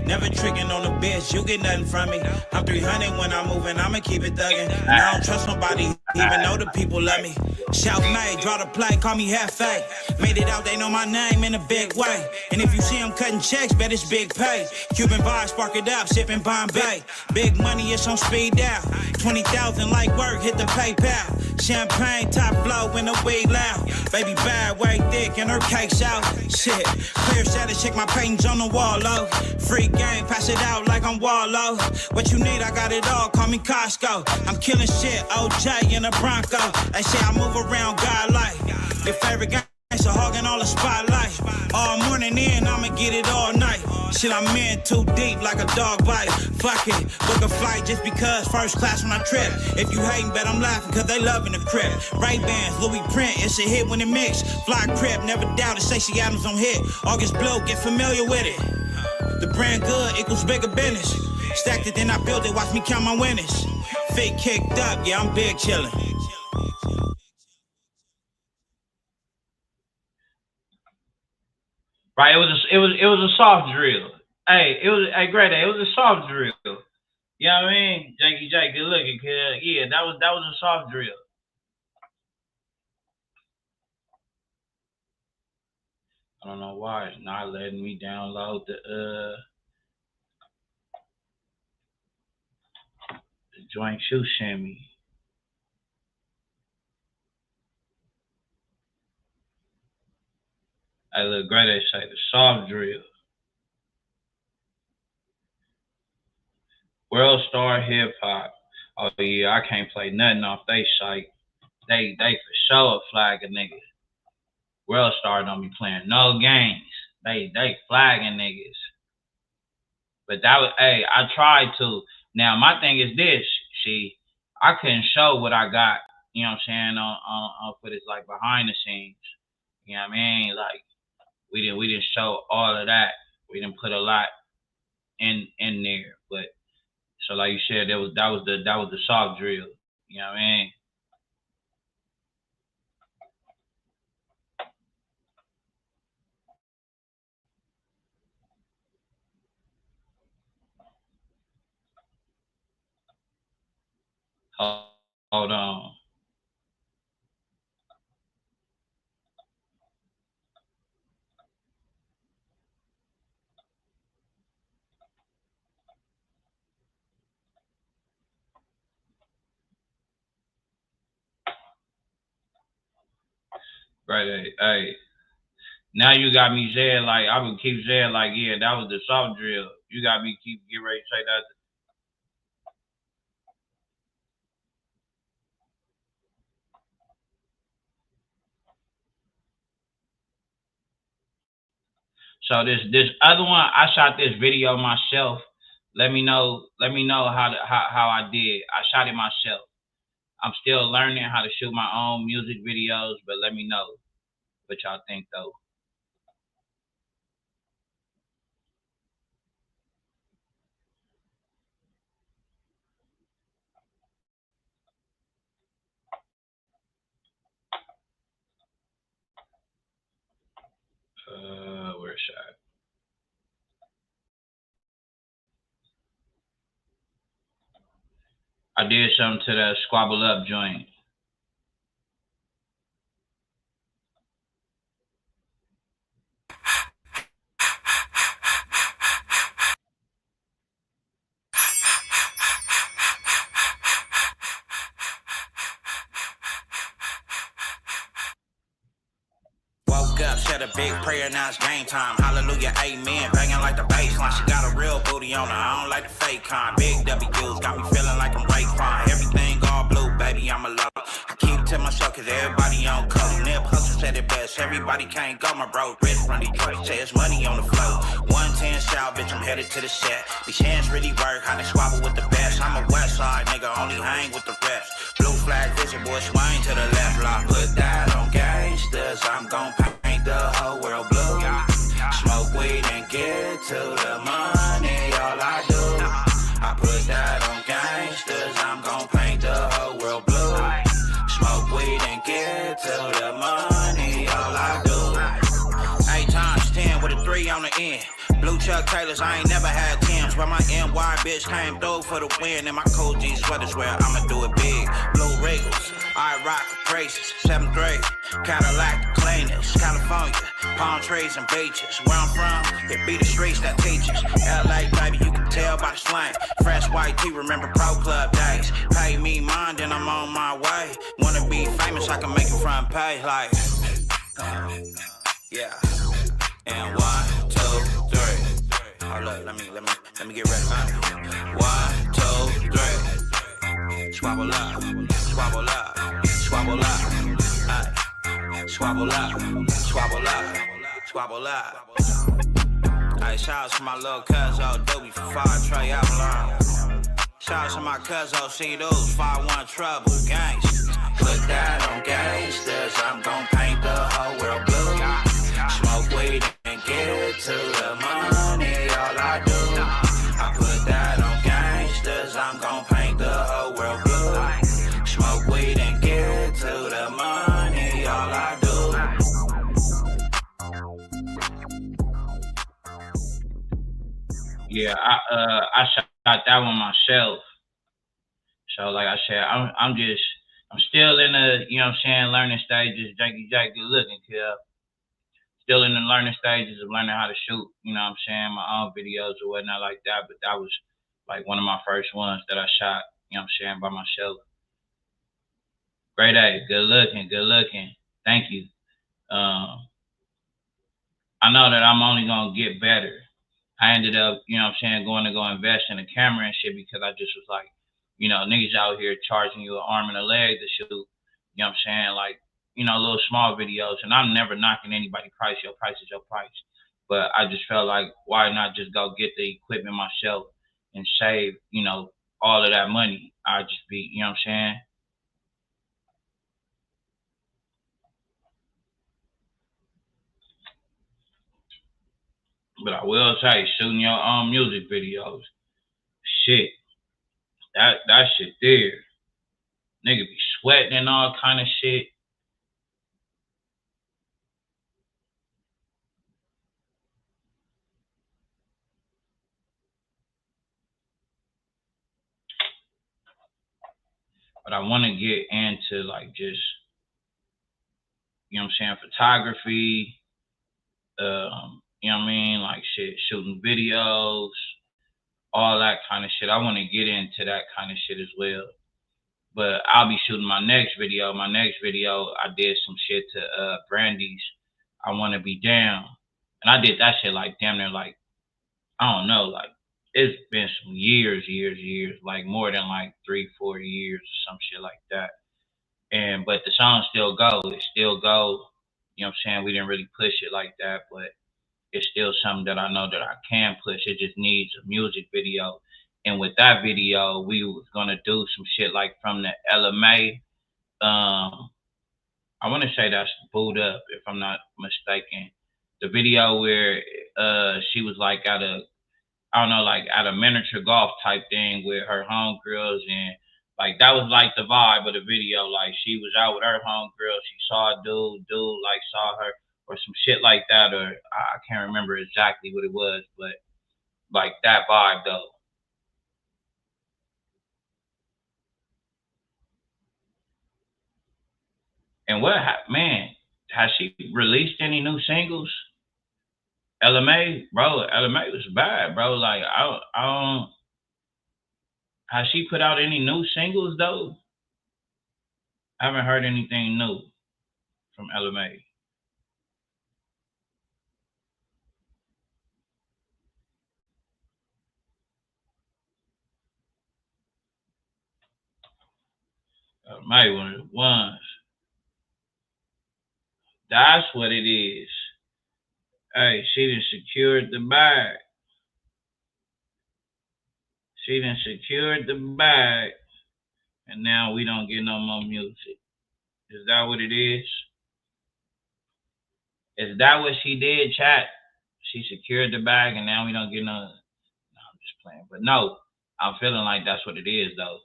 Never tricking on the bitch, you get nothing from me. I'm 300 when I'm moving, I'ma keep it thuggin'. Now I don't trust nobody, even though the people love me. Shout made, draw the play, call me Hefe. Made it out, they know my name in a big way. And if you see them cutting checks, bet it's big pay. Cuban vibes, spark it up, sipping Bombay. Big money, it's on speed dial. 20,000 like work, hit the PayPal. Champagne, top flow, when the weed loud. Baby bad, way thick, and her cake's out. Shit, clear status, check my paintings on the wall, low. Free game, pass it out like I'm Wallow. What you need, I got it all, call me Costco. I'm killing shit, OJ in a Bronco. They say I move around God like. Your favorite gangster hogging all the spotlight. All morning in, I'ma get it all night. Shit, I'm in too deep like a dog bite. Fuck it, book a flight just because first class when I trip. If you hating, bet I'm laughing cause they loving the crib. Ray-Bans, Louis print, it's a hit when it mix. Fly crib, never doubt it, Stacey Adams on hit. August Blue, get familiar with it. The brand good equals bigger business. Stacked it, then I built it, watch me count my winners. Feet kicked up, yeah, I'm big chillin'. Right, it was a soft drill. Hey, Great Day, it was a soft drill. You know what I mean? Janky J, good looking, kid. Yeah, that was a soft drill. I don't know why it's not letting me download the joint you sent me. I look great. They say the soft drill. World Star Hip Hop. Oh yeah, I can't play nothing off they site. They for sure flag a nigga. World Star don't be playing no games. They flagging niggas. But that was, hey, I tried to. Now my thing is this, I couldn't show what I got, you know what I'm saying, on for this like behind the scenes. You know what I mean? Like we didn't show all of that. We didn't put a lot in there. But so like you said, that was the soft drill. You know what I mean? Hold on. Right, hey. Now you got me saying like I would keep saying like, yeah, that was the soft drill. You got me get ready to say that. So this other one, I shot this video myself. Let me know how I did. I shot it myself. I'm still learning how to shoot my own music videos, but let me know what y'all think though. Where's shot? I did something to that Squabble Up joint. Woke up, said a big prayer, now it's game time. Hallelujah, amen. Banging like the baseline. She got a real booty on her. I don't like the fake kind. Big W's got me feeling like I'm Raekwon. Everything all blue, baby, I'm a lover. I keep it to myself cause everybody on code. Nip Hustle said it best. Everybody can't go, my bro. Rich from Detroit, say it's money on the flow. 110 shout, bitch, I'm headed to the set. These hands really work, how they squabble with the best. I'm a west side nigga, only hang with the rest. Blue flag vision, boy, swing to the left. Block, put that on gangsters. I'm gon' paint the whole world blue. Smoke weed and get to the money, all I do. I put that on gangsters. I'm gon' paint the whole world blue. Smoke weed and get to the money, all I do. 8 times 10 with a 3 on the end. Blue Chuck Taylors, I ain't never had Timbs. Where my NY bitch came through for the win. And my cold G sweaters where I'ma do it big. Blue Regals, I rock braces. 7th grade, Cadillac cleaners. California, palm trees and beaches. Where I'm from, it be the streets that teach us. LA, baby, you can tell by the slang. Fresh white tee, remember Pro Club days. Pay me mine, then I'm on my way. Wanna be famous, I can make it front page like. Yeah. And 1, 2, 3. Hold up, let me get ready. 1, 2, 3. Squabble up, squabble up, squabble up. Ay. Squabble up, squabble up, squabble up. Hey, shout out to my little cousin Doobie for 5 Trey Avalon. Shout out to my cousin C Dudes, 5-1 Trouble, gangs. Put that on gangsters, I'm gon' paint the whole world blue. Smoke weed and get to the money, all I do. I put that on gangsters, I'm gon' paint the whole world blue. Smoke weed and get to the money, all I do. Yeah, I shot that one myself. So like I said, I'm still in the, you know what I'm saying, learning stages. Jakey Jack, good looking, kid. Still in the learning stages of learning how to shoot, you know what I'm saying, my own videos or whatnot like that. But that was like one of my first ones that I shot, you know what I'm saying, by myself. Great A, good looking. Thank you. I know that I'm only gonna get better. I ended up, you know what I'm saying, going to go invest in a camera and shit because I just was like, you know, niggas out here charging you an arm and a leg to shoot, you know what I'm saying, like, you know, little small videos. And I'm never knocking anybody's price. Your price is your price. But I just felt like, why not just go get the equipment myself and save, you know, all of that money? I'd just be, you know what I'm saying? But I will say, shooting your own music videos, shit, that shit there. Nigga be sweating and all kind of shit. But I want to get into like just, you know what I'm saying, photography, you know what I mean, like shit, shooting videos, all that kind of shit. I want to get into that kind of shit as well. But I'll be shooting my next video. My next video, I did some shit to Brandy's I Want to Be Down. And I did that shit like damn near like, I don't know, like it's been some years, like more than like 3-4 years or some shit like that. And but the song still go. It still go. You know what I'm saying? We didn't really push it like that, but it's still something that I know that I can push. It just needs a music video. And with that video, we was gonna do some shit like from the LMA. I want to say that's Booed Up, if I'm not mistaken. The video where she was like at a, I don't know, like at a miniature golf type thing with her homegirls, and like that was like the vibe of the video. Like she was out with her homegirl, she saw a dude like saw her or some shit like that, or I can't remember exactly what it was, but like that vibe though. And what, man, has she released any new singles? LMA, bro, LMA was bad, bro. Like, I don't, has she put out any new singles, though? I haven't heard anything new from LMA. LMA one of the ones. That's what it is. Hey, she done secured the bag. She done secured the bag. And now we don't get no more music. Is that what it is? Is that what she did, chat? She secured the bag and now we don't get no... No, I'm just playing. But no, I'm feeling like that's what it is, though.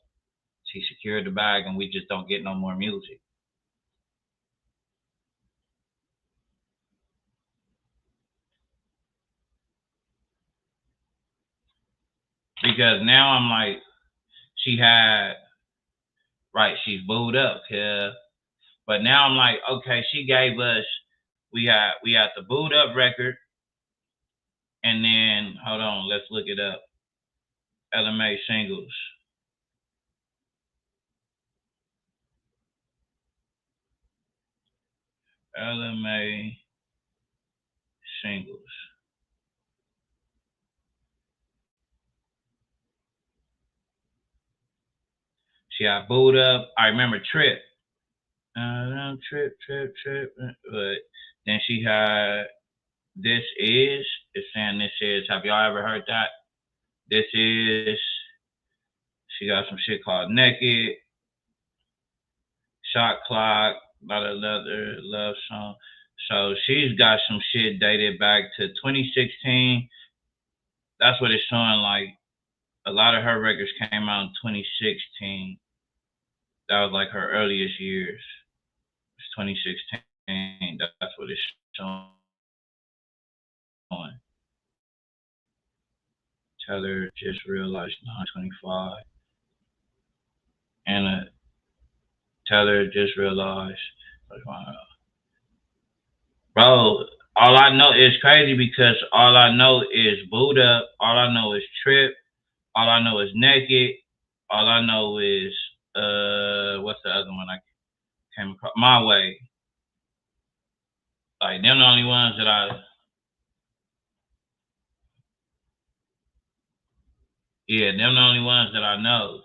She secured the bag and we just don't get no more music. Because now I'm like, she had, right, she's booed up, yeah. But now I'm like, okay, she gave us, we had the Booed Up record, and then, hold on, let's look it up. LMA singles. LMA singles. She got Booed Up. I remember Trip. Trip. But then she had This Is. It's saying This Is. Have y'all ever heard that? This Is. She got some shit called Naked. Shot Clock. A lot of other love songs. So she's got some shit dated back to 2016. That's what it's showing. Like a lot of her records came out in 2016. That was like her earliest years. It's 2016. That's what it's showing. Tell her just realized 925. And tell her just realized. Bro, all I know is crazy because all I know is Booed Up. All I know is Trip. All I know is Naked. All I know is what's the other one I came across? My Way. Like them the only ones that them the only ones that I know.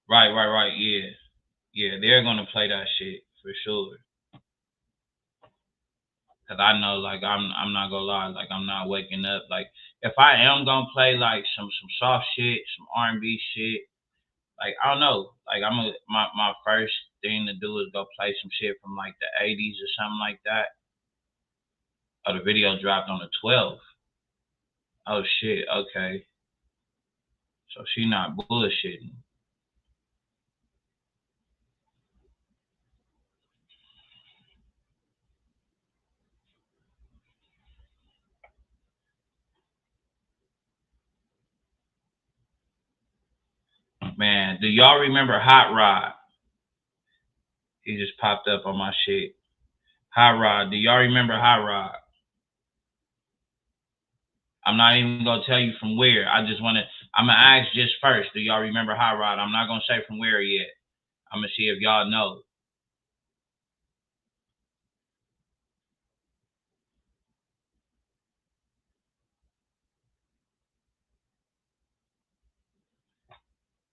Right. Yeah, they're gonna play that shit for sure. Cause I know, like, I'm not gonna lie, like, I'm not waking up. Like, if I am gonna play like some soft shit, some R&B shit, like, I don't know, like, my first thing to do is go play some shit from like the 80s or something like that. Oh, the video dropped on the 12th. Oh shit, okay. So she not bullshitting. Man, do y'all remember Hot Rod? He just popped up on my shit. Hot Rod, do y'all remember Hot Rod? I'm not even gonna tell you from where. I'm gonna ask just first. Do y'all remember Hot Rod? I'm not gonna say from where yet. I'm gonna see if y'all know.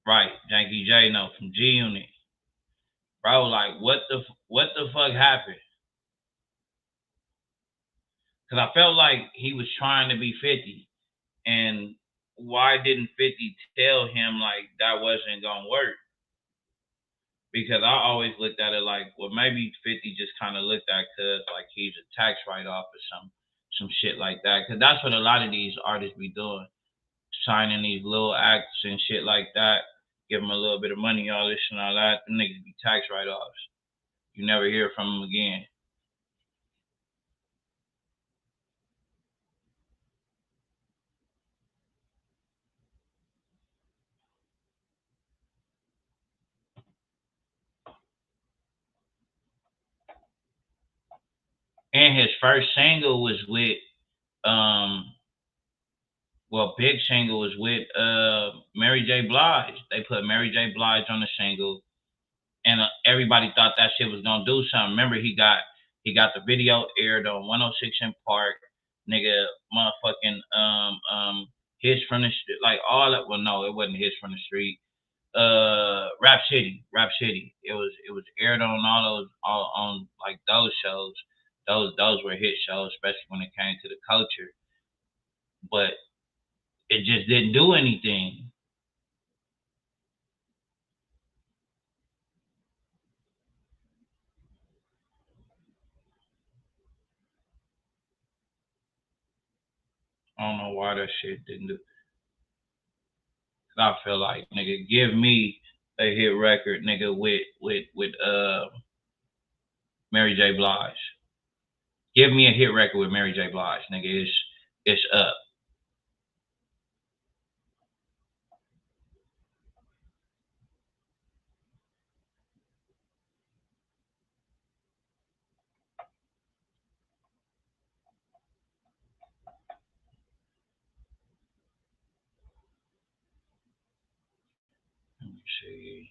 Right, Janky J know from G Unit. Bro, like what the fuck happened? Cause I felt like he was trying to be 50, and why didn't 50 tell him like that wasn't gonna work? Because I always looked at it like, well, maybe 50 just kind of looked at cuz like he's a tax write-off or some shit like that. Cause that's what a lot of these artists be doing, signing these little acts and shit like that, give them a little bit of money, all this and all that. Them niggas be tax write-offs. You never hear from them again. And his first single was with big single was with Mary J. Blige. They put Mary J. Blige on the single, and everybody thought that shit was gonna do something. Remember, he got the video aired on 106 in Park, nigga, motherfucking Hits from the Street, like all that. Well, no, it wasn't Hits from the Street. Rap City. It was aired on on like those shows. Those were hit shows, especially when it came to the culture. But it just didn't do anything. I don't know why that shit didn't do. I feel like, nigga, give me a hit record, nigga, with Mary J. Blige. Give me a hit record with Mary J. Blige, nigga. It's up. Let me see.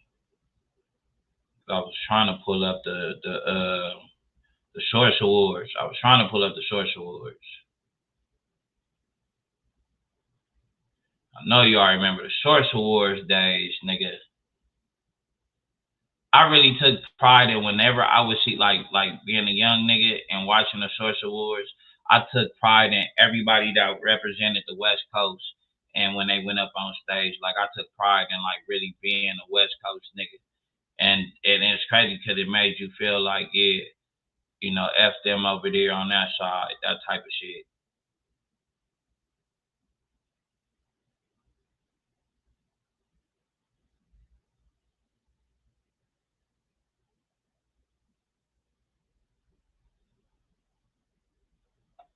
I was trying to pull up the Source Awards. I know you all remember the Source Awards days, nigga. I really took pride in whenever I would see like being a young nigga and watching the Source Awards. I took pride in everybody that represented the West Coast, and when they went up on stage, like I took pride in like really being a West Coast nigga, and it's crazy because it made you feel like, yeah, you know, F them over there on that side, that type of shit.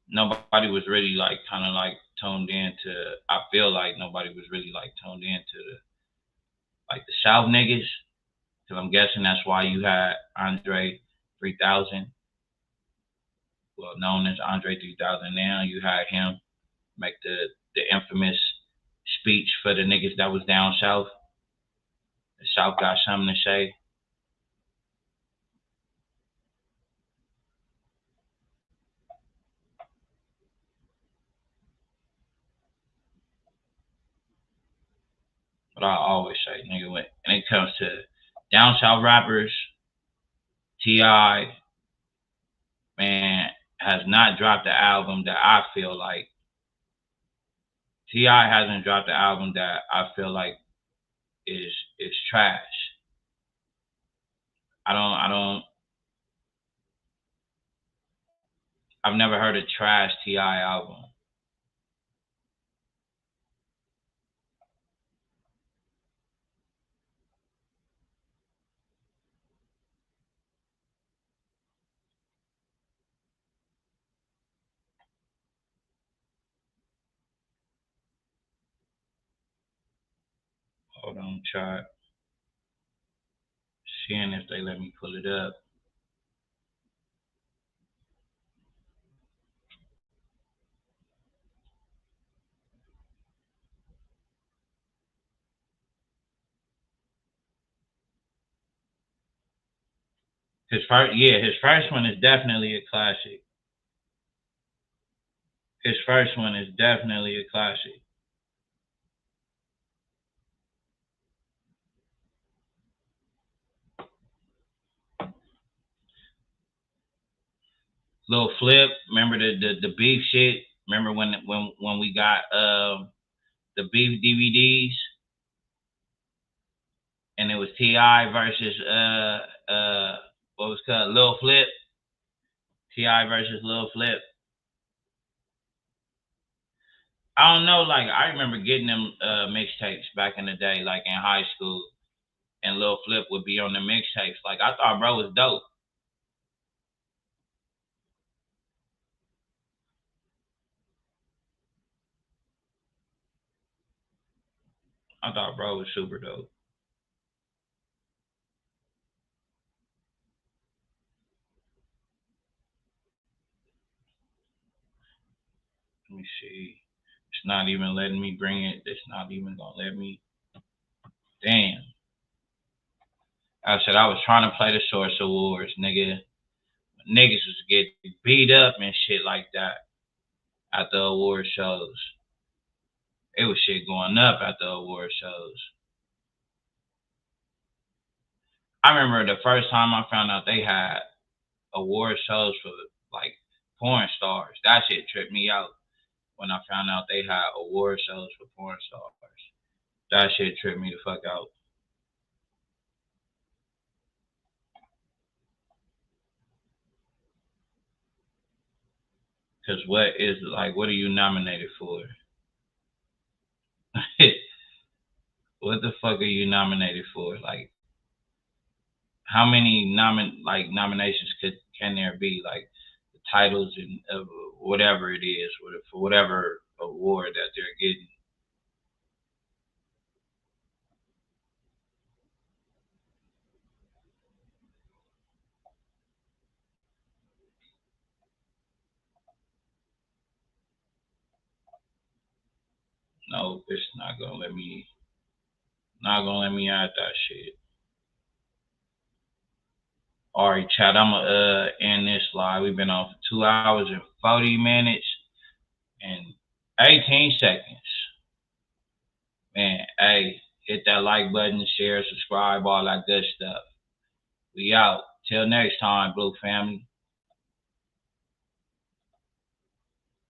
Nobody was really like kind of like tuned into. I feel like nobody was really like tuned into the South niggas, because I'm guessing that's why you had Andre 3000, well known as Andre 3000 now. You had him make the the infamous speech for the niggas that was down south. The South got something to say. But I always say, nigga, when it comes to down south rappers, T.I., man, has not dropped the album that I feel like. T.I. hasn't dropped the album that I feel like is trash. I've never heard a trash T.I. album. Hold on, try seeing if they let me pull it up. His first one is definitely a classic. His first one is definitely a classic. Lil Flip, remember the beef shit? Remember when we got the beef DVDs? And it was T.I. versus what was called Lil Flip. T.I. versus Lil Flip. I don't know, like I remember getting them mixtapes back in the day, like in high school, and Lil Flip would be on the mixtapes. Like I thought bro was dope. I thought bro was super dope. Let me see. It's not even letting me bring it. It's not even gonna let me. Damn. I said I was trying to play the Source Awards, nigga. Niggas was getting beat up and shit like that at the award shows. It was shit going up at the award shows. I remember the first time I found out they had award shows for like porn stars. That shit tripped me out when I found out they had award shows for porn stars. That shit tripped me the fuck out. Cause what are you nominated for? What the fuck are you nominated for? Like, how many nominations can there be? Like the titles and whatever it is for whatever award that they're getting. No, it's not gonna let me. Not gonna let me add that shit. All right, chat. I'm gonna end this live. We've been on for 2 hours and 40 minutes and 18 seconds. Man, hey, hit that like button, share, subscribe, all that good stuff. We out. Till next time, Blue family.